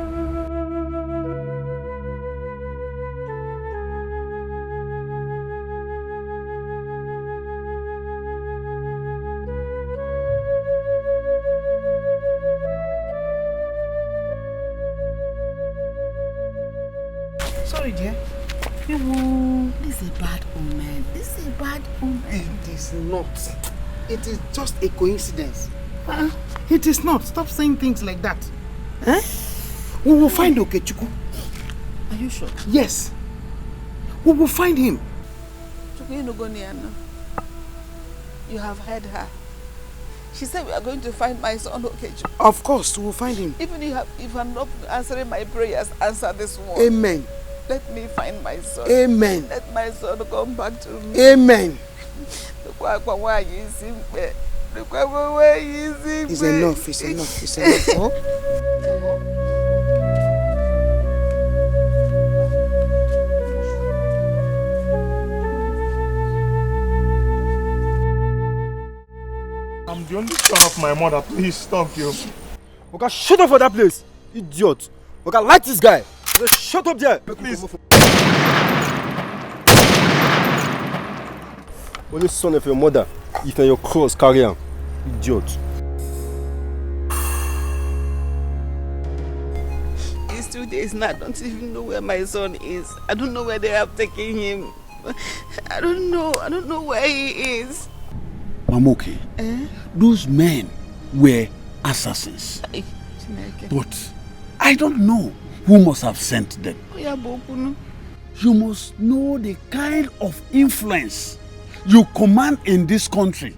Sorry, dear. This is a bad omen. This is a bad omen. It is not. It is just a coincidence. It is not. Stop saying things like that. We will find Okechukwu. Are you sure? Yes. We will find him. You have heard her. She said we are going to find my son Okechukwu. Of course, we will find him. Even if I'm not answering my prayers, answer this one. Amen. Let me find my son. Amen. Let my son come back to me. Amen. It's enough. It's enough. It's enough. Oh? I'm the only son of my mother. Please stop you. Okay, shut up for that place, idiot. Okay, like this guy. Just shut up there. Please. Only son of your mother. If you're your cross, carry him. Idiot. It's 2 days now. I don't even know where my son is. I don't know where they have taken him. I don't know where he is. Mamoke, those men were assassins. But I don't know who must have sent them. You must know the kind of influence you command in this country.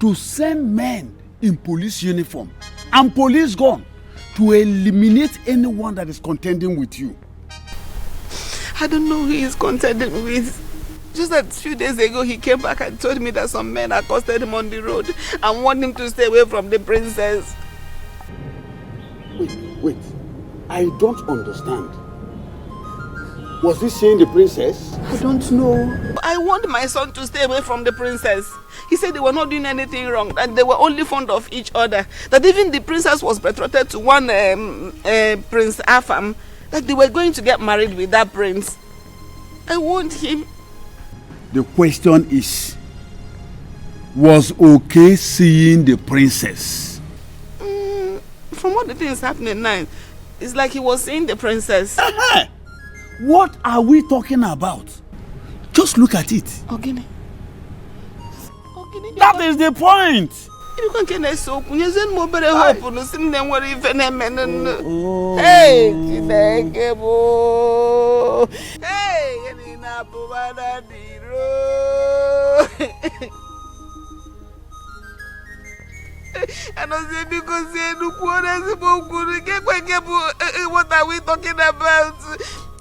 To send men in police uniform and police gun to eliminate anyone that is contending with you. I don't know who he's contending with. Just a few days ago, he came back and told me that some men accosted him on the road and warned him to stay away from the princess. Wait. I don't understand. Was he saying the princess? I don't know. I warned my son to stay away from the princess. He said they were not doing anything wrong, that they were only fond of each other. That even the princess was betrothed to one Prince Afam, that they were going to get married with that prince. I warned him. The question is, was okay seeing the princess? From what the thing is happening now, it's like he was seeing the princess. What are we talking about? Just look at it. Ogini. That is the point. You can't get so you send more better hope on the same than what even a man. Hey, hey, in a bovada and I say because what are we talking about?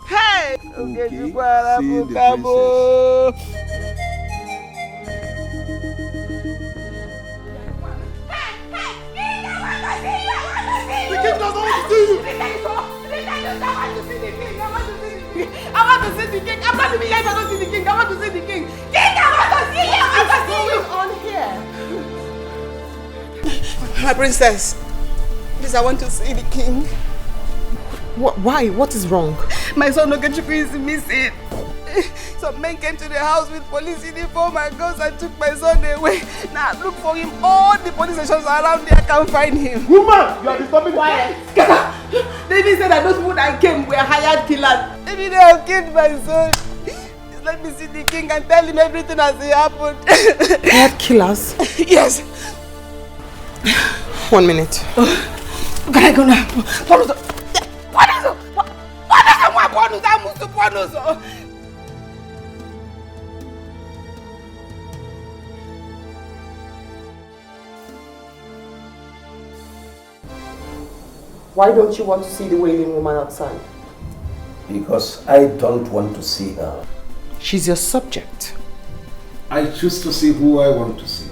Hey, okay, The king doesn't want to see you. I want to see the king. I'm not leaving here if I don't see the king. I want to see the king. King, I want to see you. I want to see you. On here. My princess, please, I want to see the king. Why? What is wrong? My son Okechukwu is missing. Some men came to the house with police uniform and guns and took my son away. Now look for him. All the police stations around there can't find him. Woman, you are disturbing quiet. David said that those people that came were hired killers. Maybe they have killed my son. Let me see the king and tell him everything as it happened. Hired killers? Yes. 1 minute. Can I go now? What is it? Why don't you want to see the wailing woman outside? Because I don't want to see her. She's your subject. I choose to see who I want to see.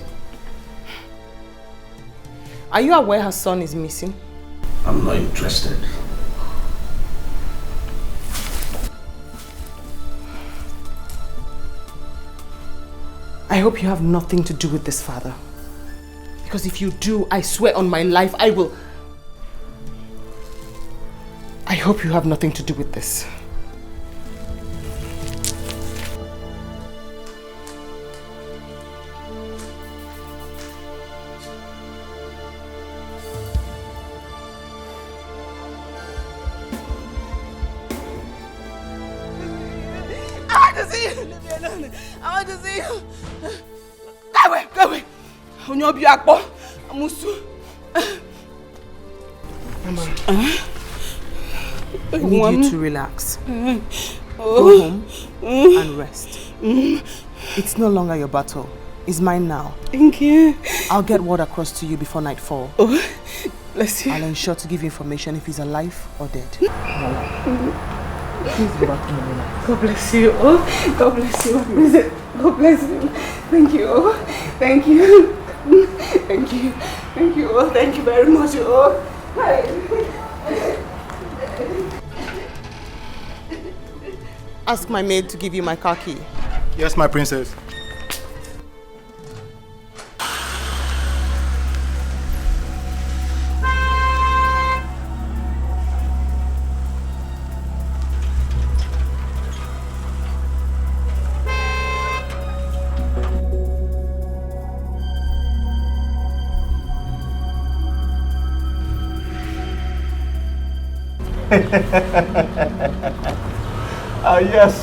Are you aware her son is missing? I'm not interested. I hope you have nothing to do with this, father. Because if you do, I swear on my life, I will... I hope you have nothing to do with this. I want to see you. Leave me alone. I want to see you. Go away. Onyobi Akpo. Amusu. Mama. I need you to relax. Go home and rest. It's no longer your battle. It's mine now. Thank you. I'll get word across to you before nightfall. Oh, bless you. I'll ensure to give you information if he's alive or dead. Please go back to Mama. God bless you. Oh, God bless you. God bless you. Thank you. Oh, thank you. Thank you. Thank you. Oh, thank you very much. Oh, hi. Ask my maid to give you my car key. Yes, my princess.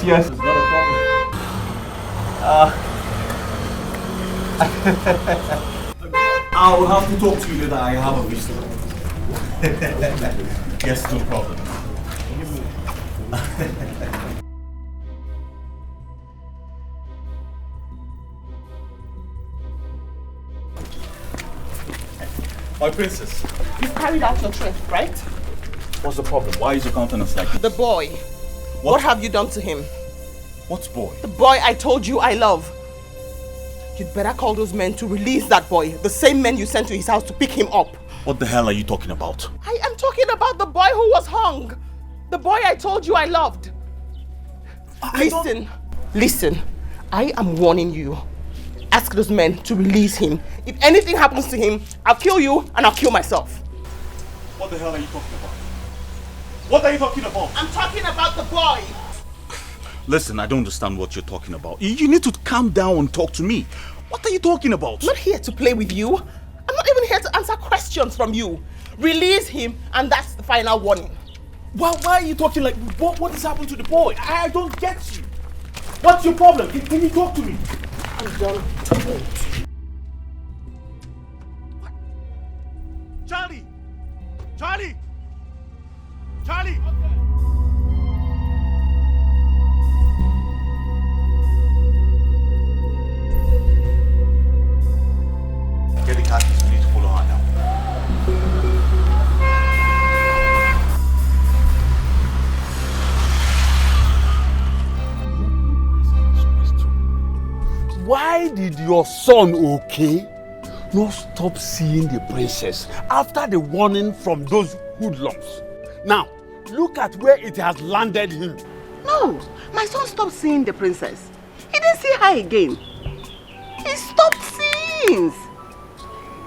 Yes, it's not a problem. I'll have to talk to you later. I have a visitor. Yes, no problem. My princess. You carried out your threat, right? What's the problem? Why is your countenance like this? The boy. What have you done to him? What boy? The boy I told you I love. You'd better call those men to release that boy. The same men you sent to his house to pick him up. What the hell are you talking about? I am talking about the boy who was hung. The boy I told you I loved. Listen. I am warning you. Ask those men to release him. If anything happens to him, I'll kill you and I'll kill myself. What the hell are you talking about? What are you talking about? I'm talking about the boy. Listen, I don't understand what you're talking about. You need to calm down and talk to me. What are you talking about? I'm not here to play with you. I'm not even here to answer questions from you. Release him and that's the final warning. Why are you talking like... What has happened to the boy? I don't get you. What's your problem? Can you talk to me? I'm done. Charlie! Charlie! Charlie! Get the car keys. We need to follow her now. Why did your son, okay, not stop seeing the princess after the warning from those hoodlums? Now, look at where it has landed him. No, my son stopped seeing the princess. He didn't see her again. He stopped seeing.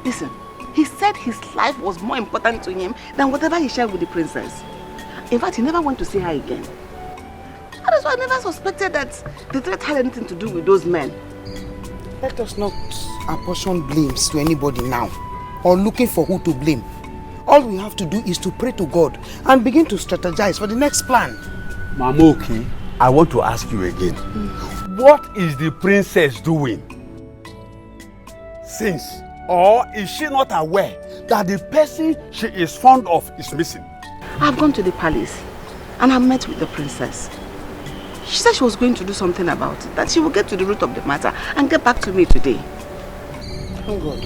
Listen, he said his life was more important to him than whatever he shared with the princess. In fact, he never went to see her again. That is why I never suspected that the threat had anything to do with those men. Let us not apportion blames to anybody now, or looking for who to blame. All we have to do is to pray to God and begin to strategize for the next plan. Mamoki, I want to ask you again. What is the princess doing? Since, or is she not aware that the person she is fond of is missing? I've gone to the palace and I met with the princess. She said she was going to do something about it, that she will get to the root of the matter and get back to me today. Oh God.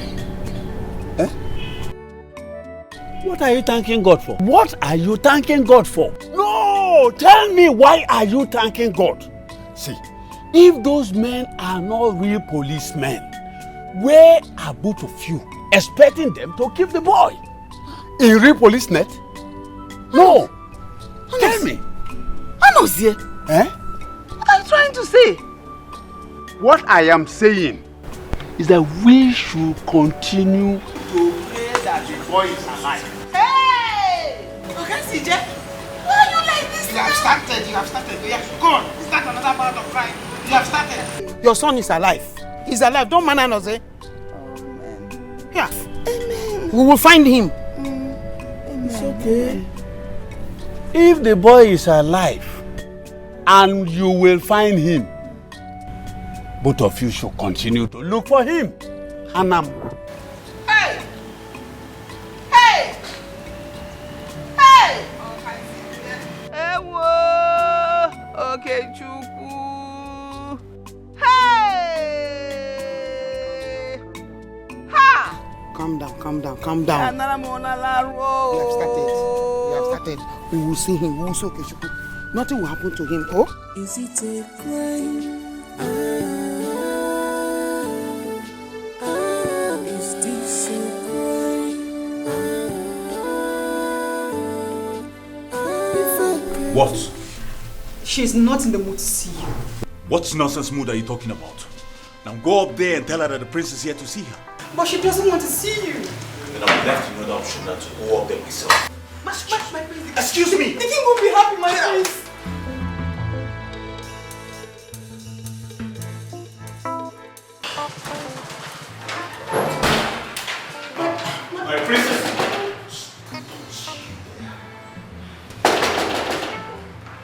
What are you thanking God for? What are you thanking God for? No! Tell me, why are you thanking God? See, if those men are not real policemen, where are both of you expecting them to keep the boy? In real police net? No! Tell me. Anozie. Eh? What are you trying to say? What I am saying is that we should continue to pray that the boy is alive. Hey! Okay, CJ. Why are you like this now? You have started. Yeah, go on. Start another part of crime. You have started. Your son is alive. He's alive. Don't man us, eh? Amen. Yeah. Amen. We will find him. It's okay. If the boy is alive and you will find him, both of you should continue to look for him. Hanam. Hey! Hey! Hey! Ewo! Okay, Chuku. Hey! Ha! Calm down. We have started. We will see him. We will see Okechukwu. Nothing will happen to him. Oh? Is it a crime? Is this a crime? What? She's not in the mood to see you. What nonsense mood are you talking about? Now go up there and tell her that the prince is here to see her. But she doesn't want to see you. Then I'm left with no option than to go up there myself. My prince. Excuse me! The king will be happy, my prince. My princess!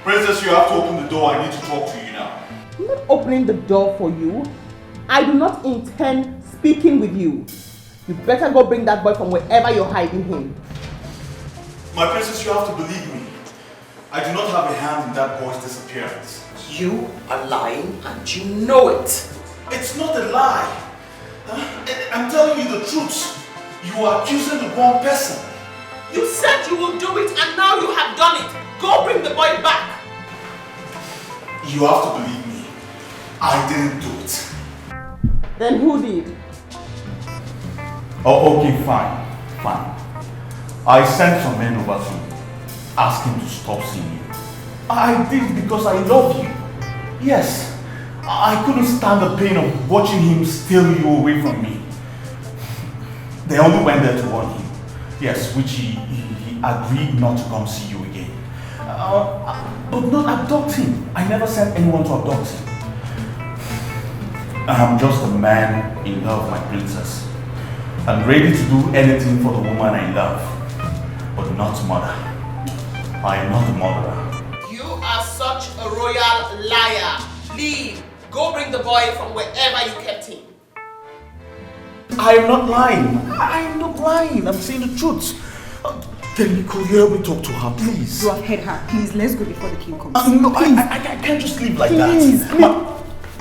Princess, you have to open the door. I need to talk to you now. I'm not opening the door for you. I do not intend speaking with you. You better go bring that boy from wherever you're hiding him. My princess, you have to believe me. I do not have a hand in that boy's disappearance. You are lying and you know it. It's not a lie. I'm telling you the truth. You are accusing the wrong person. You said you will do it and now you have done it. Go bring the boy back. You have to believe me. I didn't do it. Then who did? Oh, okay, fine. I sent some men over to you, asking to stop seeing you. I did because I love you. Yes, I couldn't stand the pain of watching him steal you away from me. They only went there to warn him. Yes, which he agreed not to come see you again. But not adopt him. I never sent anyone to adopt him. I'm just a man in love, my princess. I'm ready to do anything for the woman I love, but not mother. I am not a murderer. You are such a royal liar. Leave. Go bring the boy from wherever you kept him. I am not lying. I am not lying. I'm saying the truth. Could you help me talk to her, please? Go ahead, her. Please, let's go before the king comes. No, I can't just leave like that.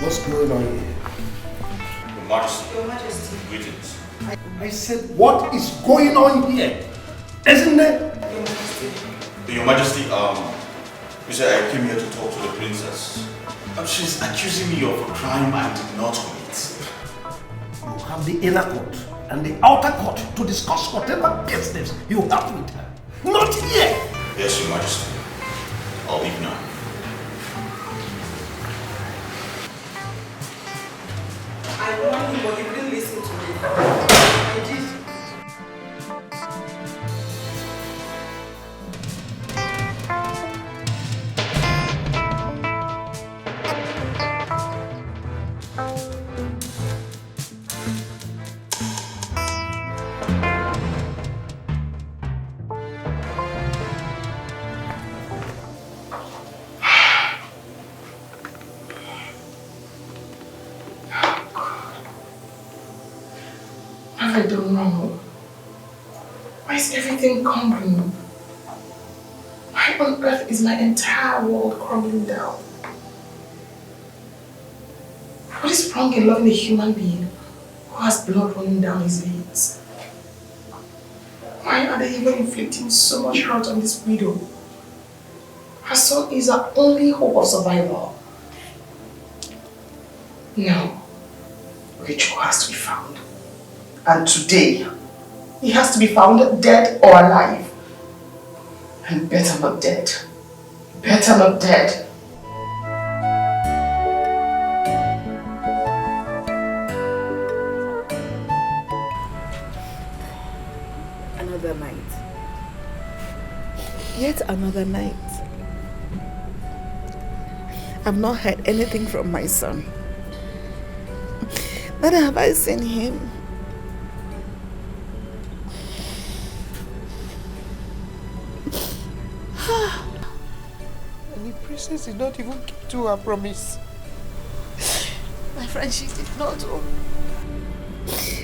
What's going on here? Your Majesty. Your Majesty. Greetings. I said, what is going on here? Isn't it? Your Majesty. Your Majesty, you said I came here to talk to the princess. She's accusing me of a crime I did not commit. You have the inner court and the outer court to discuss whatever business you have with her. Not here! Yes, Your Majesty. I'll leave now. I warned you, but you didn't listen to me. I did. I don't know. Why is everything crumbling? Why on earth is my entire world crumbling down? What is wrong in loving a human being who has blood running down his veins? Why are they even inflicting so much hurt on this widow? Her son is her only hope of survival. No, Rachel has to be found. And today, he has to be found dead or alive. And better not dead. Better not dead. Another night. Yet another night. I've not heard anything from my son. Neither have I seen him. And the princess did not even keep to her promise. My friend, she did not.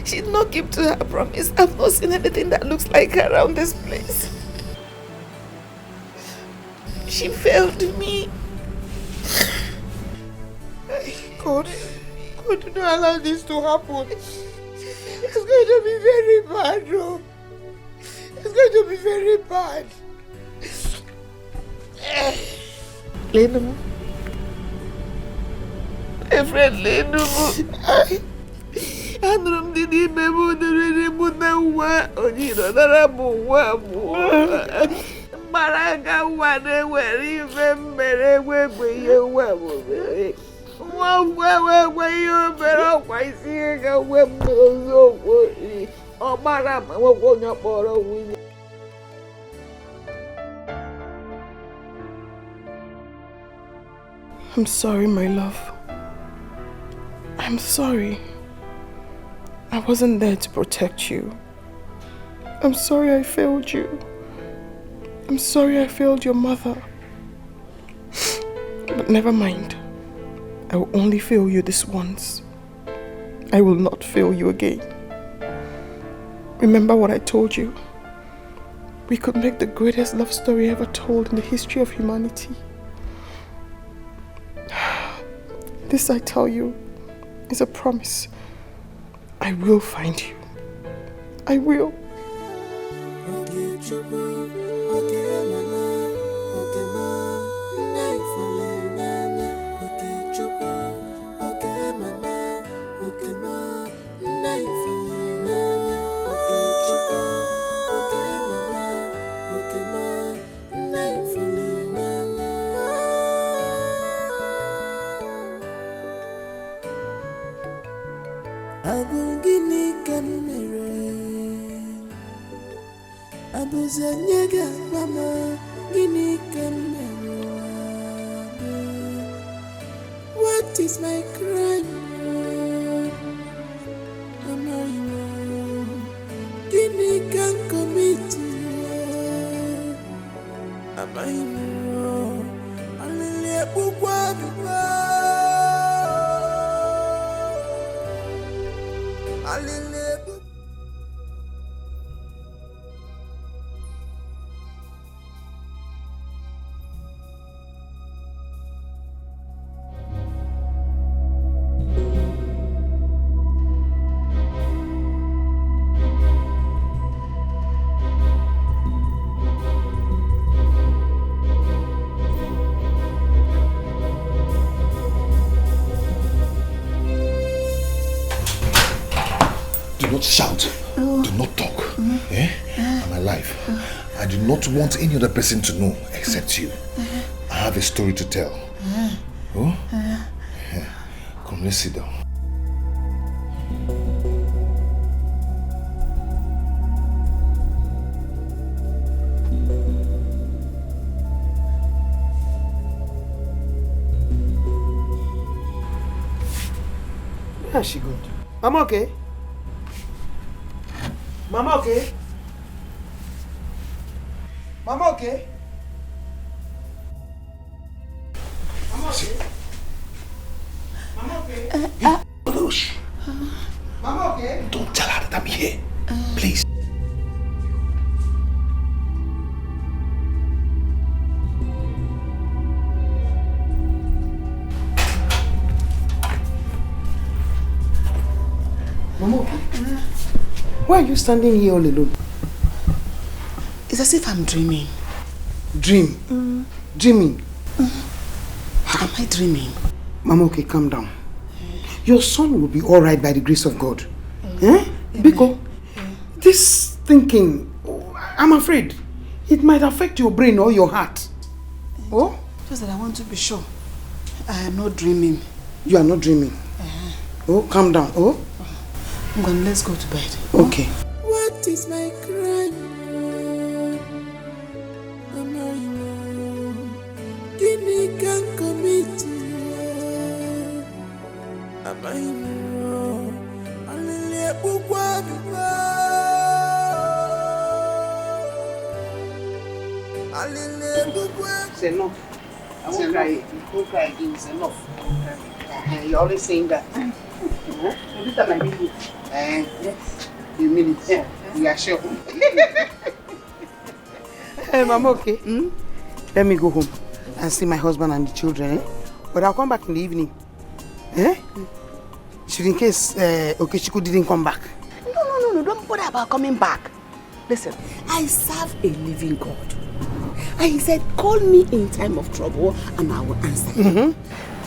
She did not keep to her promise. I've not seen anything that looks like her around this place. She failed me. God, do not allow this to happen. It's going to be very bad, no. It's going to be very bad. Lenu. My friend Lenu. Anụrụ m dị n'ime m dịrị mụ na nwa onye nọdara m nwa m. Mgbara aga nwa na-ewere ife m mere egbe ihe nwa m mere. Nwa ngwa egbe ihe o mere ọkwa isi ihe ga nwe m n'eziokwu. Ọ mara ma nwekwa onye kpọrọ nwunye. I'm sorry, my love. I'm sorry. I wasn't there to protect you. I'm sorry I failed you. I'm sorry I failed your mother. But never mind. I will only fail you this once. I will not fail you again. Remember what I told you. We could make the greatest love story ever told in the history of humanity. This, I tell you, is a promise. I will find you. I will. What is my crime? Guinea can commit. Am I wrong? Do not shout. Do not talk. I'm alive. I do not want any other person to know except you. I have a story to tell. Oh? Come, let's sit down. Where is she going? Mama, okay? Mama, okay? Mama, okay? Mama, okay? Mama, okay? Mama, okay? Don't tell her that I'm here. Please. Mama, okay? Why are you standing here all alone? It's as if I'm dreaming. Dream? Dreaming? Am I dreaming? Mama, okay, calm down. Your son will be alright by the grace of God. Because this thinking, I'm afraid, it might affect your brain or your heart. Oh? Just that I want to be sure. I am not dreaming. You are not dreaming? Oh, calm down. Oh? Let's go to bed. Okay. What is my crime? Am I wrong? Guinea can commit. Am I wrong? It's enough. I won't cry. You won't cry again. It's enough. You're always saying that. So this time I mean it. Yes. You mean it. Yeah. You are sure. Hey, Mama, okay? Let me go home and see my husband and the children. But I'll come back in the evening. Should in case Okechukwu didn't come back. No, don't bother about coming back. Listen, I serve a living God. And he said, call me in time of trouble and I will answer you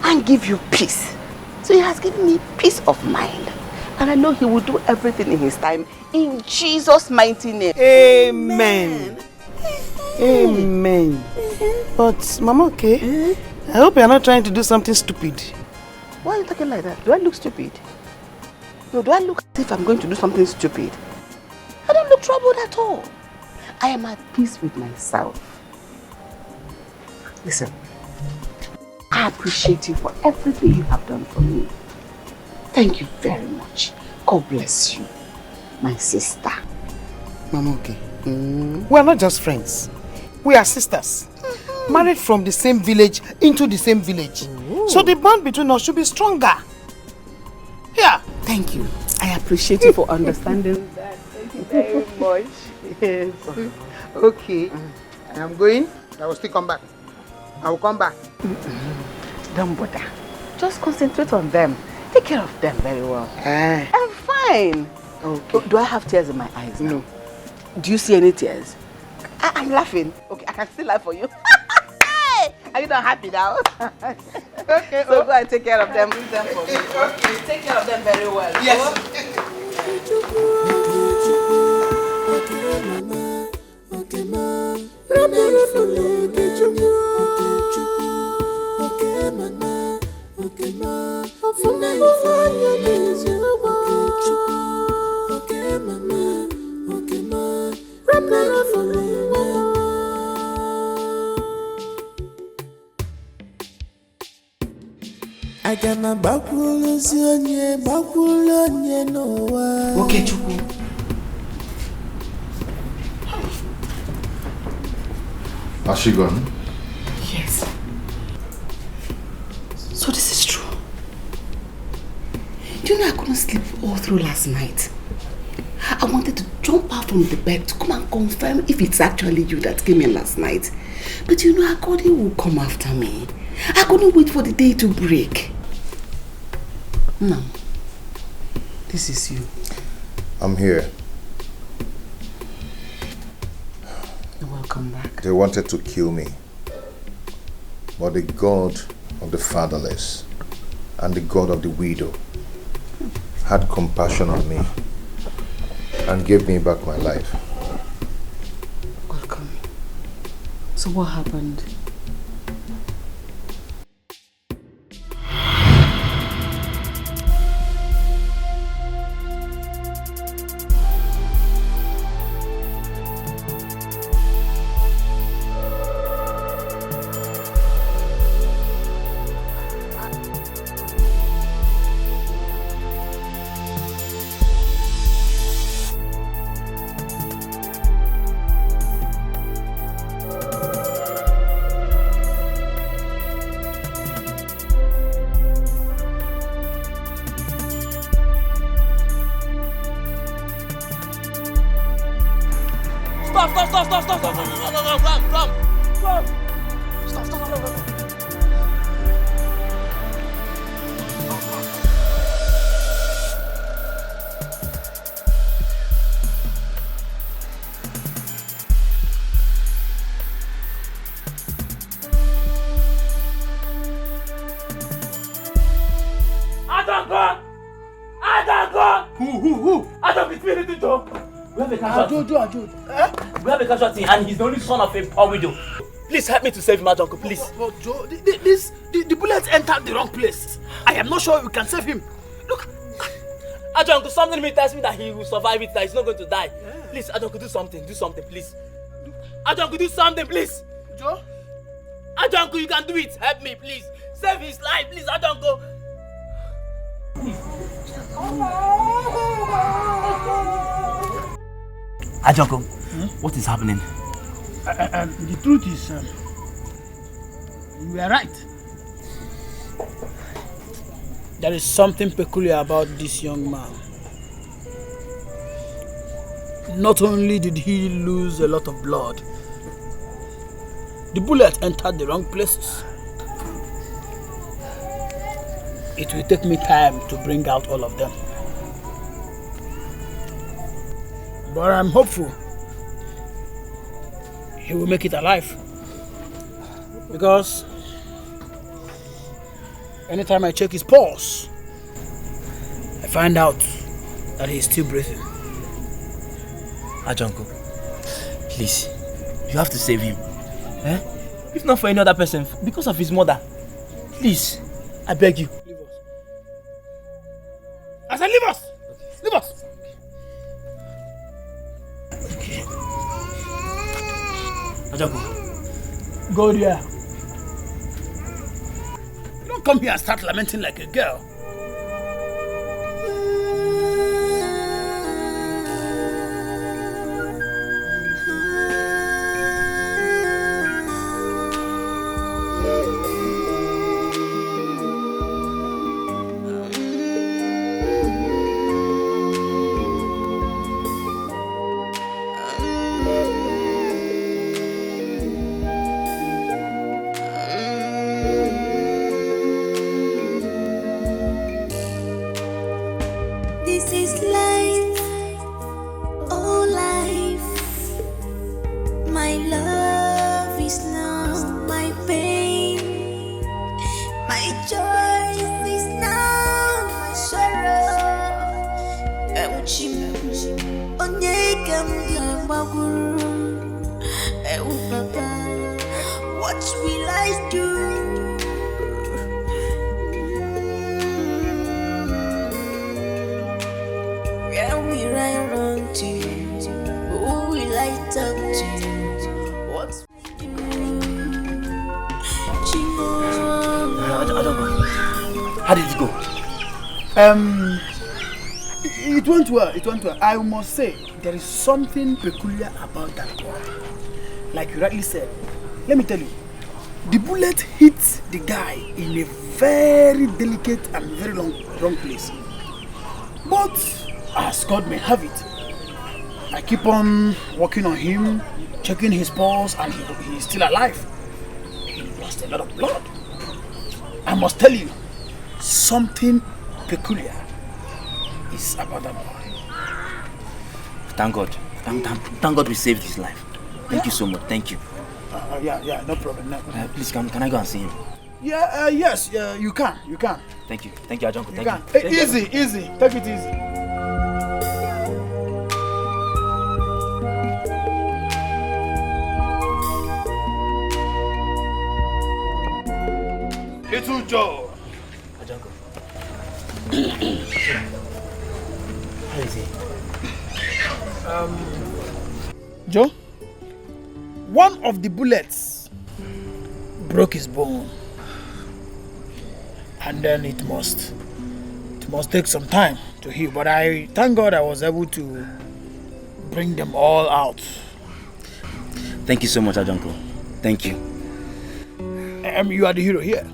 and give you peace. So he has given me peace of mind. And I know he will do everything in his time in Jesus' mighty name. Amen. Amen. But, Mama, okay? I hope you're not trying to do something stupid. Why are you talking like that? Do I look stupid? No, do I look as if I'm going to do something stupid? I don't look troubled at all. I am at peace with myself. Listen, I appreciate you for everything you have done for me. Thank you very much. God bless you, my sister. Mama, okay. We are not just friends. We are sisters. Married from the same village into the same village. So the bond between us should be stronger. Yeah. Thank you. I appreciate you for understanding that. Thank you very much. Yes. Okay. I am going. I will still come back. I will come back. Don't bother. Just concentrate on them. Take care of them very well. I'm fine. Okay. Do I have tears in my eyes now? No. Do you see any tears? I'm laughing. Okay, I can still laugh for you. Are you not happy now? Okay. So go and take care of them. Bring them for me. Okay. Take care of them very well. Yes. Aga m agbakwulozi onye n'ụwa. Okechukwu. Has she gone? Yes. So this is true. Do you know I couldn't sleep all through last night? I wanted to jump out from the bed to come and confirm if it's actually you that came in last night. But you know, Akodi will come after me. I couldn't wait for the day to break. No. This is you. I'm here. You're welcome back. They wanted to kill me. But the God of the fatherless and the God of the widow had compassion on me and gave me back my life. Welcome. So what happened? We have a casualty and he's the only son of a poor widow. Please help me to save him, uncle, please. But Joe, the bullets entered the wrong place. I am not sure we can save him. Look. Uncle, something in me tells me that he will survive it, that he's not going to die. Yeah. Please, Uncle, do something, please. Uncle, do something, please. Joe? Uncle, you can do it. Help me, please. Save his life, please, Uncle. Uncle, what is happening? The truth is, you are right. There is something peculiar about this young man. Not only did he lose a lot of blood, the bullet entered the wrong places. It will take me time to bring out all of them. But I'm hopeful he will make it alive. Because anytime I check his pulse, I find out that he's still breathing. Uncle, please, you have to save him. If not for any other person, because of his mother. Please, I beg you. Leave us. I said leave us! Leave us! Okay. Uncle, go there. You don't come here and start lamenting like a girl. This is life, oh life. My love is now my pain. My joy is now my sorrow. What will I do? Where will I run to? Who will I talk to? What I don't know. How did it go? It went well. It went well. I must say, there is something peculiar about that boy. Like you rightly said. Let me tell you, the bullet hit the guy in a very delicate and very wrong place. But as God may have it, I keep on working on him, checking his pulse, and he is still alive. He lost a lot of blood. I must tell you, something peculiar is about that boy. Thank God. Thank God we saved his life. Thank you so much. Thank you. Yeah, no problem. Please, can I go and see him? Yes, you can. Thank you, Ajonko. You can. Easy. Take it easy. Little Joe. Ajonko. How is he? Joe, one of the bullets broke his bone, and then it must take some time to heal. But I thank God I was able to bring them all out. Thank you so much, Ajonko. Thank you. You are the hero here.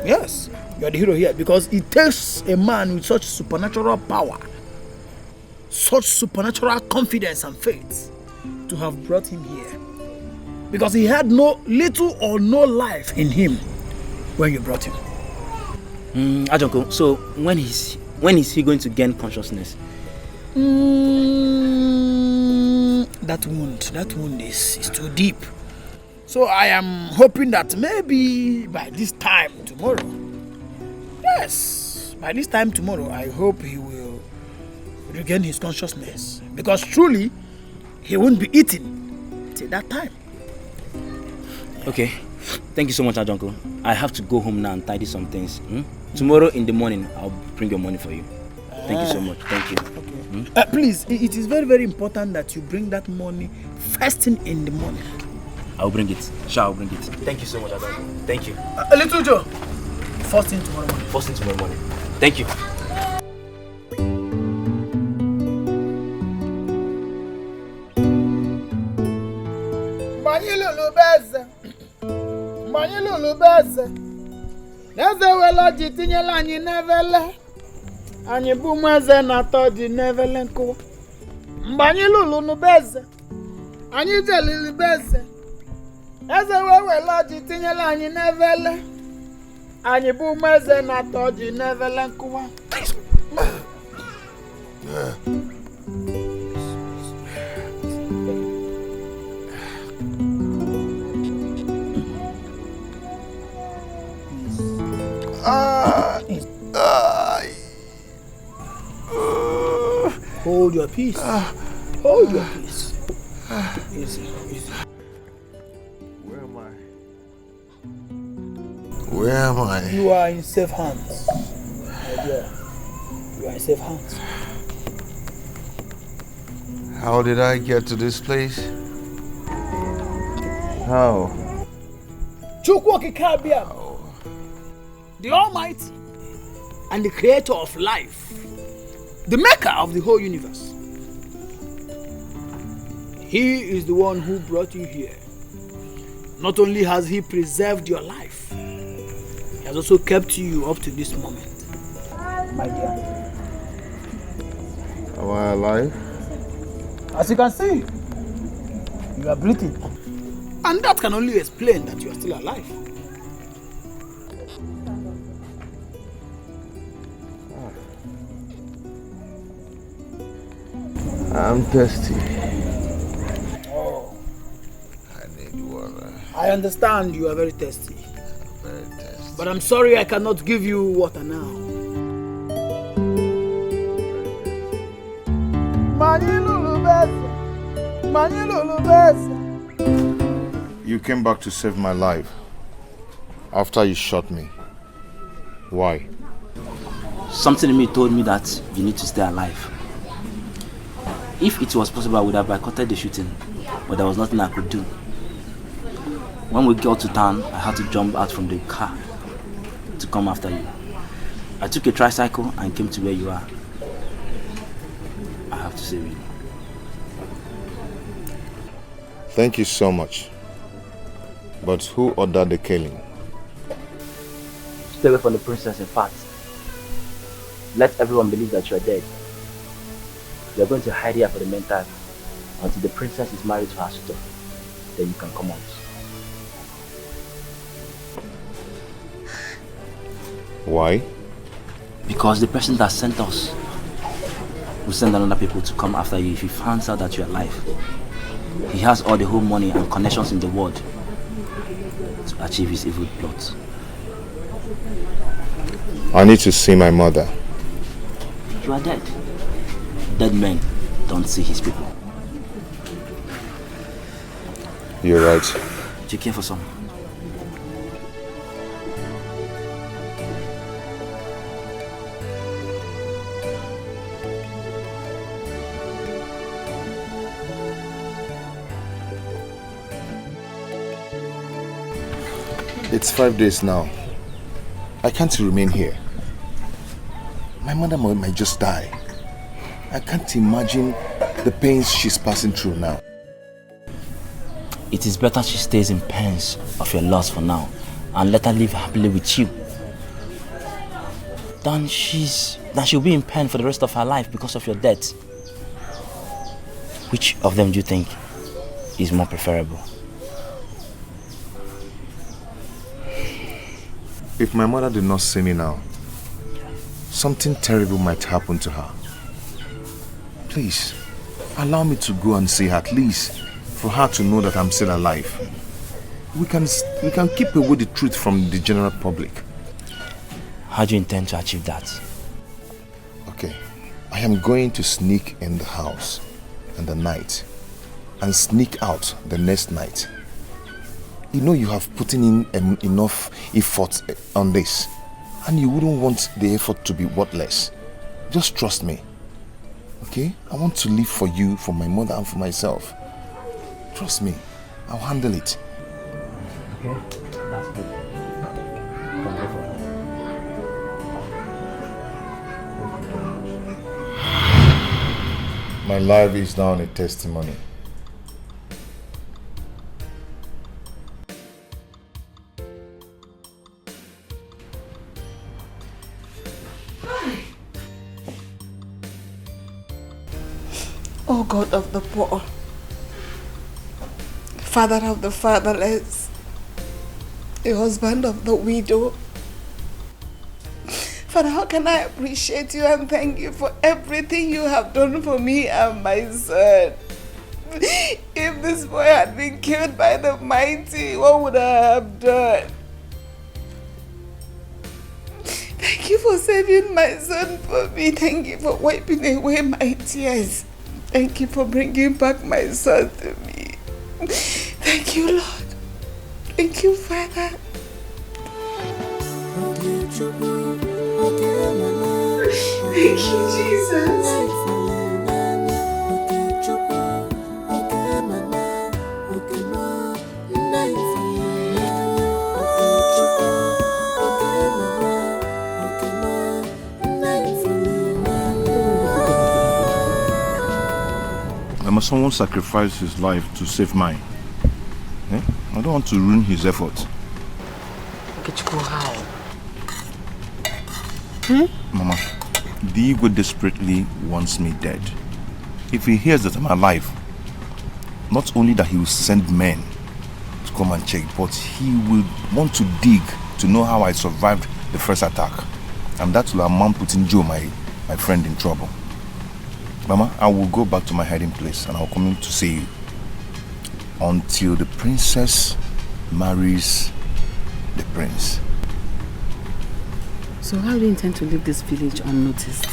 Yes, you are the hero here because it takes a man with such supernatural power, such supernatural confidence and faith to have brought him here. Because he had little or no life in him when you brought him. Ajonko, so when is he going to gain consciousness? That wound is too deep. So I am hoping that maybe by this time tomorrow, I hope he will regain his consciousness. Because truly, he won't be eating till that time. Okay, thank you so much, Ajonko. I have to go home now and tidy some things. Tomorrow in the morning, I'll bring your money for you. Thank you so much. Thank you. Okay. Please, it is very, very important that you bring that money first thing in the morning. I'll bring it. Sure, I'll bring it. Thank you so much, Ajonko. Thank you. Little Joe, first thing tomorrow morning. First thing tomorrow morning. Thank you. Eze wela ji tinyela anyị n'evele. Anyị bụ ụmụ eze na-atọ dị n'evele nkụwa. Mgbe anyị lụrụ n'ubeze, anyị jelili beze. Eze wela ji tinyela anyị n'evele. Anyị bụ ụmụ eze na-atọ dị n'evele nkụwa. Hold your peace. Hold your peace. Easy. Where am I? You are in safe hands. My dear. You are in safe hands. How did I get to this place? How? The Almighty and the Creator of life, the Maker of the whole universe. He is the one who brought you here. Not only has He preserved your life, He has also kept you up to this moment. My dear. Am I alive? As you can see, you are breathing. And that can only explain that you are still alive. I'm thirsty. Oh, I need water. I understand you are very thirsty. Very thirsty. But I'm sorry I cannot give you water now. You came back to save my life after you shot me. Why? Something in me told me that you need to stay alive. If it was possible, I would have boycotted the shooting, but there was nothing I could do. When we got to town, I had to jump out from the car to come after you. I took a tricycle and came to where you are. I have to save you. Thank you so much. But who ordered the killing? Stay away from the princess, in fact. Let everyone believe that you are dead. You are going to hide here for the meantime until the princess is married to her suitor. Then you can come out. Why? Because the person that sent us will send another people to come after you if he finds out that you are alive. He has all the whole money and connections in the world to achieve his evil plot. I need to see my mother. You are dead. Dead men don't see his people. You're right. Do you care for some? It's 5 days now. I can't remain here. My mother might just die. I can't imagine the pains she's passing through now. It is better she stays in pains of your loss for now and let her live happily with you than she'll be in pain for the rest of her life because of your death. Which of them do you think is more preferable? If my mother did not see me now, something terrible might happen to her. Please, allow me to go and see her, at least for her to know that I'm still alive. We can keep away the truth from the general public. How do you intend to achieve that? Okay, I am going to sneak in the house in the night and sneak out the next night. You know you have put in enough effort on this, and you wouldn't want the effort to be worthless. Just trust me, okay? I want to live for you, for my mother and for myself. Trust me, I'll handle it. Okay, that's good. Come over. My life is now a testimony. O God of the poor, Father of the fatherless, the husband of the widow. Father, how can I appreciate you and thank you for everything you have done for me and my son? If this boy had been killed by the mighty, what would I have done? Thank you for saving my son for me. Thank you for wiping away my tears. Thank you for bringing back my son to me. Thank you, Lord. Thank you, Father. Thank you, Jesus. Must someone sacrifice his life to save mine? Eh? I don't want to ruin his effort. How? Mama, the Igwe desperately wants me dead. If he hears that I'm alive, not only that he will send men to come and check, but he will want to dig to know how I survived the first attack. And that will amount putting Joe, my friend, in trouble. Mama, I will go back to my hiding place and I'll come in to see you until the princess marries the prince. So how do you intend to leave this village unnoticed?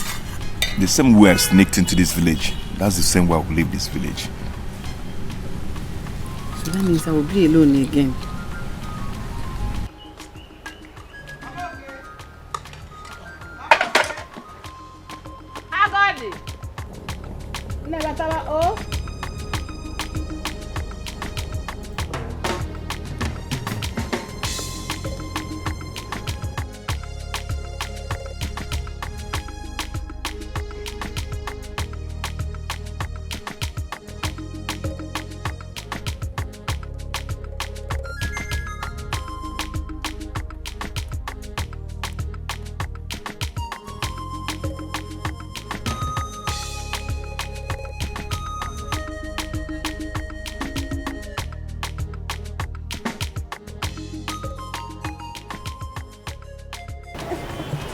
The same way I sneaked into this village, that's the same way I will leave this village. So that means I will be alone again.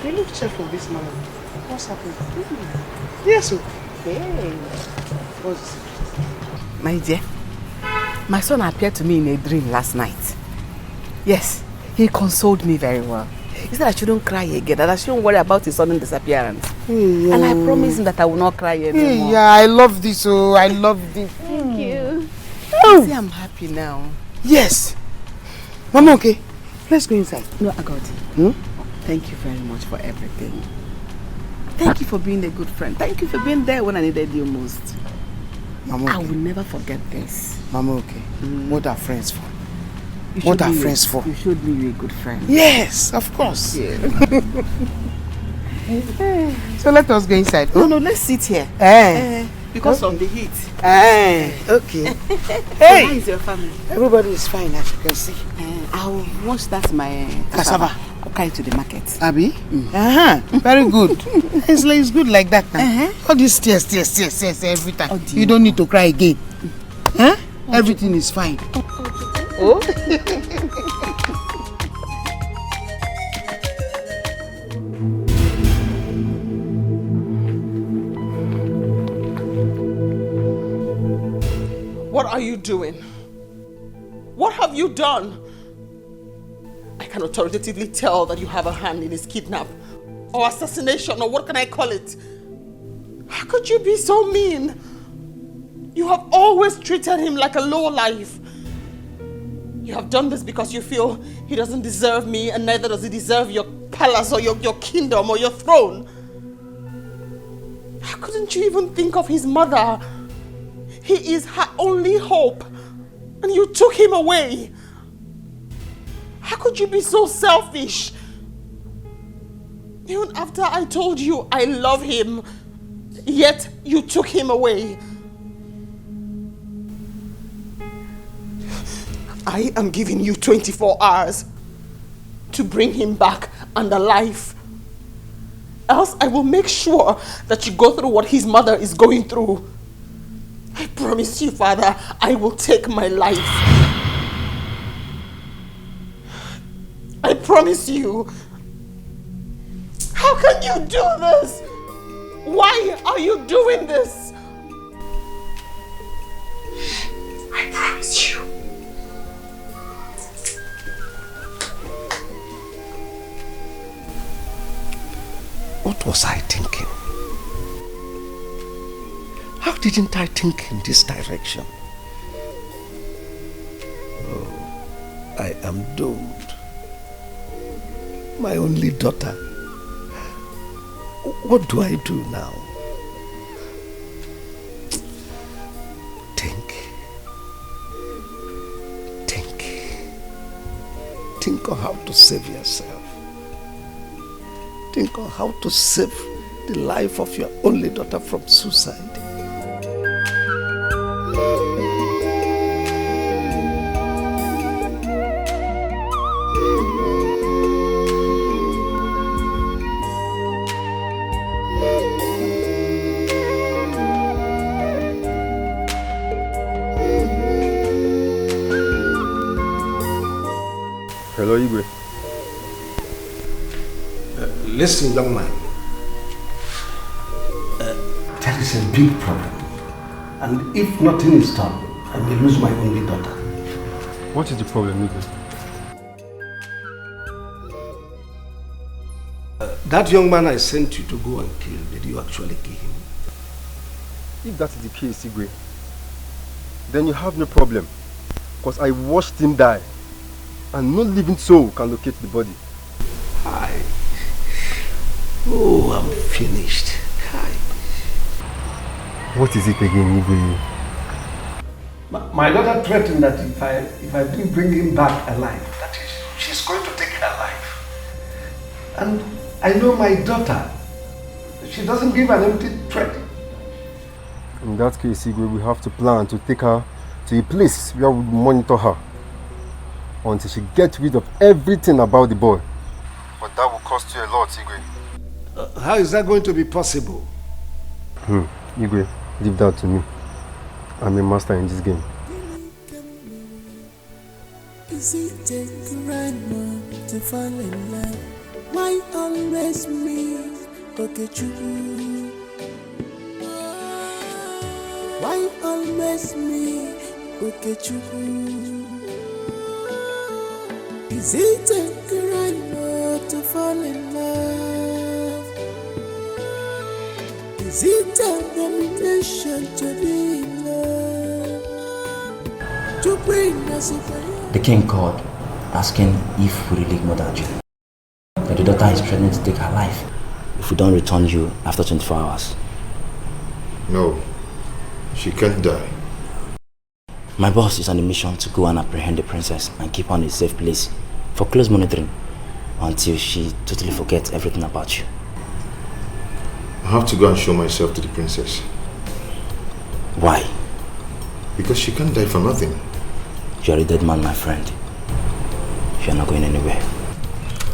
You look cheerful this morning. What's happening? Yes, sir. Hey. What's this? My dear, my son appeared to me in a dream last night. Yes, he consoled me very well. He said I shouldn't cry again, that I shouldn't worry about his sudden disappearance. Hey, and I promised him that I will not cry anymore. Hey, yeah, I love this, oh, I love this. Thank you. Oh. See, I'm happy now. Yes. Mama, okay. Let's go inside. No, Agodi. Thank you very much for everything. Thank you for being a good friend. Thank you for being there when I needed you most. Mama, okay. I will never forget this. Mama, okay. What are friends for? What are friends for? You showed me you're a good friend. Yes, of course. Yeah. So let us go inside. No, let's sit here. Because of the heat. Okay. Hey! How is your family? Everybody is fine, as you can see. I'll wash that my cassava. I'll carry to the market. Abi? Very good. It's good like that now. All these tears every time. Oh, you don't need to cry again. Everything is fine. Oh? What are you doing? What have you done? I can authoritatively tell that you have a hand in his kidnap or assassination, or what can I call it? How could you be so mean? You have always treated him like a lowlife. You have done this because you feel he doesn't deserve me, and neither does he deserve your palace or your kingdom or your throne. How couldn't you even think of his mother? He is her only hope, and you took him away. How could you be so selfish? Even after I told you I love him, yet you took him away. I am giving you 24 hours to bring him back and alive. Else I will make sure that you go through what his mother is going through. I promise you, Father, I will take my life. I promise you. How can you do this? Why are you doing this? I promise you. What was I thinking? How didn't I think in this direction? Oh, I am doomed. My only daughter. What do I do now? Think on how to save yourself. Think on how to save the life of your only daughter from suicide. Hello, Igwe. Listen, young man. Tell That is a big problem. And if nothing is done, I may lose my only daughter. What is the problem, Igwe? That young man I sent you to go and kill, did you actually kill him? If that is the case, Igwe, then you have no problem. Because I watched him die. And no living soul can locate the body. Oh, I'm finished. What is it again, Igwe? My daughter threatened that if I didn't bring him back alive, that is, she's going to take her life. And I know my daughter. She doesn't give an empty threat. In that case, Igwe, we have to plan to take her to a place where we monitor her until she gets rid of everything about the boy. But that will cost you a lot, Igwe. How is that going to be possible? Igwe, leave that to me. I'm a master in this game. Is it a crime to fall in love? Why always me? Okay, true. Why always me? Okay, true. Is it a crime to fall in love? Is it a domination to be in love? To bring us a The king called, asking if we really murdered you. But the daughter is threatening to take her life if we don't return you after 24 hours. No, she can't die. My boss is on a mission to go and apprehend the princess and keep her in a safe place for close monitoring until she totally forgets everything about you. I have to go and show myself to the princess. Why? Because she can't die for nothing. You are a dead man, my friend. You are not going anywhere.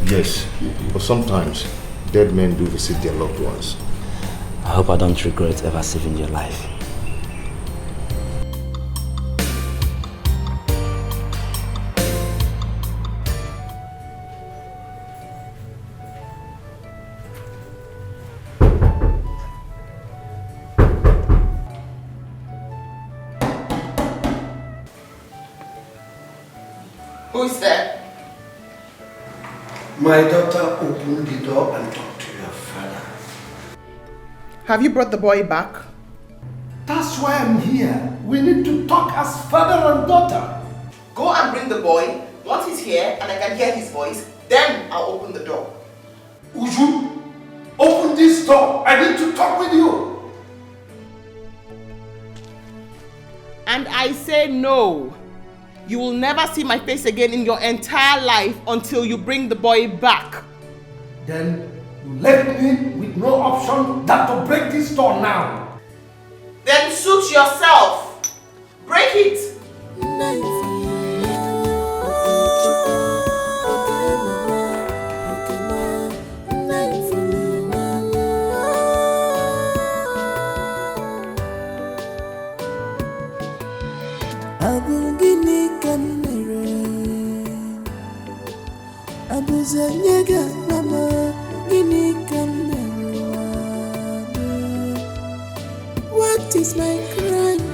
Yes, but sometimes dead men do visit their loved ones. I hope I don't regret ever saving your life. Who's there? My daughter opened the door and talked to your father. Have you brought the boy back? That's why I'm here. We need to talk as father and daughter. Go and bring the boy. Once he's here and I can hear his voice, then I'll open the door. Uju, open this door. I need to talk with you. And I say no. You will never see my face again in your entire life until you bring the boy back. Then you left me with no option than to break this door now. Then suit yourself. Break it. Abuzanyega mama gini kamera. What is my crime?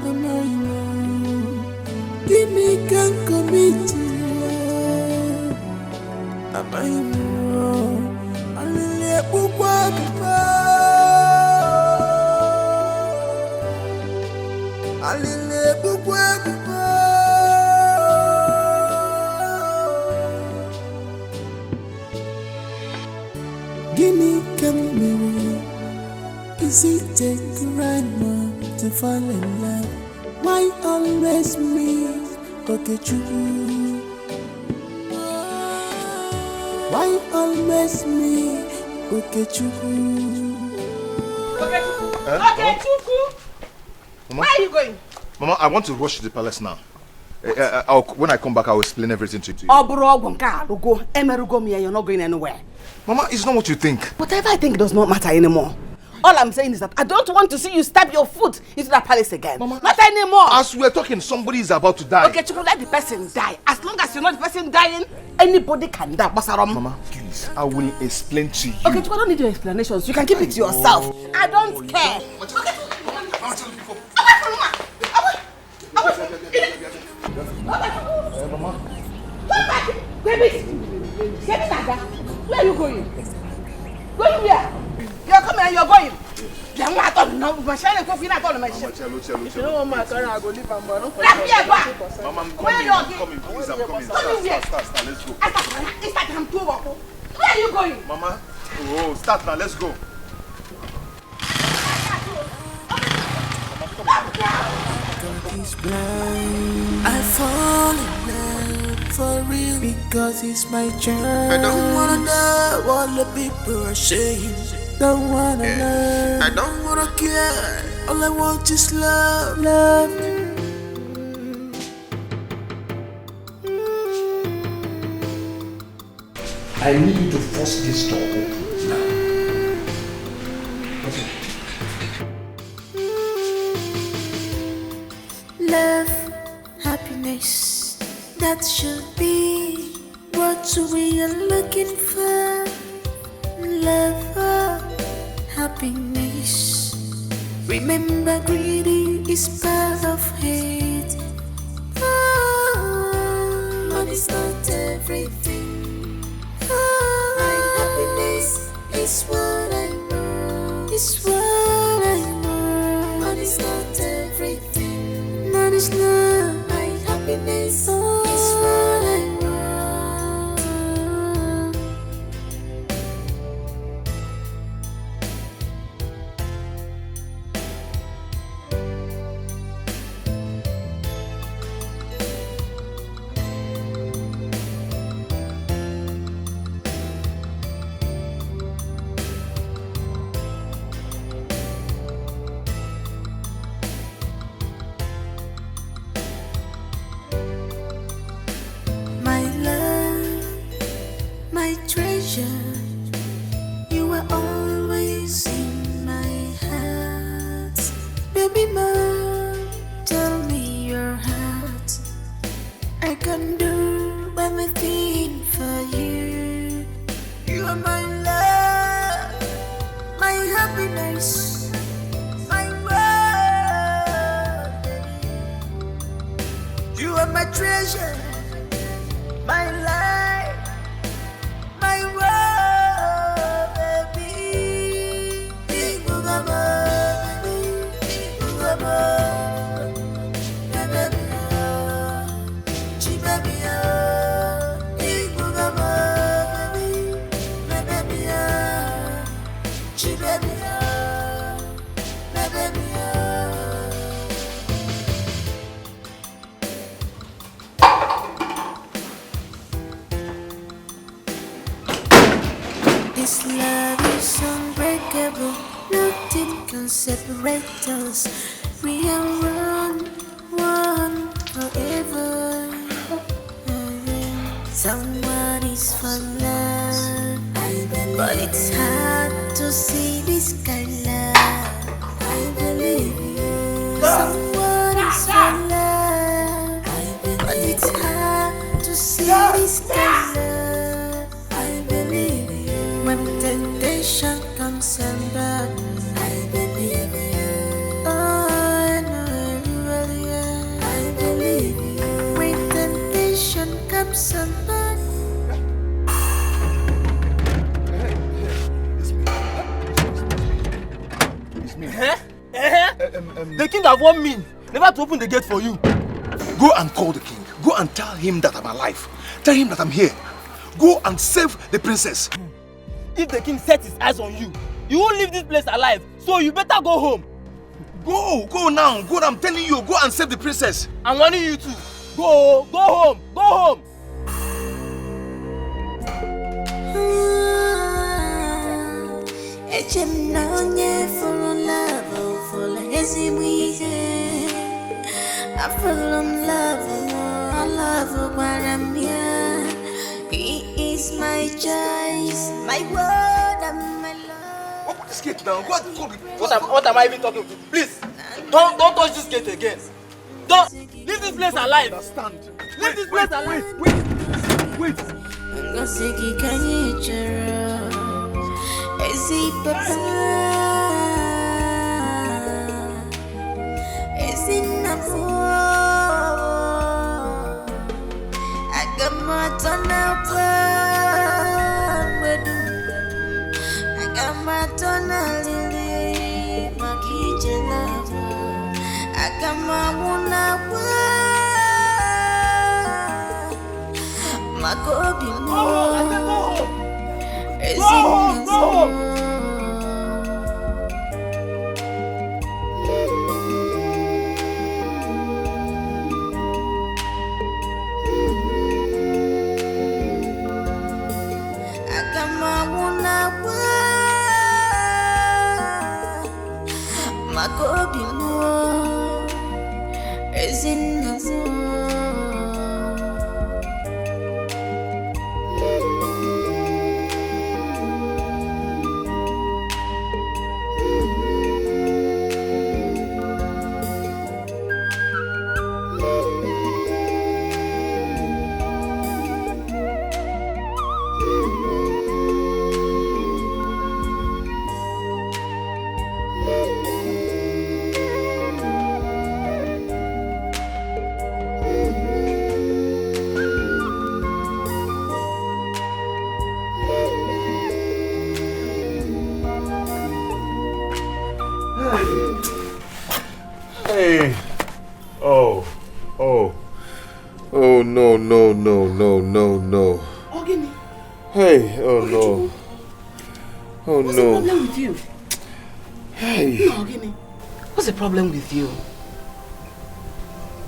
Mama, gini can commit. Mama, alile bukwa bukwa. Alile bukwa bukwa. Gimme camera. Is it a crime to fall in love? Why always me? Okay, true. Why always me? Okay, true. Okay, Chuku. Mama? Where are you going? Mama, I want to rush to the palace now. When I come back, I'll explain everything to you. You're not going anywhere. Mama, it's not what you think. Whatever I think does not matter anymore. All I'm saying is that I don't want to see you stab your foot into that palace again. Mama, not anymore. As we're talking, somebody is about to die. Okay, Chukwu, let the person die. As long as you're not the person dying, anybody can die. Mama, please, I will explain to you. Okay, Chukwu, I don't need your explanations. You can keep it to yourself. I don't care. Mama. Come back! Baby! Get Nada! Where are you going? Going where? You're coming and you're going. If you don't want my car, I go leave and Mama, I'm coming. Please, I'm coming. Start, let's go. Where are you going? Mama, oh, start now, let's go. God is blind. I fall in love for real because it's my journey. I don't wanna know what the people are saying. Don't wanna know. I don't wanna care. All I want is love, love. I need you to force this door open now. Okay. Love, happiness, that should be what we are looking for. Love, happiness. Remember, greedy is part of hate. Oh, money's not everything. Oh, my happiness is what I want. It's what I want. Money's not everything. Money's not my happiness. Oh, it's what I want. This love is unbreakable, nothing can separate us. We are one forever. Someone is for love, but it's hard to see this kind of love. I believe you. Someone is for love, but it's hard to see this kind of love. I believe you. When temptation comes and back, I believe you. Oh, I know you really are. I believe you. When temptation comes and back. The king have warned me never to open the gate for you. Go and call the king. Go and tell him that I'm alive. Tell him that I'm here. Go and save the princess. If the king sets his eyes on you, you won't leave this place alive. So you better go home. Go now. Go, I'm telling you. Go and save the princess. I'm warning you too. Go home. Go home. I fell in love, I love what I'm here. He is my choice, my word and my love. What would this gate now. Go and call it. What am I even talking to? Please, don't touch this gate again. Don't leave this place alive. Understand? Leave this place alive. Wait. Hey. Oh, no. Ogini. Hey, oh no. Oh What's no. the problem with you? Hey. No, Ogini. What's the problem with you?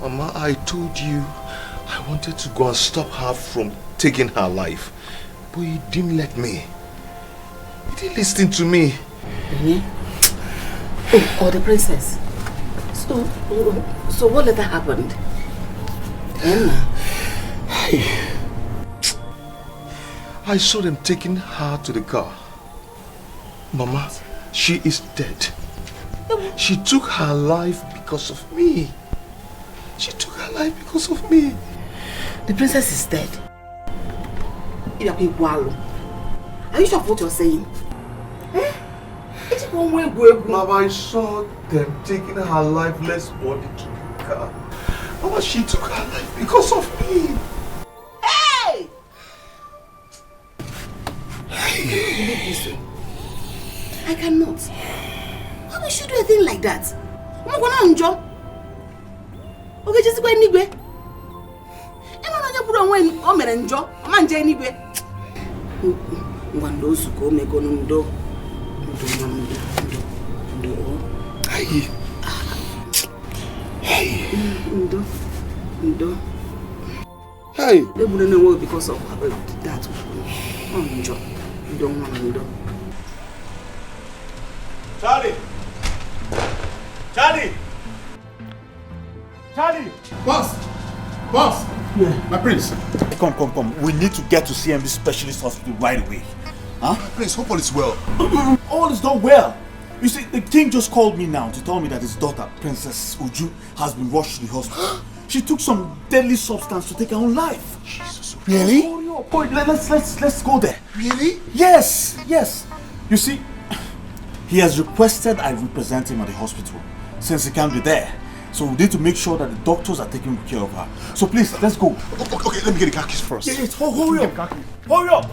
Mama, I told you I wanted to go and stop her from taking her life. But you didn't let me. You didn't listen to me. Oh, the princess. So what later happened? Emma. I saw them taking her to the car. Mama, she is dead. She took her life because of me. She took her life because of me. The princess is dead. Are you sure of what you're saying? Mama, I saw them taking her lifeless body to the car. Mama, she took her life because of me. Hey! I cannot. How will you do a thing like that? I'm going to enjoy. Okay, just go anywhere. I'm not going to put on when I'm going to enjoy. I'm going to anywhere. Hey. They wouldn't know because of that. You don't want to do. Charlie! Boss! Yeah. My prince. Come. We need to get to CMB Specialist Hospital right away. Huh? My prince, hope all is well. All is not well. You see, the king just called me now to tell me that his daughter, Princess Uju, has been rushed to the hospital. She took some deadly substance to take her own life. Jesus. Really? Boy, let's go there. Really? Yes. You see, he has requested I represent him at the hospital since he can't be there. So we need to make sure that the doctors are taking care of her. So please, let's go. Okay, let me get the car keys first. Yes, hurry up. Hurry up.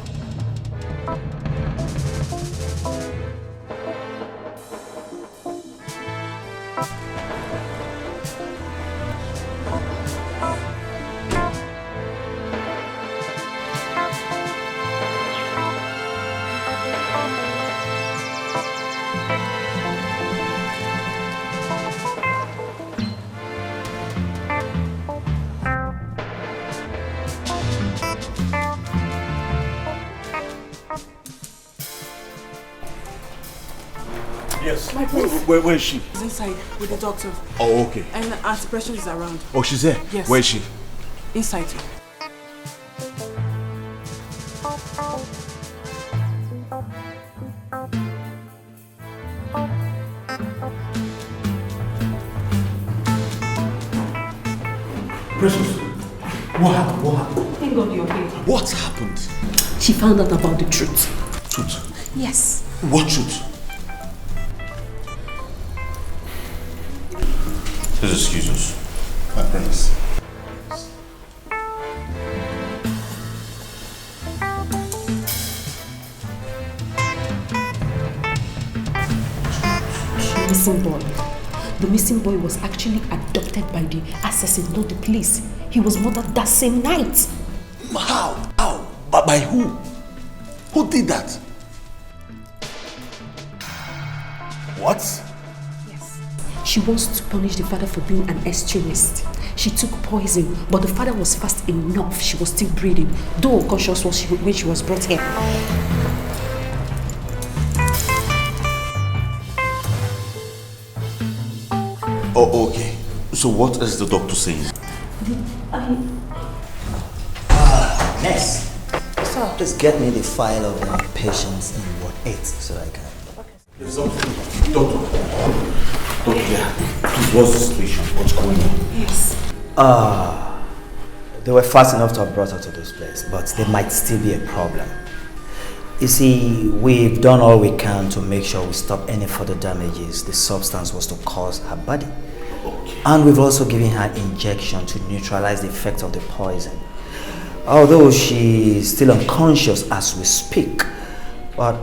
Yes. My prince. Where is she? She's inside with the doctor. Oh, okay. And our suppression is around. Oh, she's there? Yes. Where is she? Inside. Precious, what happened? What happened? Thank God you're okay. What happened? She found out about the truth. Truth? Yes. What truth? Please excuse us. My prince. Missing boy. The missing boy was actually adopted by the assassin, not the police. He was murdered that same night. How? How? But by who? Who did that? What? Yes. She wants to punish the father for being an extremist. She took poison, but the father was fast enough. She was still breathing, though unconscious when she was brought here. Oh, okay. So what is the doctor saying? Nurse, so please get me the file of the patients in Ward 8 so I can... Please, doctor, yeah. Please, what's the situation? What's going on? Yes. They were fast enough to have brought her to this place, but there might still be a problem. You see, we've done all we can to make sure we stop any further damages the substance was to cause her body. Okay. And we've also given her injection to neutralize the effect of the poison. Although she's still unconscious as we speak, but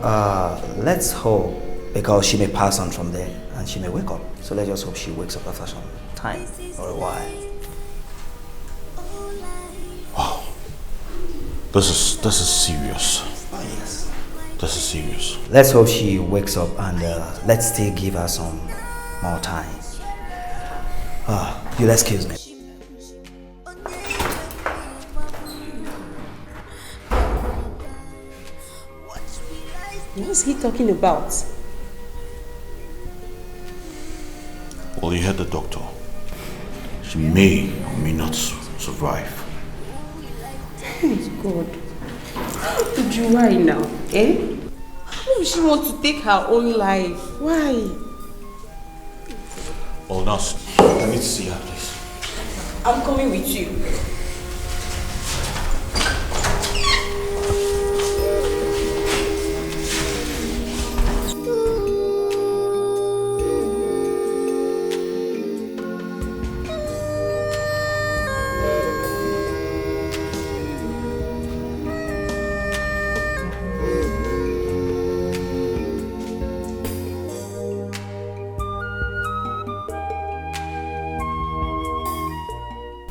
let's hope, because she may pass on from there and she may wake up. So let's just hope she wakes up after some time or a while. Wow. This is serious. Oh, yes. This is serious. Let's hope she wakes up and let's still give her some more time. You'll excuse me. What's he talking about? Well, you heard the doctor. She may or may not survive. Oh God. How could you lie now? Eh? Why would she want to take her own life? Why? Oh, nurse, I need to see her, please. I'm coming with you.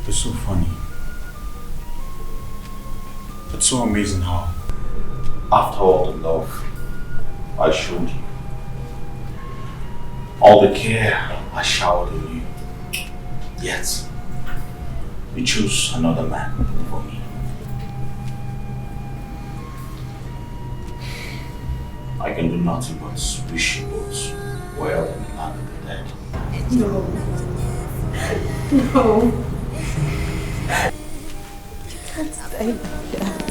It's so funny. It's so amazing how, after all the love I showed you, all the care I showered on you, yet you chose another man for me. I can do nothing but wish you both well in the land of the dead. No. No. You can't die like that.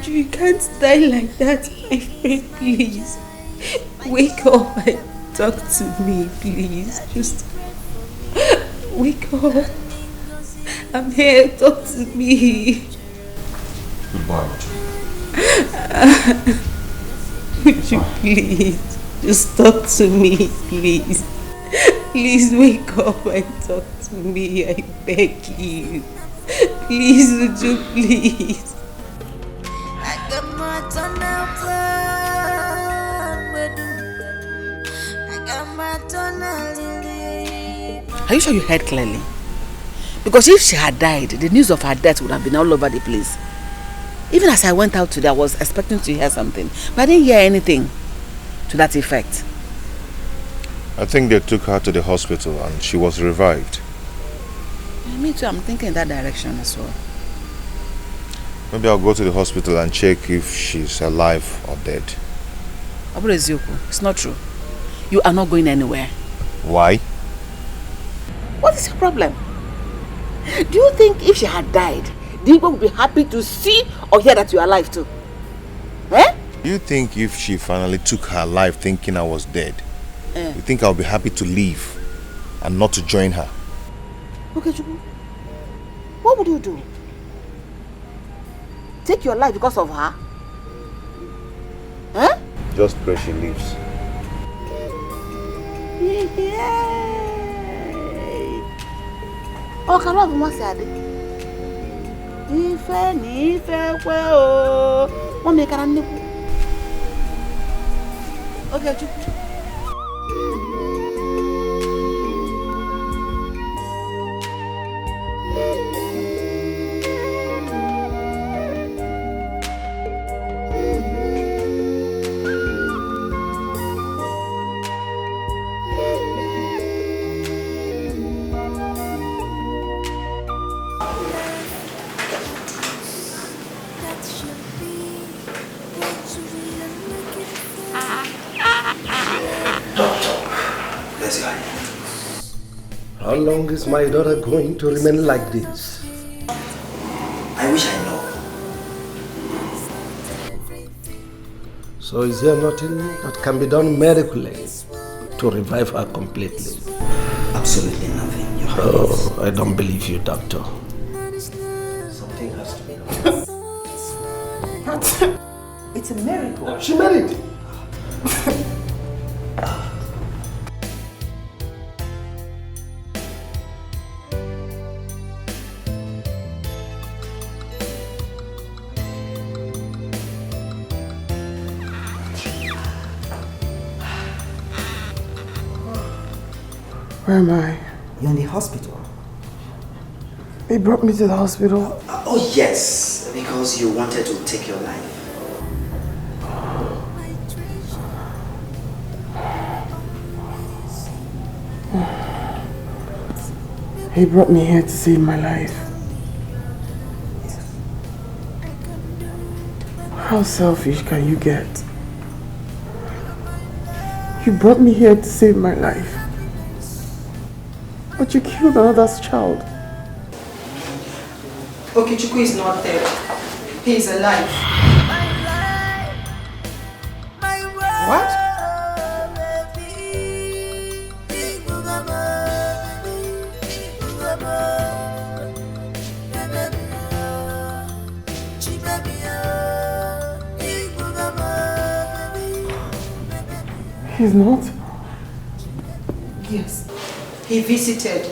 You can't die like that, my friend, please. Wake up and talk to me, please. Just wake up. I'm here, talk to me. Goodbye, Would you please just talk to me, please? Please wake up and talk to me, I beg you. Please, would you please? I got my tunnel plan. I got my tunnel lily. Are you sure you heard clearly? Because if she had died, the news of her death would have been all over the place. Even as I went out today, I was expecting to hear something, but I didn't hear anything to that effect. I think they took her to the hospital and she was revived. Me too, I'm thinking in that direction as well. Maybe I'll go to the hospital and check if she's alive or dead. Abure Ezioku, it's not true. You are not going anywhere. Why? What is your problem? Do you think if she had died, Diva would be happy to see or hear that you are alive too? Eh? Do you think if she finally took her life thinking I was dead, you think I'll be happy to leave and not to join her? Okay, Chuku. What would you do? Take your life because of her? Huh? Just pray she leaves. Oh, can I have say that? Ife ni ife kwe o. Mommy can I? Okay, Chuku. How long is my daughter going to remain like this? I wish I know. So is there nothing that can be done medically to revive her completely? Absolutely nothing, Your Highness. Oh, I don't believe you, doctor. Something has to be done. It's a miracle. She married. Where am I? You're in the hospital. They brought me to the hospital. Oh yes, because you wanted to take your life. He brought me here to save my life. How selfish can you get? You brought me here to save my life. But you killed another's child. Okechukwu is not dead. He is alive. What? He's not? Yes. He visited.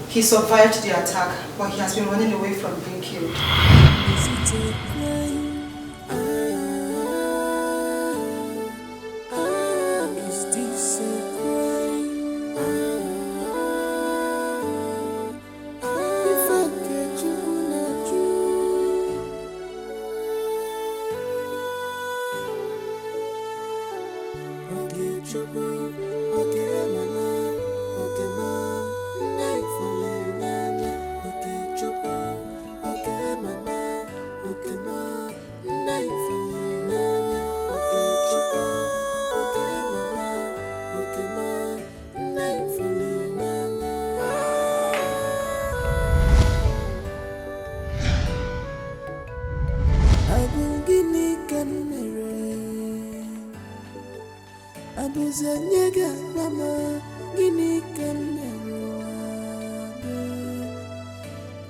He survived the attack, but he has been running away from being killed.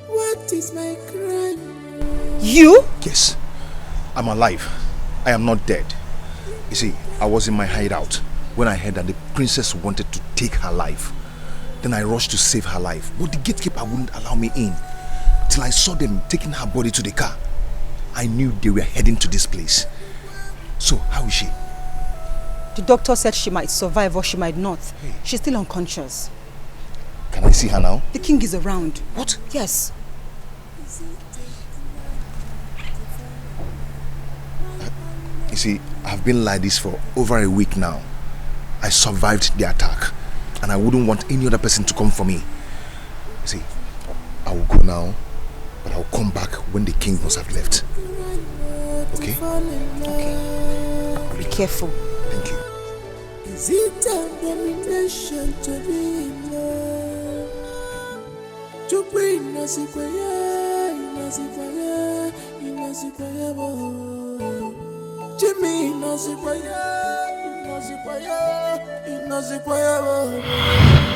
What is my crime? You? Yes, I'm alive. I am not dead. You see, I was in my hideout when I heard that the princess wanted to take her life. Then I rushed to save her life, but the gatekeeper wouldn't allow me in till I saw them taking her body to the car. I knew they were heading to this place. So, how is she? The doctor said she might survive or she might not. Hey. She's still unconscious. Can I see her now? The king is around. What? Yes. You see, I've been like this for over a week now. I survived the attack, and I wouldn't want any other person to come for me. You see, I will go now, but I'll come back when the king must have left. Okay? Okay. Be careful. Thank you. Is it abomination to be in love? To bring Nasikwaya, Nasikwaya, Nasikwaya, Jimmy Nasikwaya, Nasikwaya, Nasikwaya,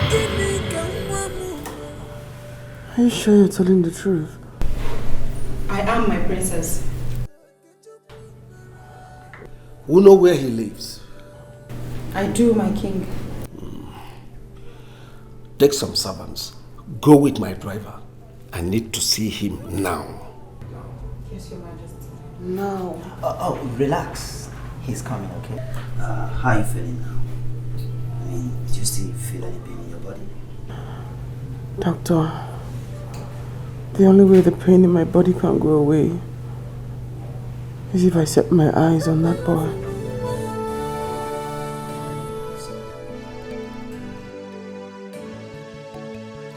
Jimmy Kamwamu, Are you sure you're telling the truth? I am my princess. We know where he lives. I do, my king. Take some servants. Go with my driver. I need to see him now. Yes, Your Majesty. No. Oh, relax. He's coming, okay? How are you feeling now? I mean, do you still feel any pain in your body? Doctor, the only way the pain in my body can go away is if I set my eyes on that boy.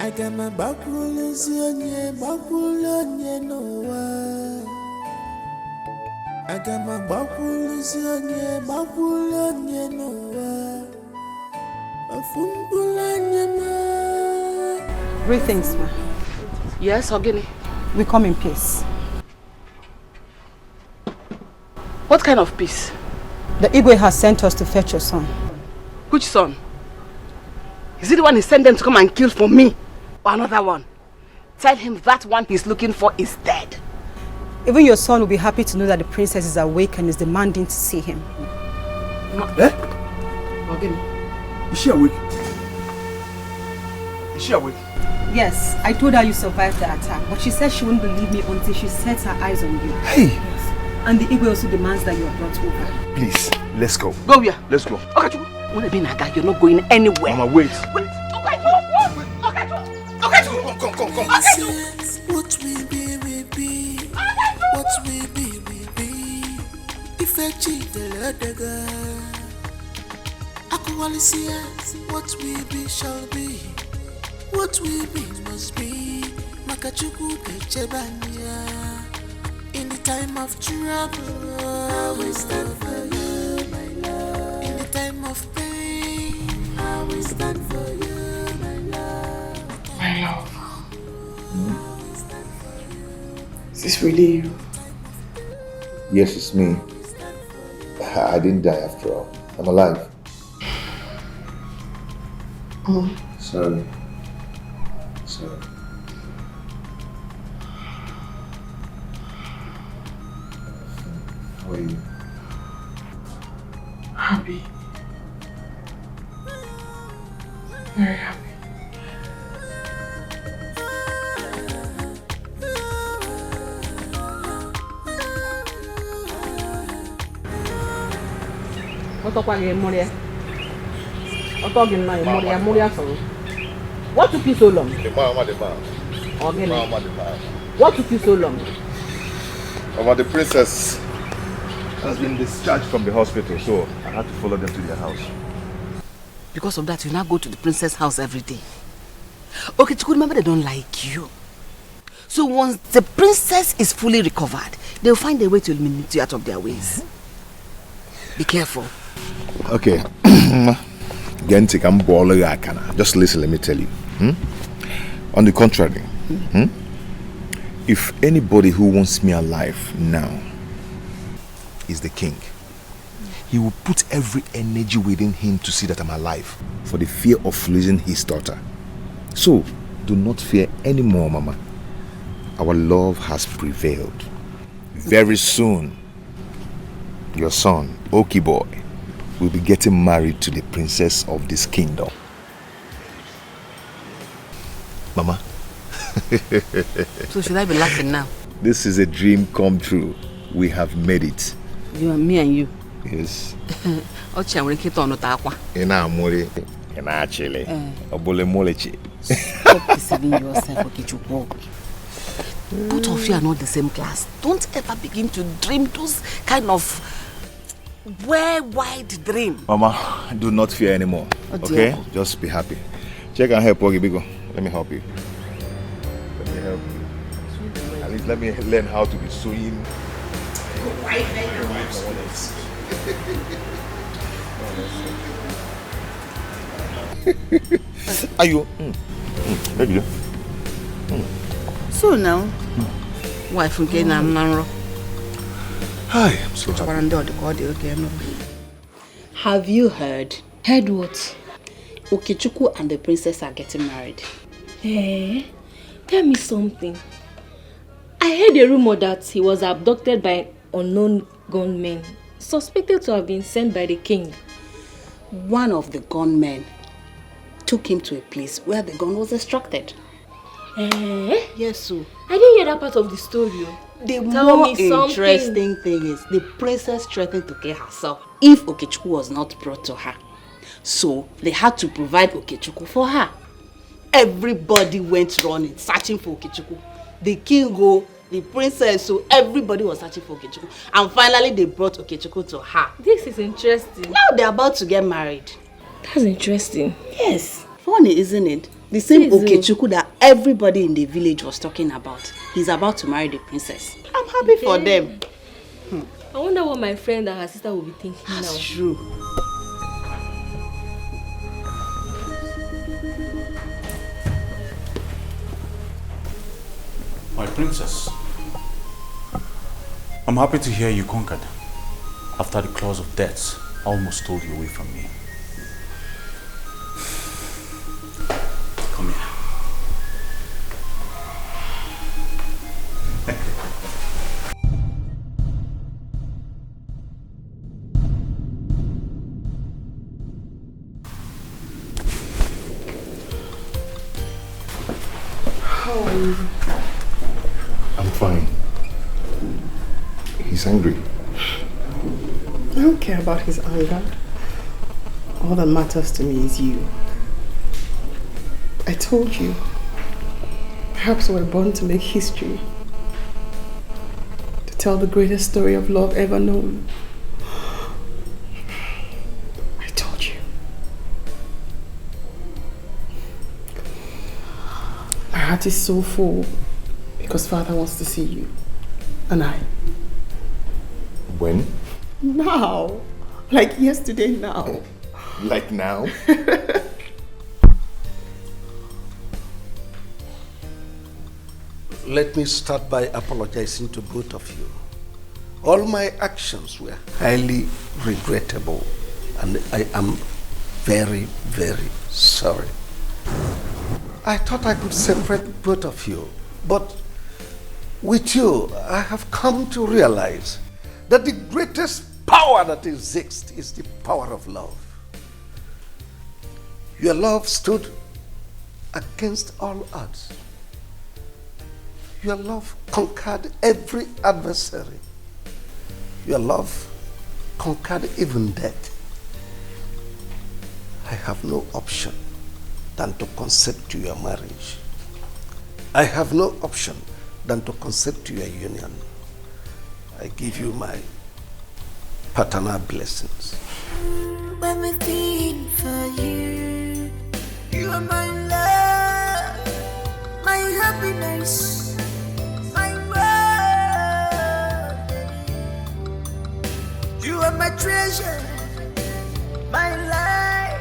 I got my backrollers on no one. I got my backrollers on no one. Greetings, ma. Yes, Ogini. We come in peace. What kind of peace? The Igwe has sent us to fetch your son. Which son? Is it the one he sent them to come and kill for me? Or another one? Tell him that one he's looking for is dead. Even your son will be happy to know that the princess is awake and is demanding to see him. Eh? Ogini. Is she awake? Is she awake? Yes, I told her you survived the attack, but she said she wouldn't believe me until she sets her eyes on you. Hey! Yes. And the Igwe also demands that you are brought over. Please, let's go. Go where? Let's go. Okay, you're not going anywhere. Mama, wait. Wait. Okay, come. What we be, we be. What we be, we be. If I cheat the other guy, I can only see us. What we be shall be. What we be must be. Makachuku Kechebania. In the time of trouble, I will stand for you, my love. In the time of pain, I will stand for you, my love. My love. Is this really you? Yes, it's me. I didn't die after all. I'm alive. Oh. Sorry. How are you? Happy. Very happy. What took you so long? The man. What took you so long? The princess has been discharged from the hospital, so I had to follow them to their house. Because of that, you now go to the princess' house every day. Okay, Chiku, remember they don't like you. So once the princess is fully recovered, they'll find a way to eliminate you out of their ways. Be careful. Okay. Just listen, let me tell you. On the contrary, if anybody who wants me alive now is the king, he will put every energy within him to see that I'm alive for the fear of losing his daughter. So, do not fear anymore, Mama. Our love has prevailed. Very soon, your son, Oki boy, will be getting married to the princess of this kingdom. Mama. So should I be laughing now? This is a dream come true. We have made it. You and me and you. Yes. Stop deceiving yourself, Okichukwu. Both of you are not the same class. Don't ever begin to dream those kind of wide dream. Mama, do not fear anymore. Okay? Just be happy. Check and help, Ogi Bigo. Let me help you. Let me help you. At least let me learn how to be sewing. Are you? So now, wife again, I'm not. Hi, I'm so happy. Have you heard? Heard what? Okechukwu and the princess are getting married. Eh? Tell me something. I heard a rumor that he was abducted by unknown gunmen, suspected to have been sent by the king. One of the gunmen took him to a place where the gun was extracted. Eh? Yes, so. I didn't hear that part of the story. The Tell more me something. interesting thing is the princess threatened to kill herself if Okechukwu was not brought to her. So they had to provide Okechukwu for her. Everybody went running, searching for Okechukwu. The king, the princess, so everybody was searching for Okechukwu. And finally they brought Okechukwu to her. This is interesting. Now they're about to get married. That's interesting. Yes. Funny, isn't it? The same Okechukwu that everybody in the village was talking about. He's about to marry the princess. I'm happy for them. I wonder what my friend and her sister will be thinking now. That's true. My princess, I'm happy to hear you conquered after the claws of death almost stole you away from me. Come here. How are you? I'm fine. He's angry. I don't care about his anger. All that matters to me is you. I told you. Perhaps we're born to make history. To tell the greatest story of love ever known. I told you. Our heart is so full because Father wants to see you. And I. When? Now. Like yesterday now. Like now? Let me start by apologizing to both of you. All my actions were highly regrettable, and I am very, very sorry. I thought I could separate both of you, but with you, I have come to realize that the greatest power that exists is the power of love. Your love stood against all odds. Your love conquered every adversary. Your love conquered even death. I have no option than to consent to your marriage. I have no option than to consent to your union. I give you my paternal blessings. Everything for you. You are my love, my happiness, my world. You are my treasure, my life,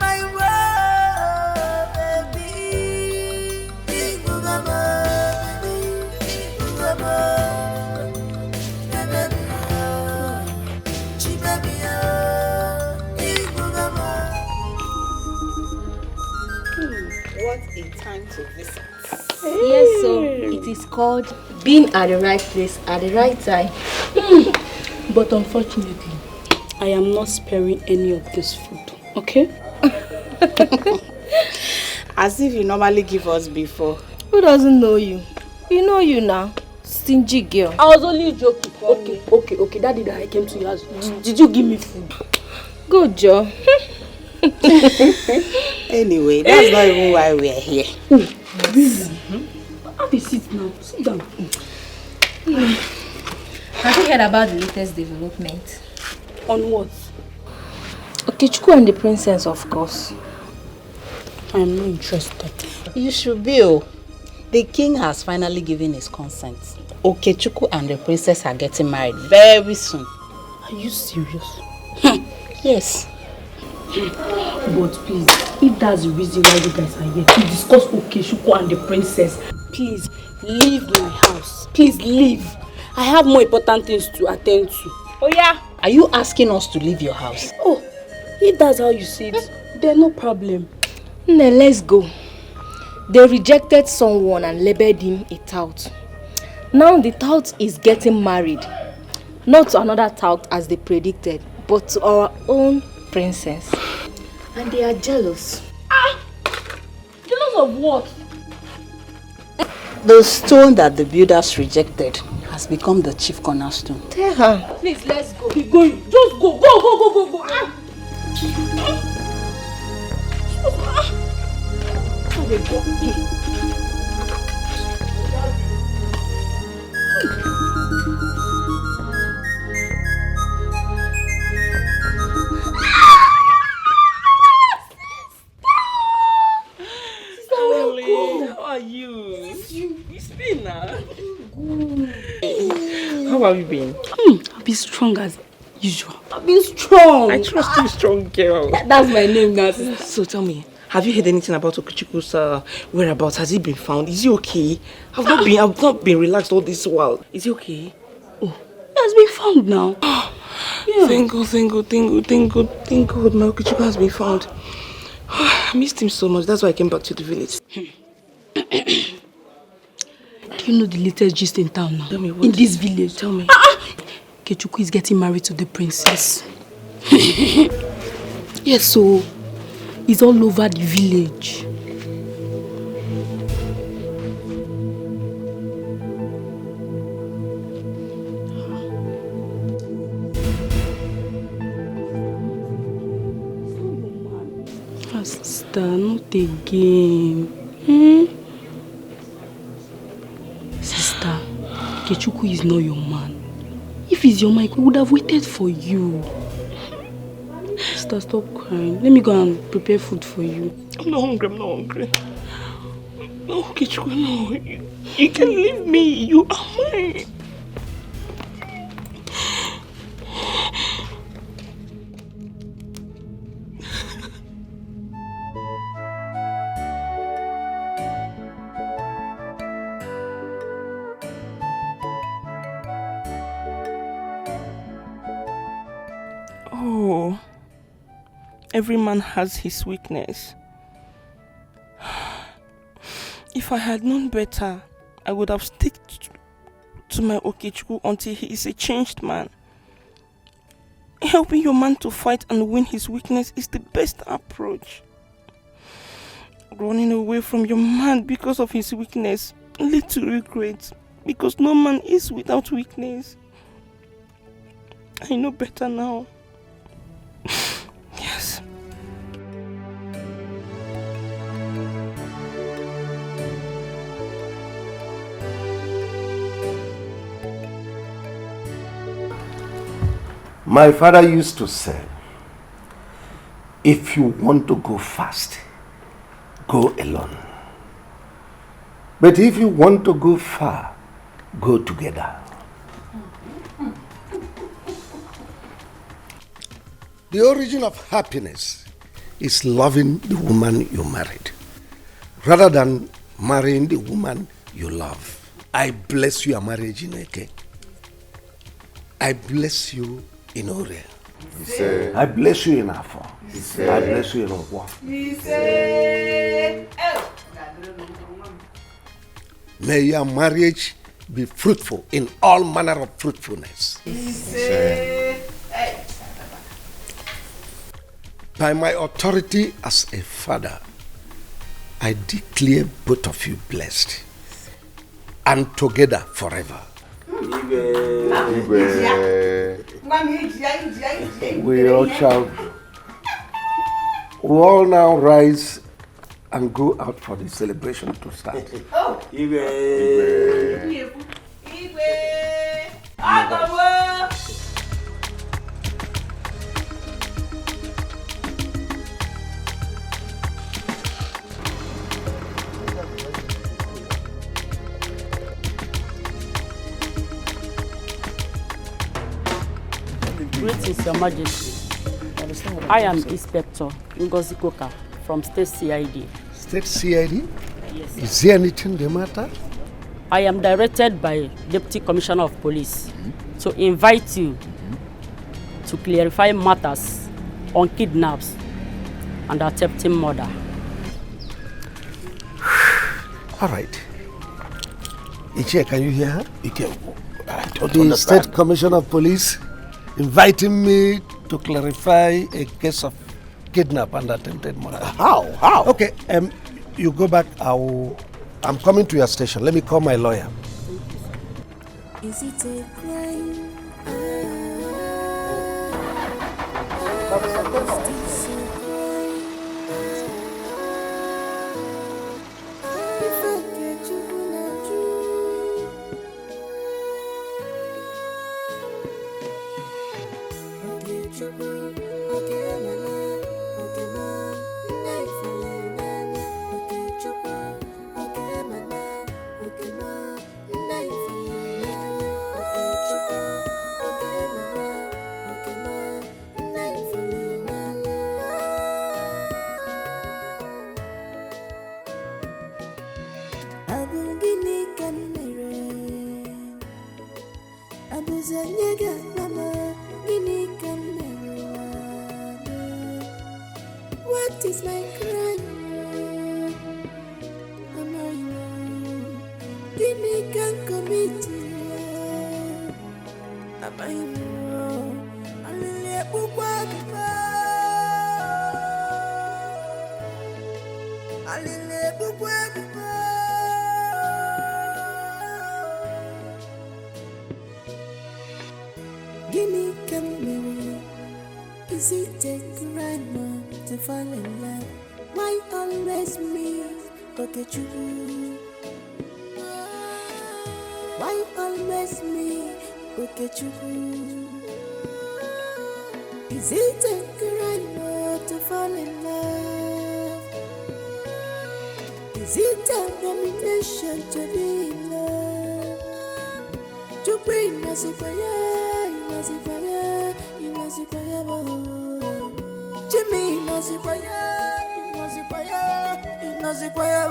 my world, baby. What a time to visit. Yes, so it is called being at the right place at the right time. But unfortunately, I am not sparing any of this food, okay? As if you normally give us before. Who doesn't know you? You know you now. Stingy girl. I was only joking. Okay. That day that I came to your house, did you give me food? Good job. Anyway, that's not even why we are here. Really? Have a seat now. Sit down. Have you heard about the latest development? On what? Okechukwu and the princess, of course. I am not interested. You should be. Oh. The king has finally given his consent. Okechukwu and the princess are getting married very soon. Are you serious? Yes. But please, if that's the reason why you guys are here, to discuss Okechukwu and the princess, please leave my house. Please leave. I have more important things to attend to. Oh yeah? Are you asking us to leave your house? Oh, if that's how you see it, then no problem. Now let's go. They rejected someone and labeled him a tout. Now the tout is getting married. Not to another tout as they predicted, but to our own princess. And they are jealous. Jealous of what? The stone that the builders rejected has become the chief cornerstone. Tell her. Please, let's go. Keep going. Just go. Go. How are you? It's been How have you been? I've been strong as usual. I've been strong. I trust you, strong girl. That's my name now, sister. So tell me, have you heard anything about Okechukwu's whereabouts? Has he been found? Is he okay? I've not been relaxed all this while. Is he okay? Oh, he has been found now. Yeah. Thank God. My Okechukwu has been found. I missed him so much. That's why I came back to the village. Do you know the latest gist in town now? Tell me what? In this village. Tell me. Okechukwu is getting married to the princess. Yes, so it's all over the village. Sister, not again. Sister, Okechukwu is not your man. If he's your man, he would have waited for you. Sister, stop crying. Let me go and prepare food for you. I'm not hungry. No, Okechukwu, no. You can leave me. You are mine. Oh, every man has his weakness. If I had known better, I would have stuck to my Okechukwu until he is a changed man. Helping your man to fight and win his weakness is the best approach. Running away from your man because of his weakness leads to regret, because no man is without weakness. I know better now. Yes. My father used to say, if you want to go fast, go alone. But if you want to go far, go together. The origin of happiness is loving the woman you married, rather than marrying the woman you love. I bless your marriage in Eke. I bless you in Ore. I bless you in Afo. I bless you in Ogwa. May your marriage be fruitful in all manner of fruitfulness. By my authority as a father, I declare both of you blessed and together forever. We all now rise and go out for the celebration to start. Greetings, Your Majesty. I am Inspector Ngozi Koka from State CID. State CID? Yes. Is there anything the matter? I am directed by Deputy Commissioner of Police to invite you to clarify matters on kidnaps and attempted murder. All right. Ichie, can you hear her? I don't the understand. State Commissioner of Police inviting me to clarify a case of kidnap and attempted murder. How? Okay, you go back. I'm coming to your station. Let me call my lawyer. Is it a crime? What is my crime? Give me can commit. Am I wrong? Guinea can is it a crime to fall in love? Why always me? Okay, true. Why always me? Okay, true. Is it a crime to fall in love? Is it a domination to be in love? To bring us a fire, Jimmy knows it fire,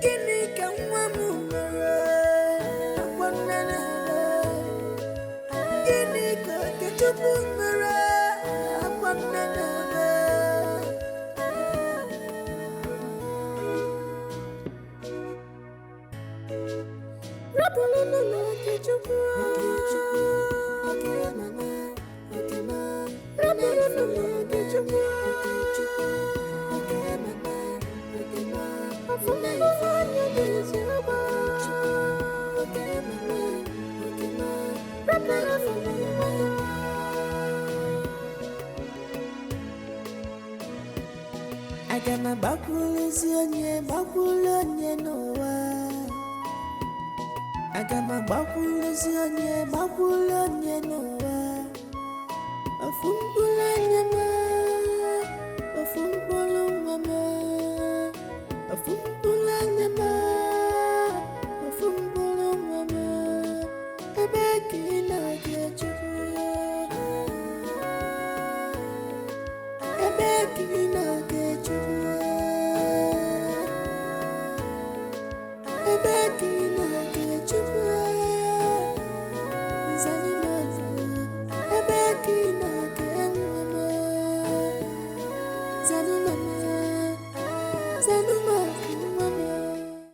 Guinea can one Guinea can get to Boomerang. Agama bakulonye noa. Agama bakulonye noa. Afumbulanye ma, afumbulanye ma. Ebeki na gejugu. Ebeki na gejugu. Ebeki na gejugu. Zanimana. Ebeki na gemama. Zanimana.